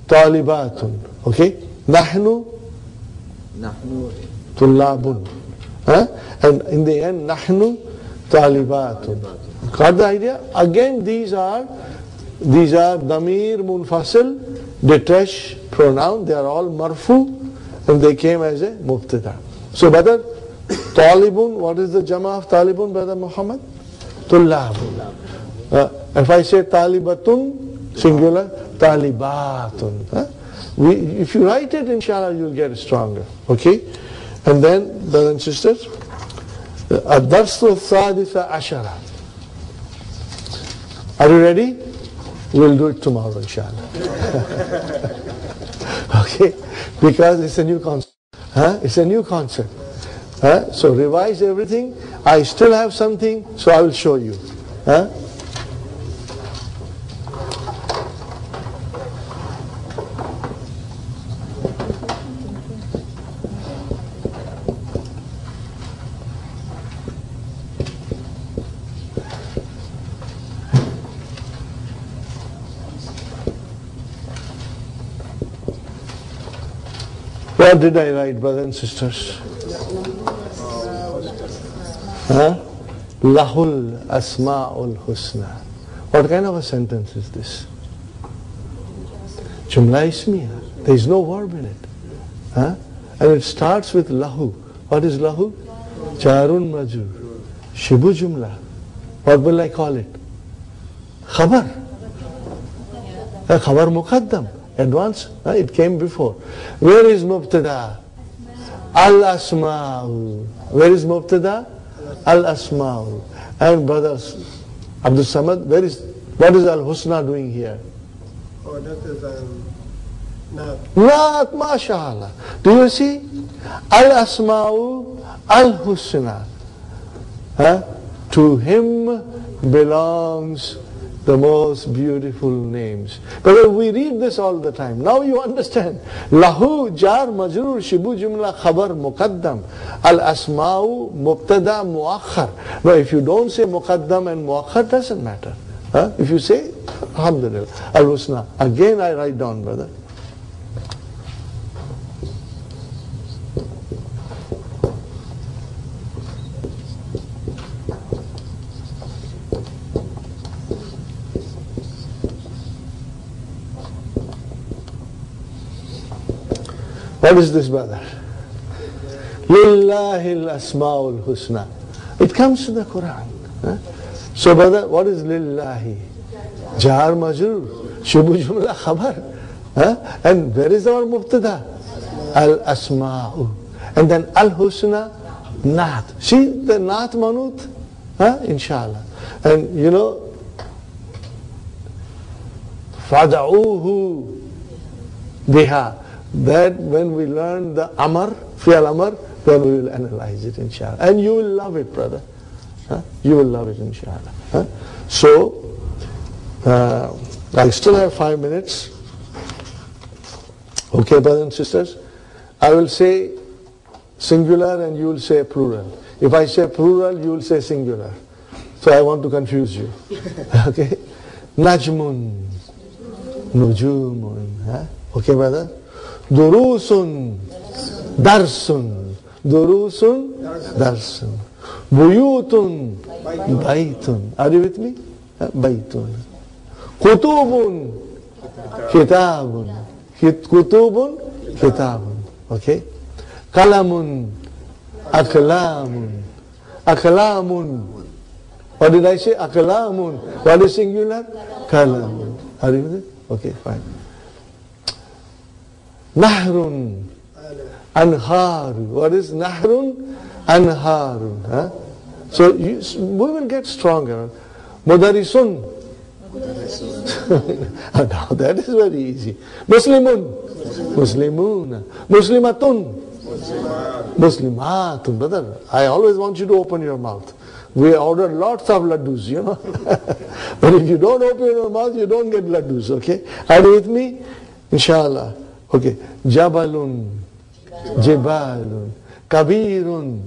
talibatun. Okay. Nahnu. Nahnu Tullabun. And in the end, nahnu talibatun. Got the idea? Again, these are damir munfasil, detached pronoun. They are all marfu, and they came as a mubtada. So, brother, talibun, what is the jama of talibun, brother Muhammad? Tullabun. If I say talibatun, singular, talibatun. If you write it, inshallah, you'll get stronger. Okay? And then, brothers and sisters, الدرس الثالث عشر. Are you ready? We'll do it tomorrow, inshallah. Okay? Because it's a new concept. It's a new concept. So revise everything. I still have something, so I will show you. What did I write, brothers and sisters? Lahul Asma'ul Husna. What kind of a sentence is this? Jumla ismiya. There is no verb in it. And it starts with lahu. What is lahu? Jarun majur. Shibu jumla. What will I call it? Khabar. Khabar muqaddam. Advance. It came before. Where is mubtada? Al-asma'u. Where is mubtada? Al-asma'u. And brothers, Abdul Samad, what is Al-Husna doing here? Oh, that is Naat. Naat, mashallah. Do you see? Al-asma'u, Al-Husna. To him belongs the most beautiful names. But we read this all the time. Now you understand. Lahu, jar, majrur, shibu, jumla, khabar, muqaddam. Al-asma'u, mubtada, muakhar. No, if you don't say muqaddam and muakhar, doesn't matter. If you say, alhamdulillah, al-husna. Again I write down, brother. What is this, brother? Lillahi al-asma'ul husna. It comes to the Quran. So, brother, what is lillahi? Jar majrur, shubu jumla khabar. And where is our mubtada? Al-asma'u. And then al-husna, naat. See the naat manut? Inshallah. And you know, fada'uhu biha. That when we learn the amar, fi'al amar, then we will analyze it, inshallah. And you will love it, brother. You will love it, inshallah. So, I still have 5 minutes. Okay, brothers and sisters? I will say singular and you will say plural. If I say plural, you will say singular. So I want to confuse you. Okay? Najmun, nujumun. Okay, brother? Durusun, Darsun. Durusun, darsun. Buyutun, baytun. Are you with me? Baytun. Kutubun, kitabun. Kutubun, kitabun. Okay? Kalamun, aklamun. Aklamun. What did I say? Aklamun. What is singular? Kalamun. Are you with it? Okay, fine. Nahrun. Anharu. What is Nahrun? Anharu. Huh? So we will get stronger. Mudarisun. Now that is very easy. Muslimun. Muslimuna. Muslimatun. Muslimatun. Brother, I always want you to open your mouth. We order lots of laddus, you know. But if you don't open your mouth, you don't get laddus, okay? Are you with me? Inshallah. Okay. Jabalun. Jibalun. Kabirun.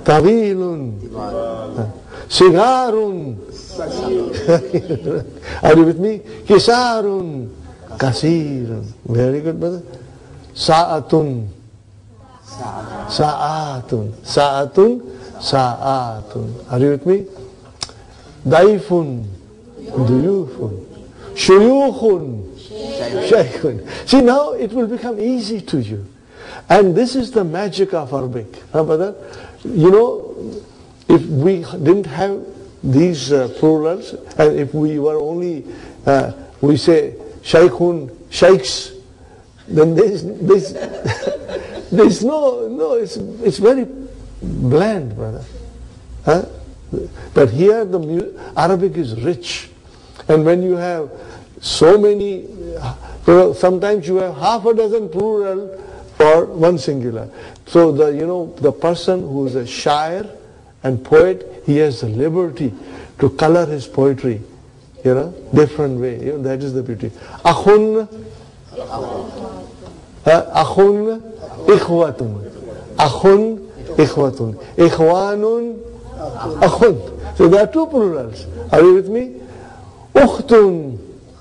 Tawilun. Sigarun. Are you with me? Kisarun. Kasirun. Very good, brother. Sa'atun. Sa'atun. Sa'atun. Sa'atun. Are you with me? Daifun. Duyufun. Shuyukhun. Shaykhun. See, now it will become easy to you. And this is the magic of Arabic. Huh, brother? You know, if we didn't have these plurals, and if we were only, we say shaykhun, shaykhs, then there's no, it's very bland, brother. Huh? But here the Arabic is rich. And when you have so many, sometimes you have half a dozen plural for one singular. So the person who is a shair and poet, he has the liberty to color his poetry, different way. That is the beauty. Akhun, akhun, ikhwatun. Akhun, ikhwatun. Ikhwanun, akhun. So there are two plurals. Are you with me? Ukhtun,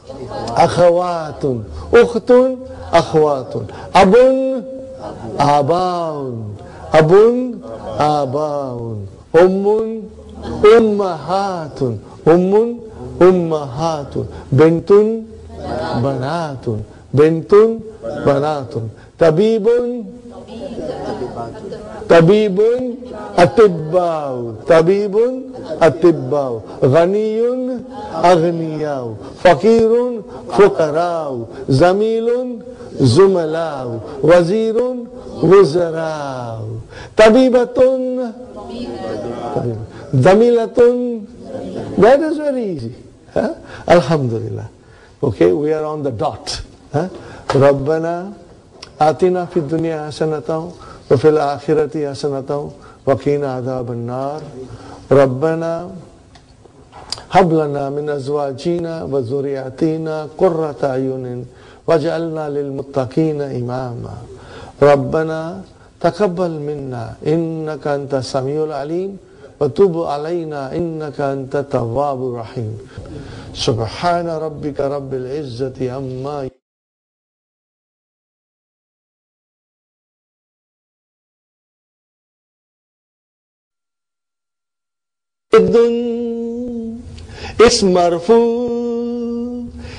akhawatun. Ukhtun, akhawatun. Abun, abaun. Abun, abaun. Ummun, ummahatun. Ummun, ummahatun. Bintun, banatun. Bintun, banatun. Tabibun, tabibun, atibbau. Tabibun, atibbau. Ghaniyun, aghniyau. Fakirun, fukarau. Zamilun, zumalau. Wazirun, wuzarau. Tabibatun, zamilatun. That is very easy. Huh? Alhamdulillah. Okay, we are on the dot. Huh? Rabbana atina fid dunya hasanatan wa fil akhirati hasanatan wa qina adhaban nar. Rabbana hab lana min azwajina wa dhurriyyatina qurrata ayunin waj'alna lil muttaqina imama. Rabbana taqabbal minna innaka antas samiul alim wa tub alayna innaka antat tawwabur rahim. Subhana rabbika rabbil izzati amma it's marfu.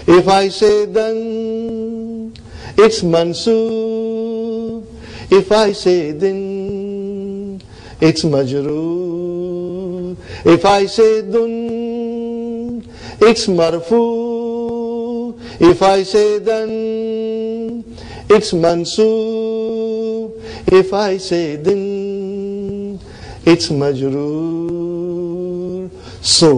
If I say then, it's mansub. If I say then, it's majroor. If I say dun, it's marfu. If I say then, it's mansub. If I say then, it's majroor. So,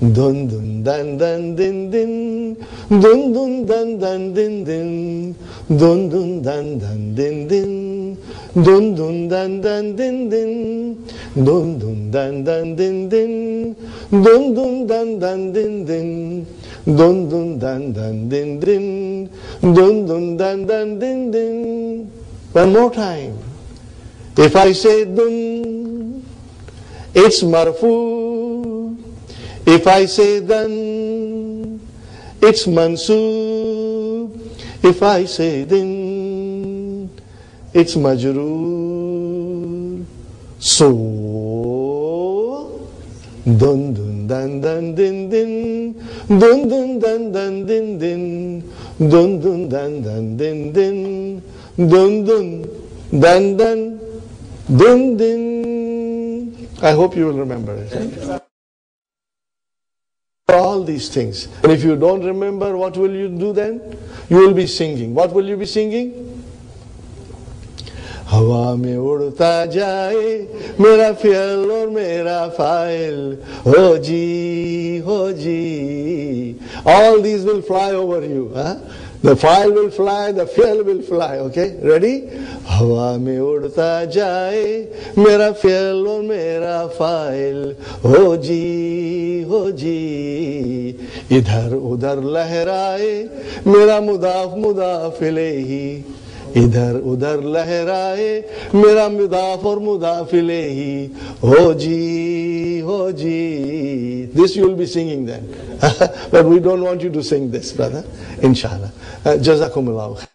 dun dun dan dan din din, dun dun dan dan din din, dun dun dan dan din din, dun dun dan dan din din, dun dun dan dan din din, dun dun dan dan din din, dun dun dan dan din din, dun dun dan dan din din. One more time. If I say dun, it's marfu. If I say then, it's mansub. If I say then, it's majroor. So, dun dun dan dan din din, dun dun dan dan din din, dun dun dan dan din din, dun dun dan dan din din. I hope you will remember it. All these things. And if you don't remember, what will you do then? You will be singing. What will you be singing? हवा में उड़ता जाए मेरा फ़ियल और मेरा file हो जी. All these will fly over you. Huh? The file will fly, the fiel will fly. Okay, ready? हवा में उड़ता जाए मेरा fiel और मेरा फाइल हो जी. इधर उधर लहराए मेरा मुदाफ इलेही. इधर उधर लहराए मेरा मुदाफ और मुदाफ इलेही हो जी. This you will be singing then. But we don't want you to sing this, brother. Inshallah. Jazakumullah.